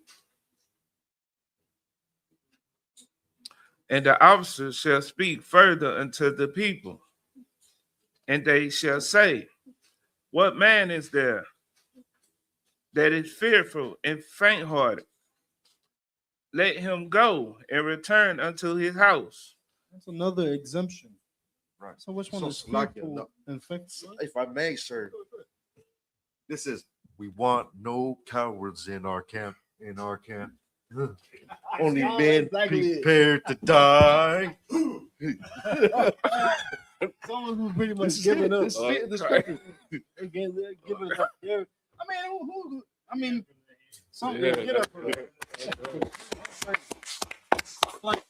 And the officers shall speak further unto the people, and they shall say, what man is there that is fearful and faint-hearted? Let him go and return unto his house. That's another exemption. Right. So which one So is Slakia, fearful no. and faithful? If I may, sir. This is, we want no cowards in our camp. Only men prepared to die. Someone who's pretty much This giving up. this They're giving up. Something Yeah. get up. Like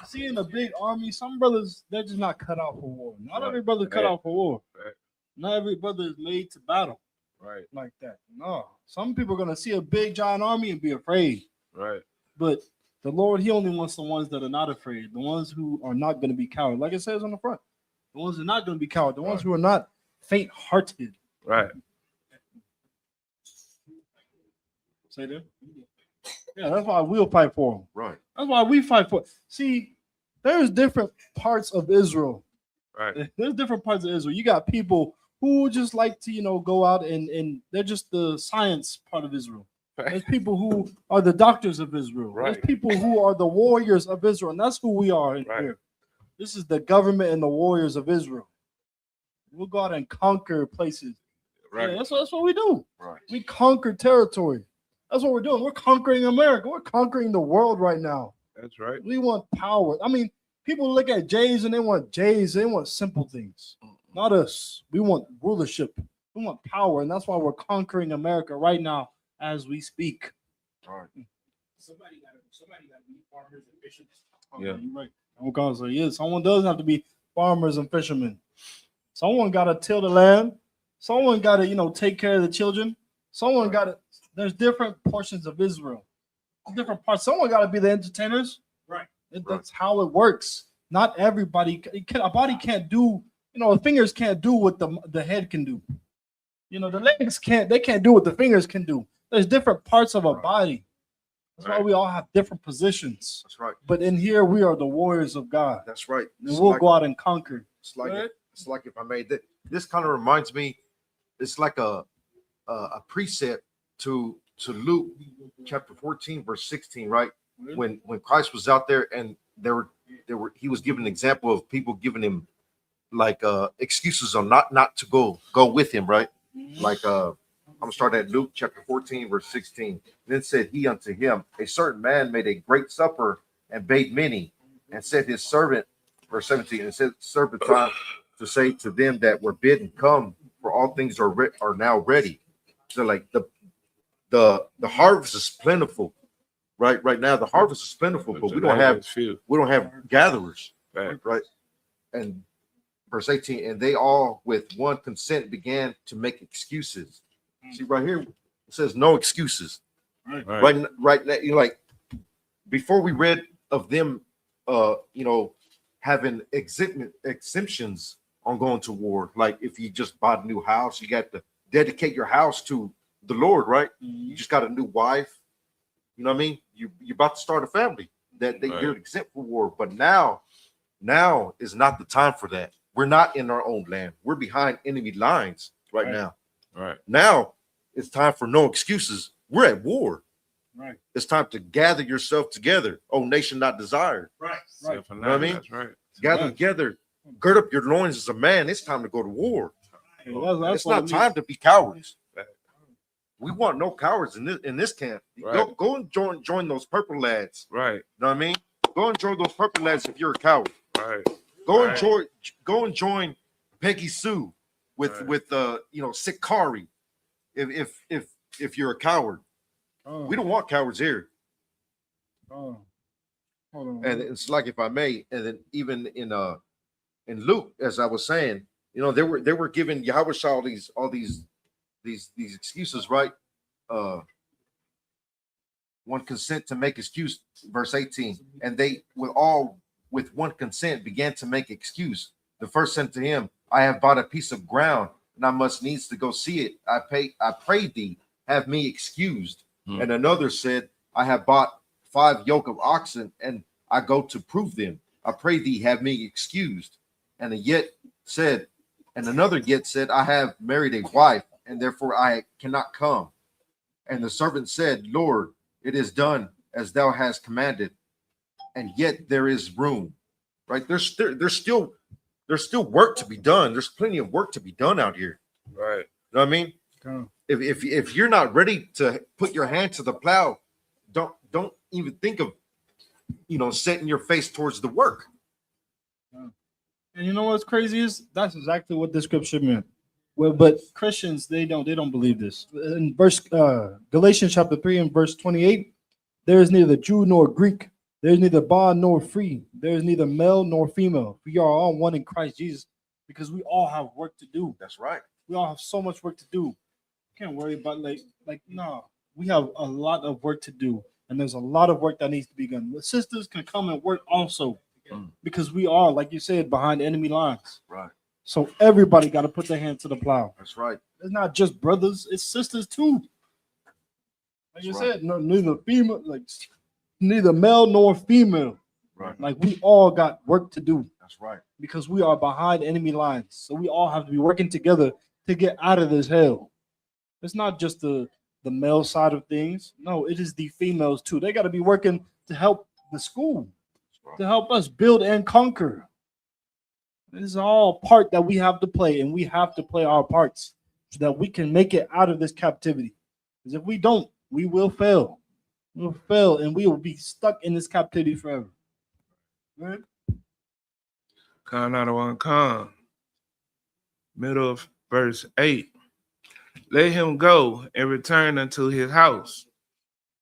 seeing a big army, some brothers they're just not cut out for war. Not Right. every brother cut Right. out for war. Right. Not every brother is made to battle Right, like that. No, some people are gonna see a big giant army and be afraid. right, But the Lord, He only wants the ones that are not afraid, the ones who are not going to be coward, like it says on the front. The ones that are not going to be coward, the ones who are not faint-hearted. right. Say that. Yeah, that's why we'll fight for them. Right. That's why we fight for. See, there's different parts of Israel. Right. There's different parts of Israel. You got people who just like to, go out and they're just the science part of Israel. There's people who are the doctors of Israel. Right. There's people who are the warriors of Israel, and that's who we are in Right. here. This is the government and the warriors of Israel. We'll go out and conquer places. Right. Yeah, that's what we do. Right. We conquer territory. That's what we're doing. We're conquering America. We're conquering the world right now. That's right. We want power. I mean, people look at Jays and they want Jays. They want simple things. Not us. We want rulership. We want power. And that's why we're conquering America right now as we speak. All right. Somebody got to be farmers and fishermen. Yeah. You're right. Oh, God, so yeah, someone does have to be farmers and fishermen. Someone got to till the land. Someone got to, take care of the children. Someone got to. There's different portions of Israel. Different parts. Someone got to be the entertainers. Right. That's how it works. Not everybody. A body can't do. The fingers can't do what the head can do. The legs can't. They can't do what the fingers can do. There's different parts of a body. That's why we all have different positions. That's right. But in here, we are the warriors of God. That's right. And we'll go out and conquer. It's like Right? it's like if I made that. This kind of reminds me. It's like a precept to Luke chapter 14 verse 16, right? When Christ was out there and he was giving an example of people giving him like excuses on not to go with him, right? Like I'm starting at Luke chapter 14 verse 16. Then said he unto him, a certain man made a great supper and bade many, and said his servant, verse 17, and said servant time to say to them that were bidden, come, for all things are now ready. So like the harvest is plentiful, right now the harvest is plentiful, but we don't have gatherers, right? And verse 18, and they all with one consent began to make excuses. See right here, it says no excuses. Right now, like before we read of them, having exemptions on going to war. Like if you just bought a new house, you got to dedicate your house to the Lord, right? You just got a new wife. You know what I mean? You're about to start a family. They're exempt from war. But now is not the time for that. We're not in our own land. We're behind enemy lines right now. Right. Now it's time for no excuses. We're at war. Right. It's time to gather yourself together. Oh, nation not desired. Right. Right. You know what I mean? That's right. Gather together. Gird up your loins as a man. It's time to go to war. It's not time to be cowards. We want no cowards in this camp. Right. Go and join those purple lads. Right. You know what I mean? Go and join those purple lads if you're a coward. Right. Go and join Peggy Sue with Sikari if you're a coward. Oh. We don't want cowards here. Oh. Hold on. And it's like, if I may, and then even in Luke, as I was saying, they were giving Yahweh all these excuses, right? One consent to make excuse, verse 18, and they with one consent began to make excuse. The first said to him, I have bought a piece of ground, and I must needs to go see it. I pray thee, have me excused. And another said, I have bought 5 yoke of oxen, and I go to prove them. I pray thee, have me excused. And another yet said, I have married a wife, and therefore I cannot come. And the servant said, Lord, it is done as thou hast commanded, and yet there is room. Right? There's still work to be done. There's plenty of work to be done out here. Right. You know what I mean? If you're not ready to put your hand to the plow, don't even think of setting your face towards the work. And you know what's crazy is that's exactly what the scripture meant. Well, but Christians, they don't believe this. In Galatians chapter 3 and verse 28, there is neither Jew nor Greek, there is neither bond nor free, there is neither male nor female. We are all one in Christ Jesus, because we all have work to do. That's right. We all have so much work to do. Can't worry about we have a lot of work to do, and there's a lot of work that needs to be done. The sisters can come and work also, because we are, like you said, behind enemy lines. Right. So everybody got to put their hand to the plow. That's right. It's not just brothers; it's sisters too. Like you said, neither male nor female. Right. Like we all got work to do. That's right. Because we are behind enemy lines, so we all have to be working together to get out of this hell. It's not just the male side of things. No, it is the females too. They got to be working to help the school, to help us build and conquer. This is all part that we have to play, and we have to play our parts so that we can make it out of this captivity. Because if we don't, we will fail. We'll fail, and we will be stuck in this captivity forever. Right? Con out of one con. Middle of verse 8. Let him go and return unto his house,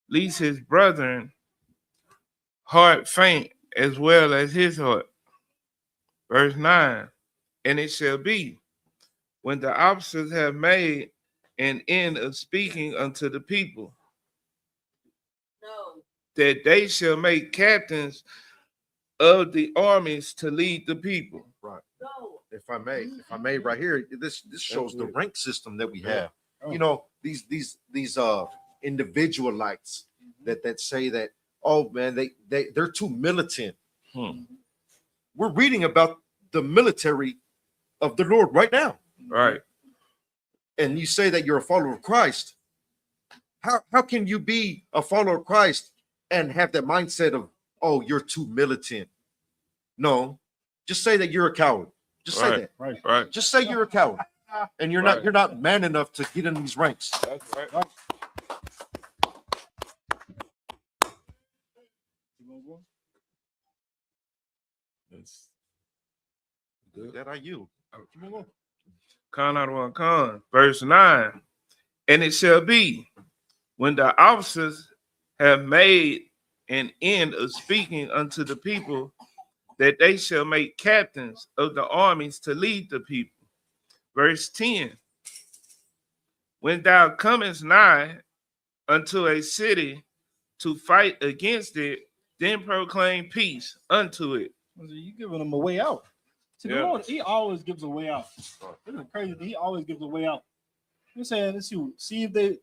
lest his brethren heart faint as well as his heart. Verse 9. And it shall be, when the officers have made an end of speaking unto the people, that they shall make captains of the armies to lead the people. Right. If I may, right here, this shows the rank system that we have. You know, these individualites that say that, oh man, they're too militant. We're reading about the military of the Lord right now. Right. And you say that you're a follower of Christ. How can you be a follower of Christ and have that mindset of, oh, you're too militant? No, just say that you're a coward. Just say that. Right. Just say you're a coward, and you're not man enough to get in these ranks. That's right. That's good. That are you. Con out of one con. Verse 9. And it shall be, when the officers have made an end of speaking unto the people, that they shall make captains of the armies to lead the people. Verse 10. When thou comest nigh unto a city to fight against it, then proclaim peace unto it. You giving them a way out. See, the Lord, he always gives a way out. This is crazy. He always gives a way out. You're saying, let's see if they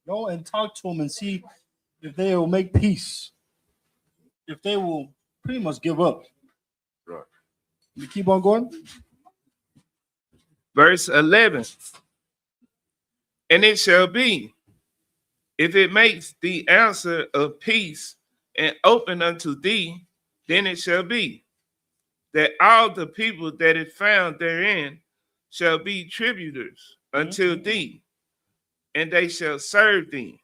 go and talk to them and see if they will make peace. If they will pretty much give up. Right. You keep on going. Verse 11. And it shall be, if it makes the answer of peace and open unto thee, then it shall be that all the people that is found therein shall be tributors unto thee, and they shall serve thee.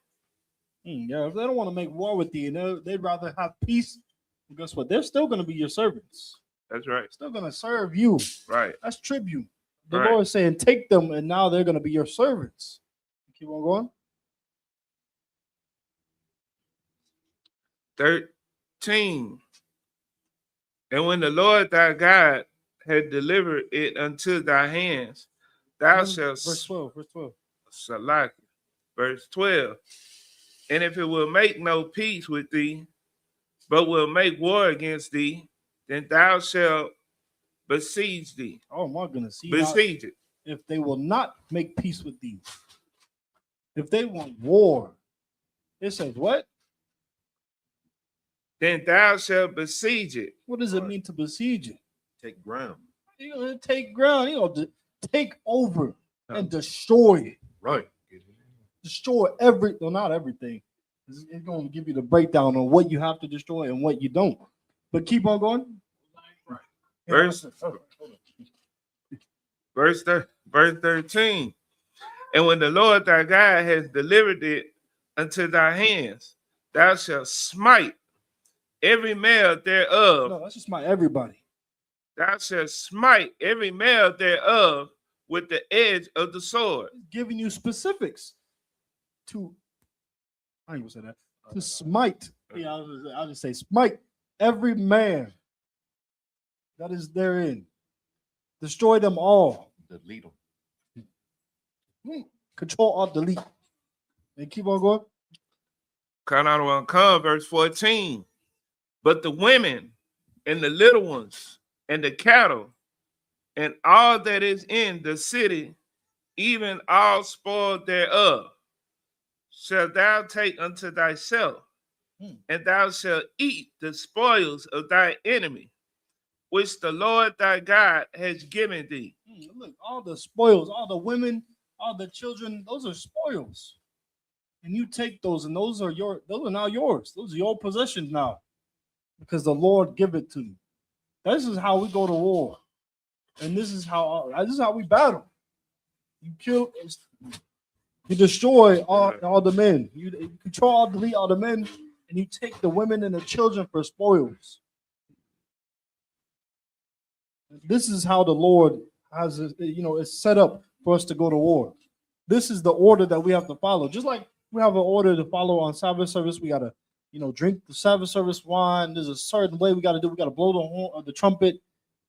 Yeah, if they don't want to make war with thee, they'd rather have peace. Guess what? They're still going to be your servants. That's right. Still going to serve you. Right. That's tribute. The Right. Lord is saying, take them, and now they're going to be your servants. Keep on going. 13. And when the Lord thy God had delivered it unto thy hands, thou shalt. Verse 12. Verse 12. Salaki. Verse 12. And if it will make no peace with thee, but will make war against thee, then thou shalt besiege thee. Oh my goodness. Besiege it. If they will not make peace with thee, if they want war, it says what? Then thou shalt besiege it. What does it mean to besiege it? Take ground. You're going to take ground. You're going to take over and destroy it. Right. Destroy not everything. It's going to give you the breakdown on what you have to destroy and what you don't. But keep on going. Verse 13. And when the Lord thy God has delivered it unto thy hands, thou shalt smite every male thereof. No, that's just my everybody. Thou shalt smite every male thereof with the edge of the sword. He's giving you specifics to, I ain't gonna say that, to smite. Yeah, I'll just say smite every man that is therein. Destroy them all. Delete them. Control, Alt, delete. And keep on going. Come, verse 14. But the women and the little ones and the cattle and all that is in the city, even all spoil thereof, shalt thou take unto thyself, and thou shalt eat the spoils of thy enemy, which the Lord thy God has given thee. Look, all the spoils, all the women, all the children, those are spoils. And you take those, and those are now yours. Those are your possessions now. Because the Lord give it to you. This is how we go to war. And this is how we battle. You kill, you destroy all the men. You control, delete all the men, and you take the women and the children for spoils. This is how the Lord has, it's set up for us to go to war. This is the order that we have to follow. Just like we have an order to follow on Sabbath service, we gotta, drink the Sabbath service wine. There's a certain way we gotta do. We gotta blow the horn or the trumpet.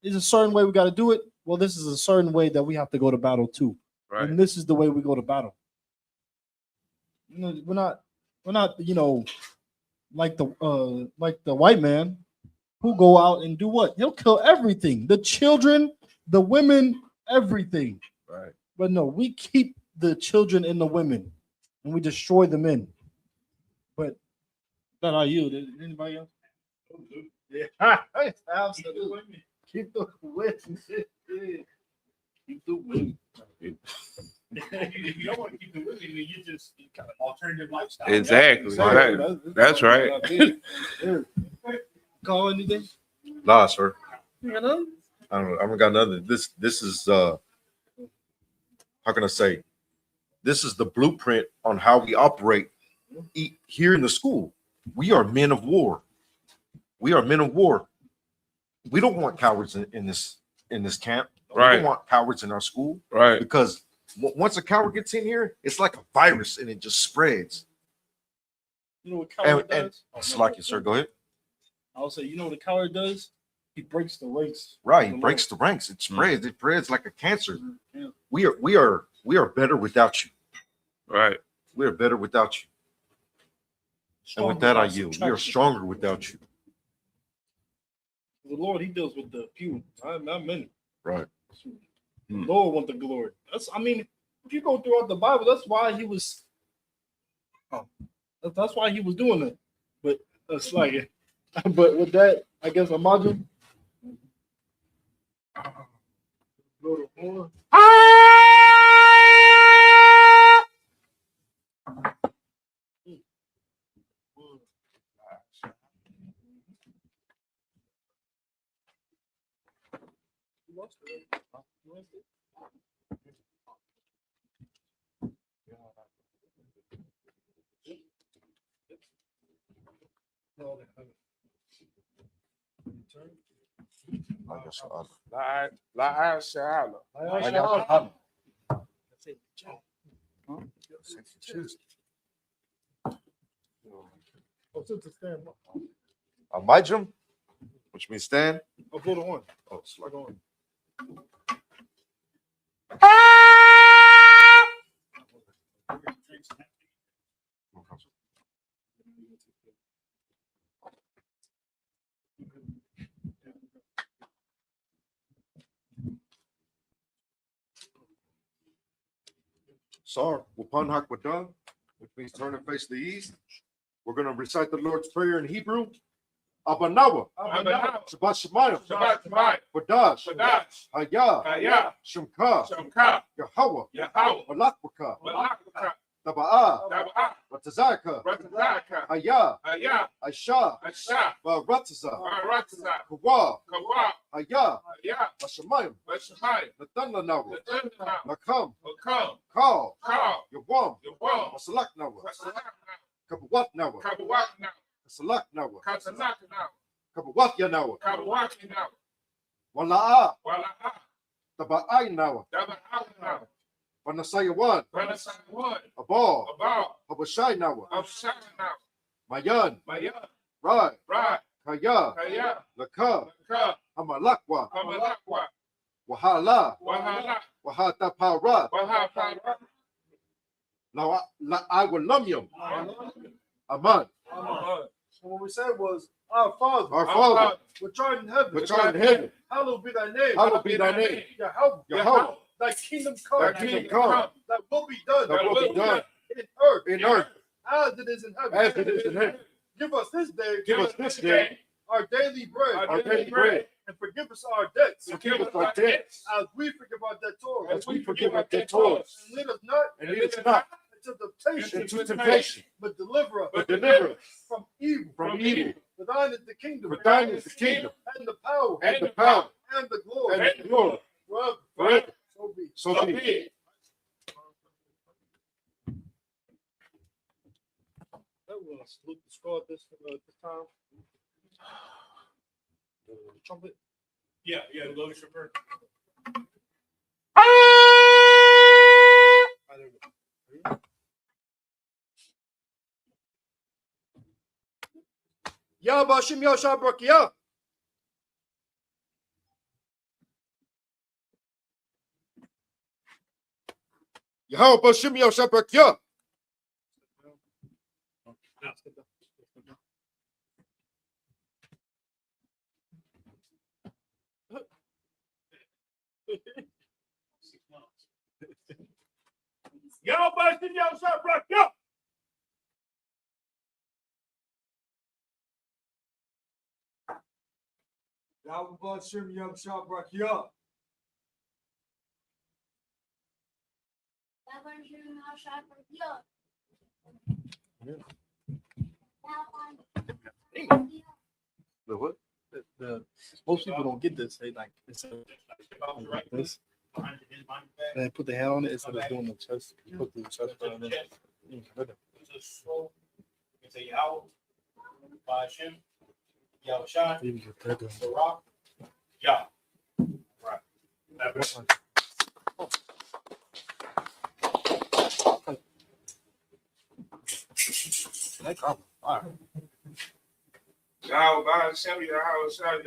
There's a certain way we gotta do it. Well, this is a certain way that we have to go to battle too. Right. And this is the way we go to battle. We're not, like the white man who go out and do what? He'll kill everything. The children, the women, everything. Right. But no, we keep the children and the women and we destroy the men. But that are you. Anybody else? Yeah, absolutely. Keep the women. Keep the women. If you don't want to keep the women, then you just kind of alternative lifestyle. Exactly. That's right. Call anything? Nah, sir. You know? I haven't got nothing. This is how can I say? This is the blueprint on how we operate here in the school. We are men of war. We are men of war. We don't want cowards in this camp. Right. We don't want cowards in our school. Right. Because once a coward gets in here, it's like a virus and it just spreads. You know what coward does? It's like it, sir. Go ahead. I'll say, you know what a coward does? He breaks the ranks. Right, he breaks the ranks. It spreads. It spreads like a cancer. Yeah. We are better without you. Right. We are better without you. And with that, I yield. We are stronger without you. The Lord, He deals with the few, not many. Right. The Lord wants the glory. If you go throughout the Bible, that's why He was. That's why He was doing it. But it's like it. But with that, I guess imagine. Go to war. Amajim, which means stand. I'll go to one. Oh, it's like on. Sar, Wapan Hakwadah, which means turn and face the east. We're going to recite the Lord's Prayer in Hebrew. Abanawa, Shabbat Shemayim, Badash, Hayah, Shemka, Yahweh, Malakwaka, Taba'ah, Ratazaka, Hayah, Aisha, Rataza, Kawa, Hayah, Bashamayim, Natana Nawa, Nakam, Kal, Yawam, Masalak Nawa, Kabawat Nawa, Salak Nawa, Kabawat Yanawa, Wala'a, Taba'ai Nawa, Panasayawan, Abal, Habashai Nawa, Mayan, Rai, Kaya, Laka, Hamalakwa, Wahala, Wahata Parat, La'awalamyam, Aman. So what we said was, Our Father, which art in heaven, hallowed be thy name. Hallowed be thy name. Yahweh. Thy kingdom come. Thy kingdom come. Thy will be done. Thy will be done. In earth. As it is in heaven. As it is in heaven. Give us this day. Give us this day our daily bread. our daily bread. And forgive us our debts. Forgive us our debts. As we forgive our debtors. As we forgive our debtors. And lead us not. And lead us not into temptation. But deliver us. From evil. For thine is the kingdom. For thine is the kingdom. And the power. And the power. And the glory. And the glory. forever. So be it. So be it. We're gonna salute the squad this time. Trumpet. Yeah, Logan Shepard. Ya başım ya şabrak ya. Yahweh Bashim Yoshabrak Ya. Y'all busting y'all shot, bro. Yo. Yahweh Bashim Yoshabrak Ya. The what? Most people don't get this. They like it's like this. And they put the hand on it instead of doing the chest. You put the chest on it. Say Yahweh, Bashim, Yahweh Shai, Barak, Yah. Right. All right. Yahweh Bashim Yahweh Shai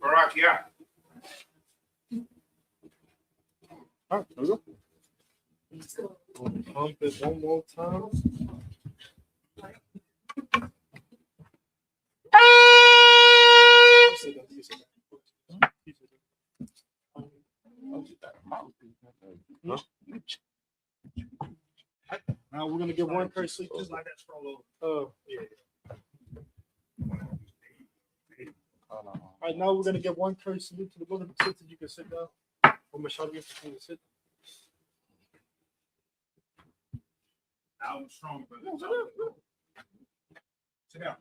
Barak Yah. All right, there we go. Pump it one more time. Now we're gonna get one per sleep just like that scroll over. All right, now we're gonna get one per salute to the brother. So you can sit down. Or Michelle, you can sit. I'm strong, brother. Sit down.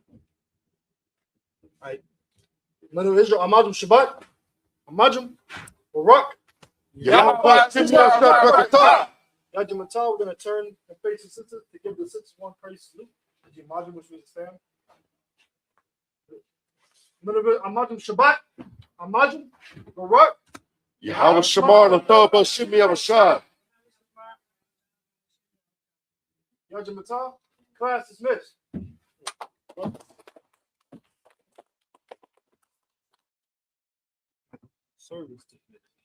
All right. Men of Israel, Amajum Shabbat, Amajum, Barak, Yahweh Bashim Yoshabrak Ya. Yajim Atah. We're gonna turn and face the sisters to give the sisters one praise salute. Amajum, which we stand. Men of Israel, Amajum Shabbat, Amajum, Barak, Yahweh Shamar Latah Bashim Yoshabrak. Yajim Atah. Class dismissed. Service dismissed.